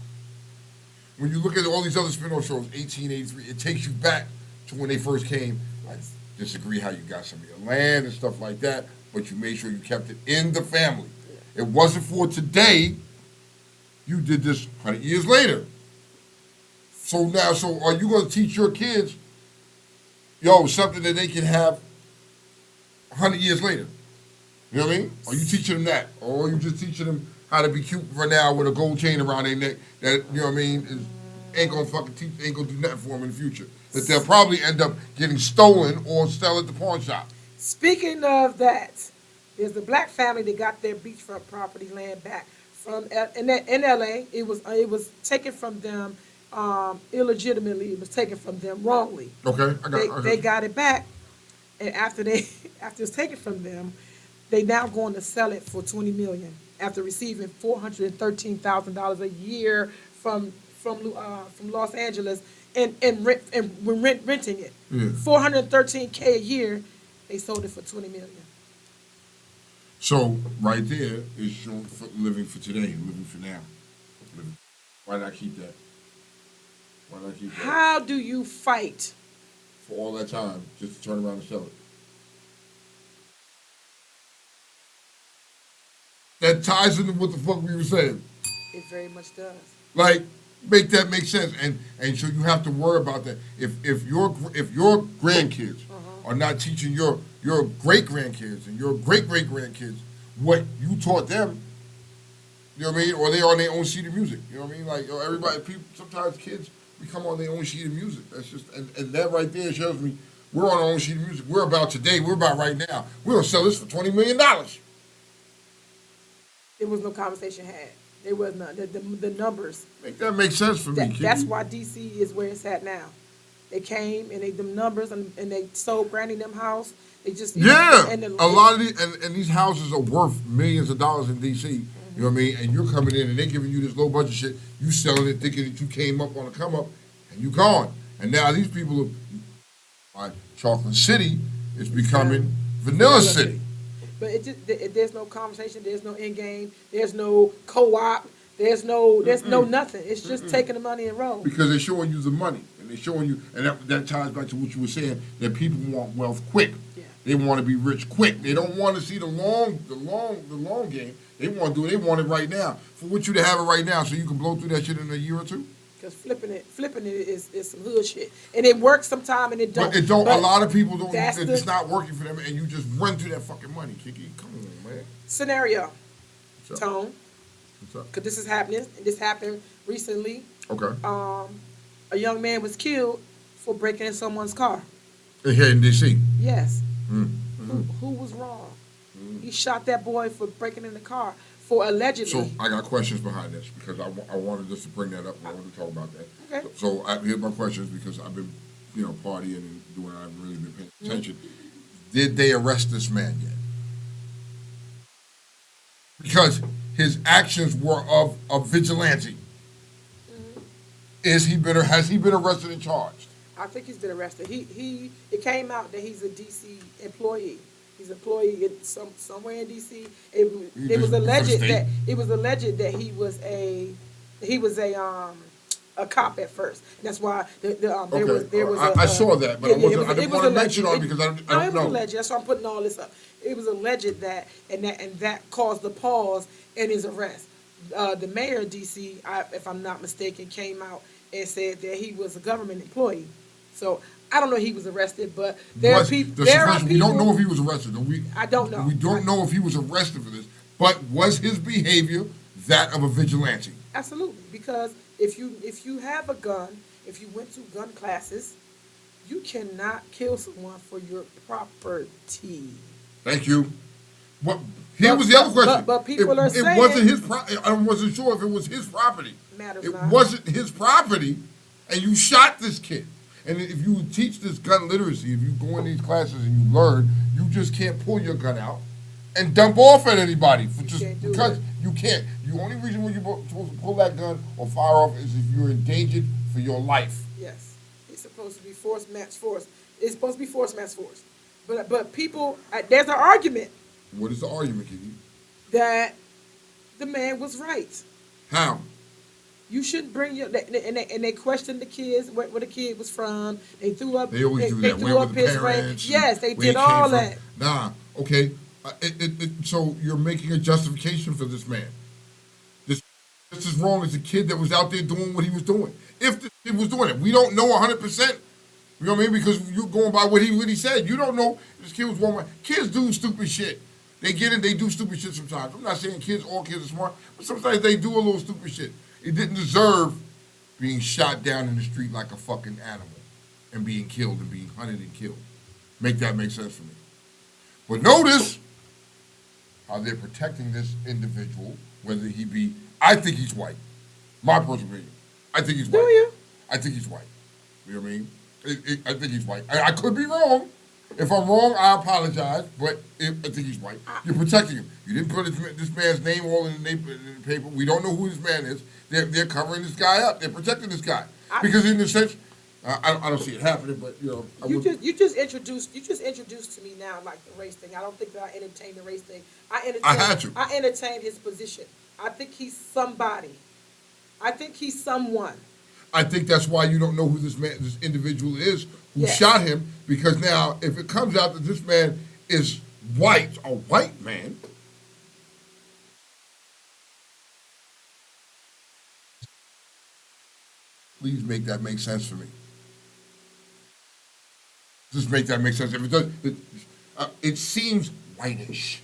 When you look at all these other spin-off shows, 1883, it takes you back to when they first came. I disagree how you got some of your land and stuff like that, but you made sure you kept it in the family. It wasn't for today. You did this 100 years later. So are you going to teach your kids, something that they can have 100 years later? You know what I mean? Are you teaching them that? Or are you just teaching them how to be cute for now with a gold chain around their neck that, you know what I mean, ain't going to do nothing for them in the future? That they'll probably end up getting stolen or sell at the pawn shop. Speaking of that, there's a black family that got their beachfront property land back from in LA. It was taken from them illegitimately. It was taken from them wrongly. Okay, They got it back, and after it's taken from them, they now going to sell it for $20 million after receiving $413,000 a year from Los Angeles and renting it. Yeah. $413K a year. They sold it for $20 million. So right there is showing living for today, living for now. Why not keep that? Why not keep that? How do you fight? For all that time, just to turn around and sell it. That ties into what the fuck we were saying. It very much does. Like, make that make sense, and so you have to worry about that. If your grandkids are not teaching your great grandkids and your great grandkids what you taught them, you know what I mean, or they on their own sheet of music. You know what I mean? Like sometimes kids become on their own sheet of music. That's just and that right there shows me we're on our own sheet of music. We're about today. We're about right now. We're gonna sell this for $20 million. There was no conversation had. There was none. The numbers. Make that make sense for me, kid. That's why DC is where it's at now. They came and them numbers and they sold Granny them house. They just a lot of these houses are worth millions of dollars in DC. You know what I mean? And you're coming in and they're giving you this low budget shit. You selling it thinking that you came up on a come up, and you gone. And now these people are Chocolate City is becoming Vanilla City. But there's no conversation. There's no end game. There's no co-op. There's no nothing. It's just taking the money and roll. Because they're showing you the money, and they're showing you, and that ties back to what you were saying, that people want wealth quick. Yeah. They want to be rich quick. They don't want to see the long game. They want to do it. They want it right now. For what you to have it right now, so you can blow through that shit in a year or two. Because flipping it is some hood shit, and it works sometime and it don't. But it don't. But a lot of people don't. that's It's the not working for them, and you just run through that fucking money, Kiki. Come on, man. scenario. What's up? Tone, What's up? because this is happening. This happened recently. Okay. A young man was killed for breaking in someone's car. Here in D.C. Yes. Mm-hmm. Who was wrong? He shot that boy for breaking in the car for allegedly. So I got questions behind this because I wanted just to bring that up. I wanted to talk about that. Okay. So here's my questions because I've been, partying and doing. I haven't really been paying attention. Did they arrest this man yet? Because his actions were of vigilante. Has he been arrested and charged? I think he's been arrested. It came out that he's a DC employee. He's an employee in somewhere in DC. It was alleged that he was a cop at first. That's why there was. I saw that, but I didn't want to mention on it because I don't it was know. alleged. That's why I'm putting all this up. It was alleged that caused the pause in his arrest. The mayor of DC, if I'm not mistaken, came out and said that he was a government employee. So I don't know if he was arrested, but there are people. We don't know if he was arrested. I don't know. We don't know if he was arrested for this. But was his behavior that of a vigilante? Absolutely, because if you have a gun, if you went to gun classes, you cannot kill someone for your property. Thank you. Here was the other question. But people are saying it wasn't his. I wasn't sure if it was his property. Matters not. It wasn't his property, and you shot this kid. And if you teach this gun literacy, if you go in these classes and you learn, you just can't pull your gun out and dump off at anybody because you can't. The only reason when you're supposed to pull that gun or fire off is if you're endangered for your life. Yes, it's supposed to be force match force. It's supposed to be force match force. But people, there's an argument. What is the argument, Kiki? That the man was right. How? You shouldn't bring your and they questioned the kids where the kid was from. They threw up. They always do that. They threw up his race. Yes, they did all that. Nah, okay. So you're making a justification for this man. This is wrong as a kid that was out there doing what he was doing. If the kid was doing it, we don't know 100%. You know what I mean? Because you're going by what he said. You don't know if this kid was wrong. Kids do stupid shit. They get in, they do stupid shit sometimes. I'm not saying all kids are smart, but sometimes they do a little stupid shit. It didn't deserve being shot down in the street like a fucking animal and being killed and being hunted and killed. Make that make sense for me. But notice how they're protecting this individual, whether he be, I think he's white. My personal opinion. I think he's white. Do you? I think he's white. You know what I mean? I think he's white. I could be wrong. If I'm wrong, I apologize, but I think he's white. You're protecting him. You didn't put this man's name all in the paper. We don't know who this man is. They're covering this guy up. They're protecting this guy. Because in a sense, I don't see it happening, but, You just introduced to me now, like, the race thing. I don't think that I entertained the race thing. I had to. I entertained his position. I think he's somebody. I think he's someone. I think that's why you don't know who this individual is who shot him, because now if it comes out that this man is white, a white man, please make that make sense for me. Just make that make sense. If it does, it seems whitish.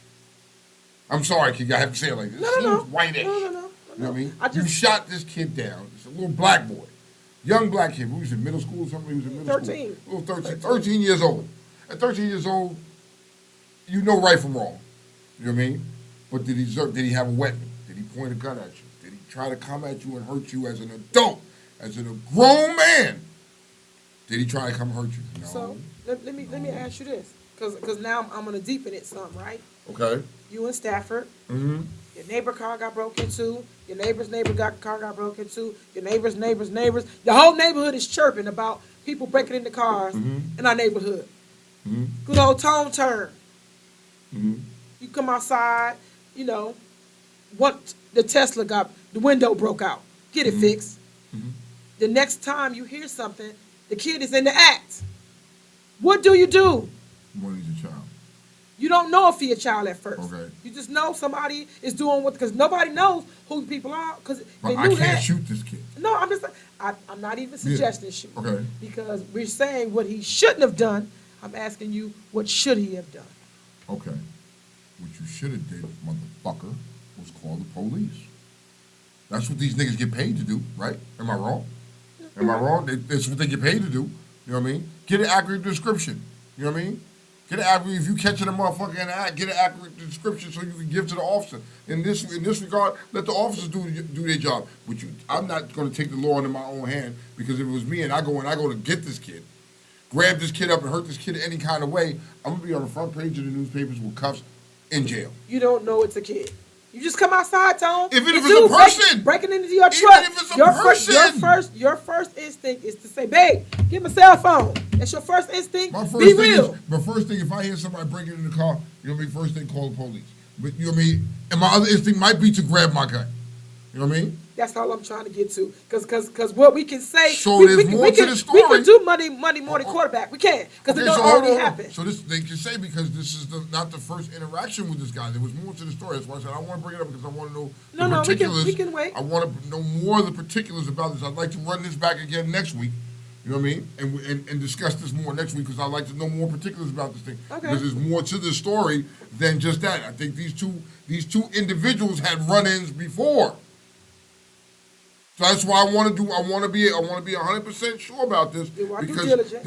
I'm sorry, kid, I have to say it like this. It seems whitish. No. You know what I mean? You shot this kid down. It's a little black boy. Young black kid. He was in middle school or something. He was in middle 13. school. Little 13 years old. At 13 years old, you know right from wrong. You know what I mean? But did he have a weapon? Did he point a gun at you? Did he try to come at you and hurt you as an adult? As a grown man? Did he try to come hurt you? No. So let me ask you this, because now I'm gonna deepen it some, right? Okay. You in Stafford. Mm-hmm. Your neighbor car got broke into. Your neighbor's car got broke into. Your neighbor's. The whole neighborhood is chirping about people breaking into cars in our neighborhood. Mm-hmm. Good old tone turn. Mm-hmm. You come outside, what the Tesla got, the window broke out. Get it Mm-hmm. fixed. The next time you hear something, the kid is in the act. What do? When he's a child. You don't know if he a child at first. Okay. You just know somebody is doing what, because nobody knows who the people are, because But they I knew can't that. shoot this kid. No, I'm not even suggesting shoot. Okay. Because we're saying what he shouldn't have done. I'm asking you, what should he have done? Okay. What you should have did, motherfucker, was call the police. That's what these niggas get paid to do, right? Am I wrong? Am I wrong? That's what they get paid to do. You know what I mean? Get an accurate description. You know what I mean? Get an accurate, if you catching a motherfucker in the act, get an accurate description so you can give to the officer. In this regard, let the officers do their job. But I'm not going to take the law into my own hand, because if it was me and I go to get this kid, grab this kid up and hurt this kid any kind of way, I'm going to be on the front page of the newspapers with cuffs in jail. You don't know it's a kid. You just come outside, Tone. Even if it's a person. Breaking into your truck. Even if it's a person. Your first instinct is to say, babe, give him a cell phone. That's your first instinct. My first Be thing real. first thing, if I hear somebody breaking in the car, you know what I mean? First thing, call the police. But you know what I mean? And my other instinct might be to grab my gun. You know what I mean? That's all I'm trying to get to. Because what we can say, So we there's more to the story. We can do Monday morning quarterback. We can, because it don't already happen. So this they can say, because this is not the first interaction with this guy. There was more to the story. That's why I said I want to bring it up, because I want to know the particulars. We can wait. I want to know more of the particulars about this. I'd like to run this back again next week. You know what I mean? And discuss this more next week, because I'd like to know more particulars about this thing. Okay. Because there's more to the story than just that. I think these two individuals had run-ins before. So that's why I want to be 100% sure about this, Do our due because diligence.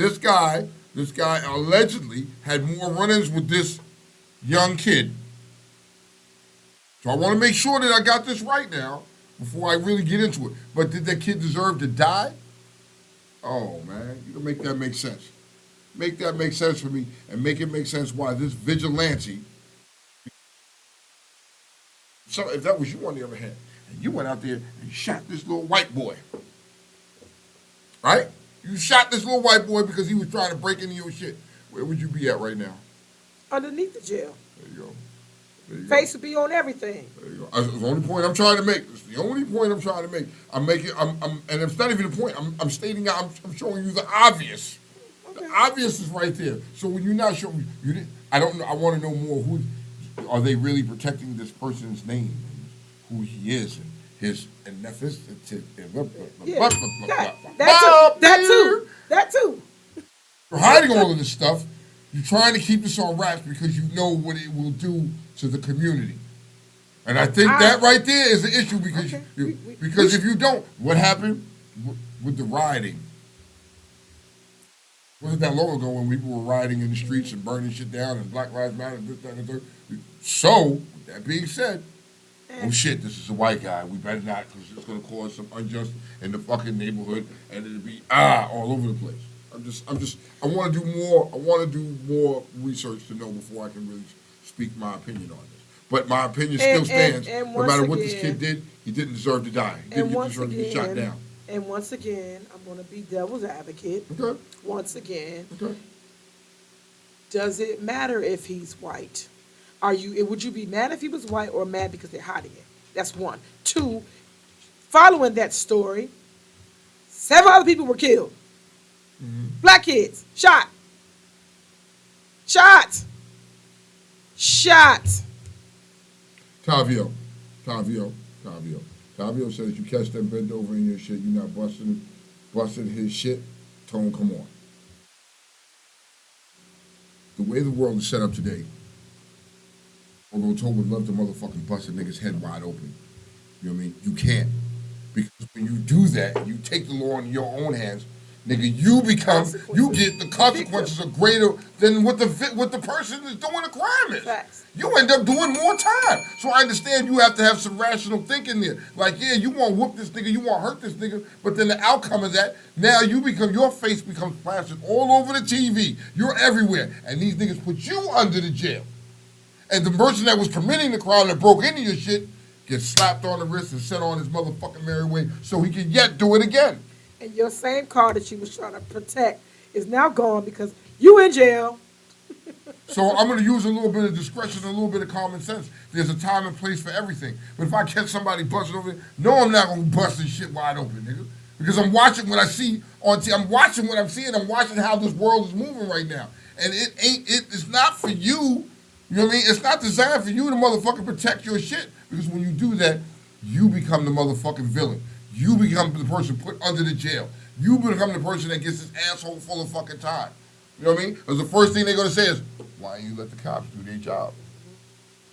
this guy allegedly had more run-ins with this young kid. So I want to make sure that I got this right now before I really get into it. But did that kid deserve to die? Oh man, you can make that make sense. Make that make sense for me, and make it make sense why this vigilante. So if that was you on the other hand, and you went out there and shot this little white boy, right? You shot this little white boy because he was trying to break into your shit. Where would you be at right now? Underneath the jail. There you go. There you go. Face would be on everything. There you go. That's the only point I'm trying to make. It's the only point I'm trying to make. And it's not even a point. I'm stating out. I'm showing you the obvious. Okay. The obvious is right there. So when you're not sure, I don't know. I want to know more. Who are they really protecting this person's name and who he is and his ethnicity? Yeah. That too. You're hiding all of this stuff. You're trying to keep this on wraps because you know what it will do to the community. And I think that right there is the issue, because okay. If you don't, what happened with the rioting? Wasn't that long ago when people were rioting in the streets and burning shit down and Black Lives Matter and this, that, and the third? So, with that being said, oh shit, this is a white guy. We better not, because it's going to cause some unjust in the fucking neighborhood, and it'll be all over the place. I want to do more research to know before I can really speak my opinion on this. But my opinion still stands. And no matter what this kid did, he didn't deserve to die. He didn't deserve to be shot down. And once again, I'm going to be devil's advocate. Okay. Once again, Okay. does it matter if he's white? Would you be mad if he was white, or mad because they're hiding it? That's one. Two, following that story, 7 other people were killed. Mm-hmm. Black kids, shot. Tavio says you catch them bent over in your shit, you're not busting his shit. Tone, come on. The way the world is set up today, although Tone would love to motherfucking bust a nigga's head wide open, you know what I mean? You can't. Because when you do that, you take the law in your own hands, nigga, you get the consequences are greater than what the person is doing the crime is. Facts. You end up doing more time. So I understand you have to have some rational thinking there. Like, yeah, you want to whoop this nigga, you want to hurt this nigga, but then the outcome of that, now your face becomes plastered all over the TV. You're everywhere. And these niggas put you under the jail. And the person that was committing the crime that broke into your shit gets slapped on the wrist and sent on his motherfucking merry way so he can yet do it again. And your same car that you was trying to protect is now gone because you in jail. So I'm going to use a little bit of discretion and a little bit of common sense. There's a time and place for everything. But if I catch somebody busting over there, no, I'm not going to bust this shit wide open, nigga. Because I'm watching what I see on TV. I'm watching what I'm seeing. I'm watching how this world is moving right now. And it's not for you, you know what I mean? It's not designed for you to motherfucking protect your shit. Because when you do that, you become the motherfucking villain. You become the person put under the jail. You become the person that gets this asshole full of fucking time. You know what I mean? Because the first thing they're going to say is, why don't you let the cops do their job?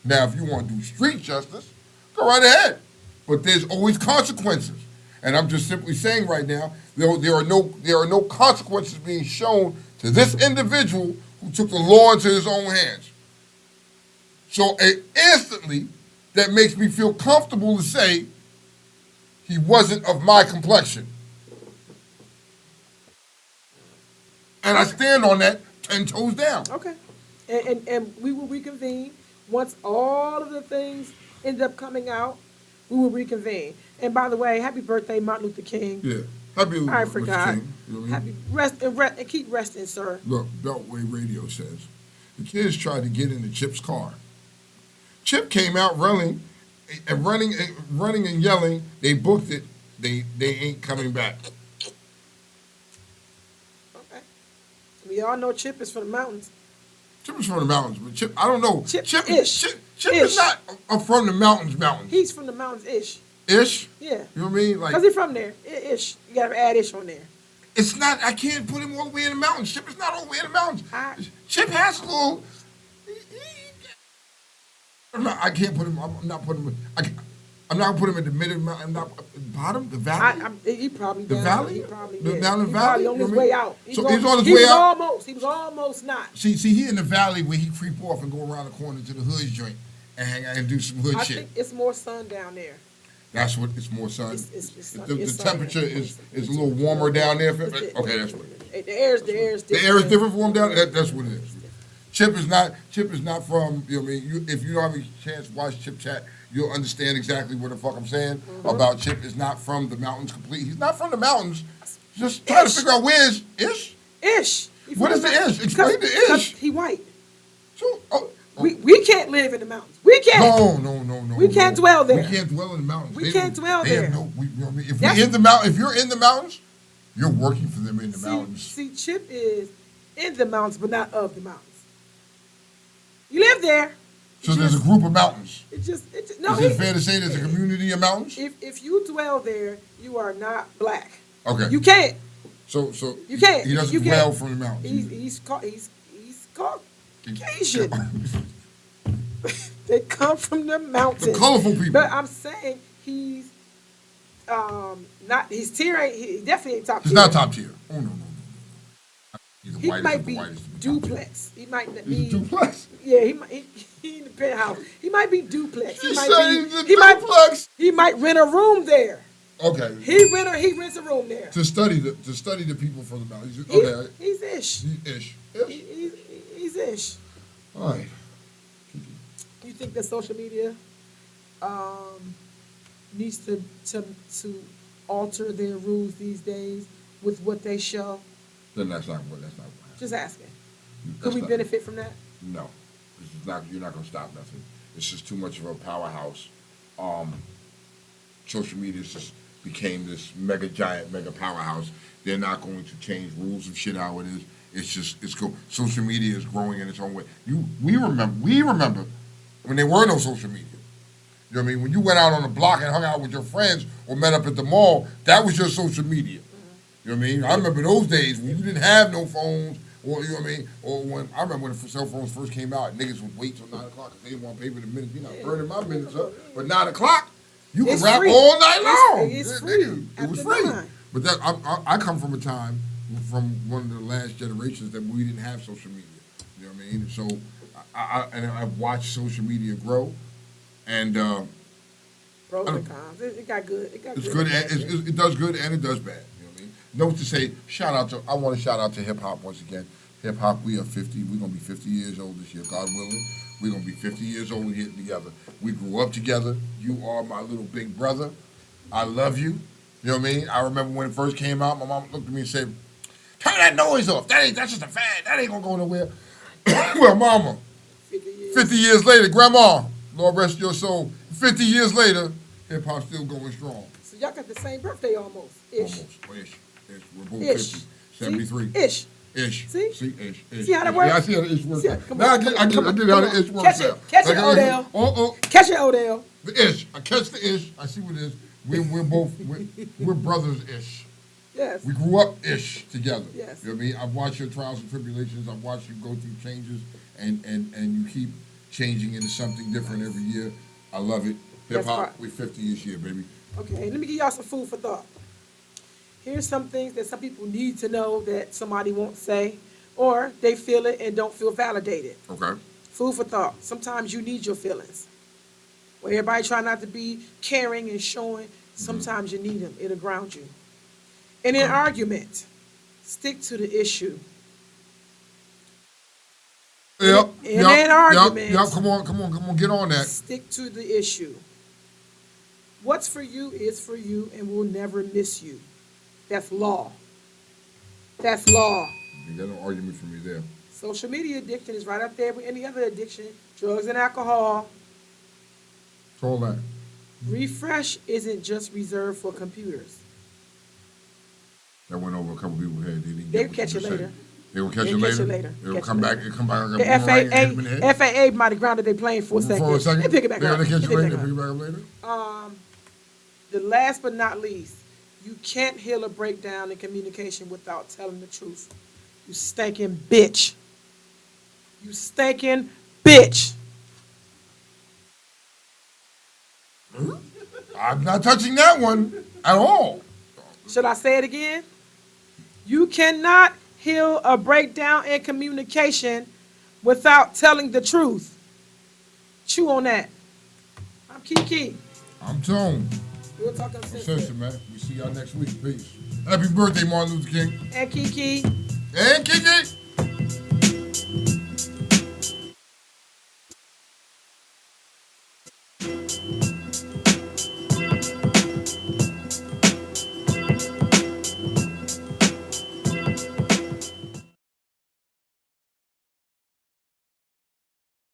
Now, if you want to do street justice, go right ahead. But there's always consequences. And I'm just simply saying right now, there are no consequences being shown to this individual who took the law into his own hands. So instantly, that makes me feel comfortable to say he wasn't of my complexion. And I stand on that 10 toes down. Okay. And we will reconvene. Once all of the things end up coming out, we will reconvene. And by the way, happy birthday, Martin Luther King. Yeah. Happy Luther I forgot. King. You know what I mean? Happy rest and keep resting, sir. Look, Beltway Radio says, the kids tried to get into Chip's car. Chip came out running and yelling, they booked it, they ain't coming back. Okay. We all know Chip is from the mountains. Chip is from the mountains, but Chip, I don't know. Chip Ish. is not from the mountains. He's from the mountains-ish. Ish? Yeah. You know what I mean? Because he's from there. Ish. You got to add ish on there. It's not, I can't put him all the way in the mountains. Chip is not all the way in the mountains. Chip has a little, I can't put him, I'm not putting him, I'm not putting him in the middle, I'm not, bottom, the valley? He probably The down. valley? He probably, The yeah. down the He valley? probably on You his know what I way mean? out. So he's on his way out? He was almost not. See, he in the valley where he creep off and go around the corner to the hood joint and hang out and do some hood I shit. think it's more sun down there. That's what, it's more sun. It's The temperature is a little warmer down there. Okay, that's what it is. The air is different. The air is different from him down there. That's what it is. Chip is not from, you know what I mean? If you don't have a chance to watch Chip Chat, you'll understand exactly what the fuck I'm saying about Chip is not from the mountains completely. He's not from the mountains. Just trying to figure out where is Ish? Ish. What is the Ish? Explain the Ish. He white. So, We can't live in the mountains. We can't. No. We can't dwell there. We can't dwell in the mountains. We can't dwell there. You know what I mean? If you're in the mountains, you're working for them in the mountains. See, Chip is in the mountains, but not of the mountains. You live there. So there's a group of mountains. No. Is it fair to say there's a community of mountains? If you dwell there, you are not black. Okay. You can't. So You can't. He doesn't dwell from the mountains. He's Caucasian. They come from the mountains. The colorful people. But I'm saying he's not. His tier ain't. He definitely ain't top tier. He's not top tier. Oh no. He might be duplex. He might be He's a duplex. Yeah, he in the penthouse. He might be duplex. He might rent a room there. Okay. He rents a room there. To study the people from the mountains. Okay. He's ish. Ish. He's ish. All right. You think that social media needs to alter their rules these days with what they show? Then that's not what happened. Just asking. Could we benefit from that? No. You're not going to stop nothing. It's just too much of a powerhouse. Social media just became this mega powerhouse. They're not going to change rules of shit how it is. It's cool. Social media is growing in its own way. We remember when there were no social media. You know what I mean? When you went out on the block and hung out with your friends or met up at the mall, that was your social media. You know what I mean? I remember those days when you didn't have no phones, or you know what I mean? Or when I remember when the cell phones first came out, niggas would wait till 9 o'clock because they didn't want to pay for the minutes. You're not burning my minutes up. But 9 o'clock, you can rap all night long. It's free. It was free. But that I come from a time from one of the last generations that we didn't have social media. You know what I mean? So I've watched social media grow, and pros and cons. It got good. It's good. It does good and it does bad. You know what I mean? Note to say, I want to shout out to hip hop once again. Hip hop, we are 50. We're gonna be 50 years old this year, God willing. We're gonna be 50 years old here together. We grew up together. You are my little big brother. I love you. You know what I mean? I remember when it first came out, my mom looked at me and said, "Turn that noise off. That's just a fad. That ain't gonna go nowhere." Well, Mama, 50 years. 50 years later, Grandma, Lord rest your soul. 50 years later, hip hop's still going strong. So y'all got the same birthday almost. Ish. Almost. Ish. We're both Ish. 50. 73. See? Ish. Ish. See? Ish. See how that works? Yeah, I see how the ish works. See out. come Now on, I get come how on, the come ish on. works Catch it. out. Catch it, Like, Odell. Oh. Catch it, Odell. The ish. I catch the ish. I see what it is. We're both, we're brothers-ish. Yes. We grew up-ish together. Yes. You know what I mean? I've watched your trials and tribulations. I've watched you go through changes, and you keep changing into something different every year. I love it. That's Hip-hop, right. we 50 this year, baby. Okay, let me give y'all some food for thought. Here's some things that some people need to know that somebody won't say, or they feel it and don't feel validated. Okay. Food for thought. Sometimes you need your feelings. Where everybody try not to be caring and showing, sometimes you need them. It'll ground you. In an argument, stick to the issue. Yep. In an argument. Yep. Come on. Get on that. Stick to the issue. What's for you is for you and will never miss you. That's law. That's law. You got no argument for me there. Social media addiction is right up there with any other addiction, drugs and alcohol. It's all that. Refresh isn't just reserved for computers. That went over a couple people here. They didn't They'll get what catch you it just later. said. They will catch They'll it catch later. it later. They will Catch come it back. later. It'll come back. The boomerang and hit them in the head. FAA might have grounded their plane for a second. For a second. They pick it back up. They catch They it pick it later. back They pick up. it back up later. The last but not least, you can't heal a breakdown in communication without telling the truth. You stinking bitch. You stinking bitch. I'm not touching that one at all. Should I say it again? You cannot heal a breakdown in communication without telling the truth. Chew on that. I'm Kiki. I'm Tone. We'll talk Uncensored, Uncensored. man. We see y'all next week. Peace. Happy birthday, Martin Luther King. And Kiki. And Kiki.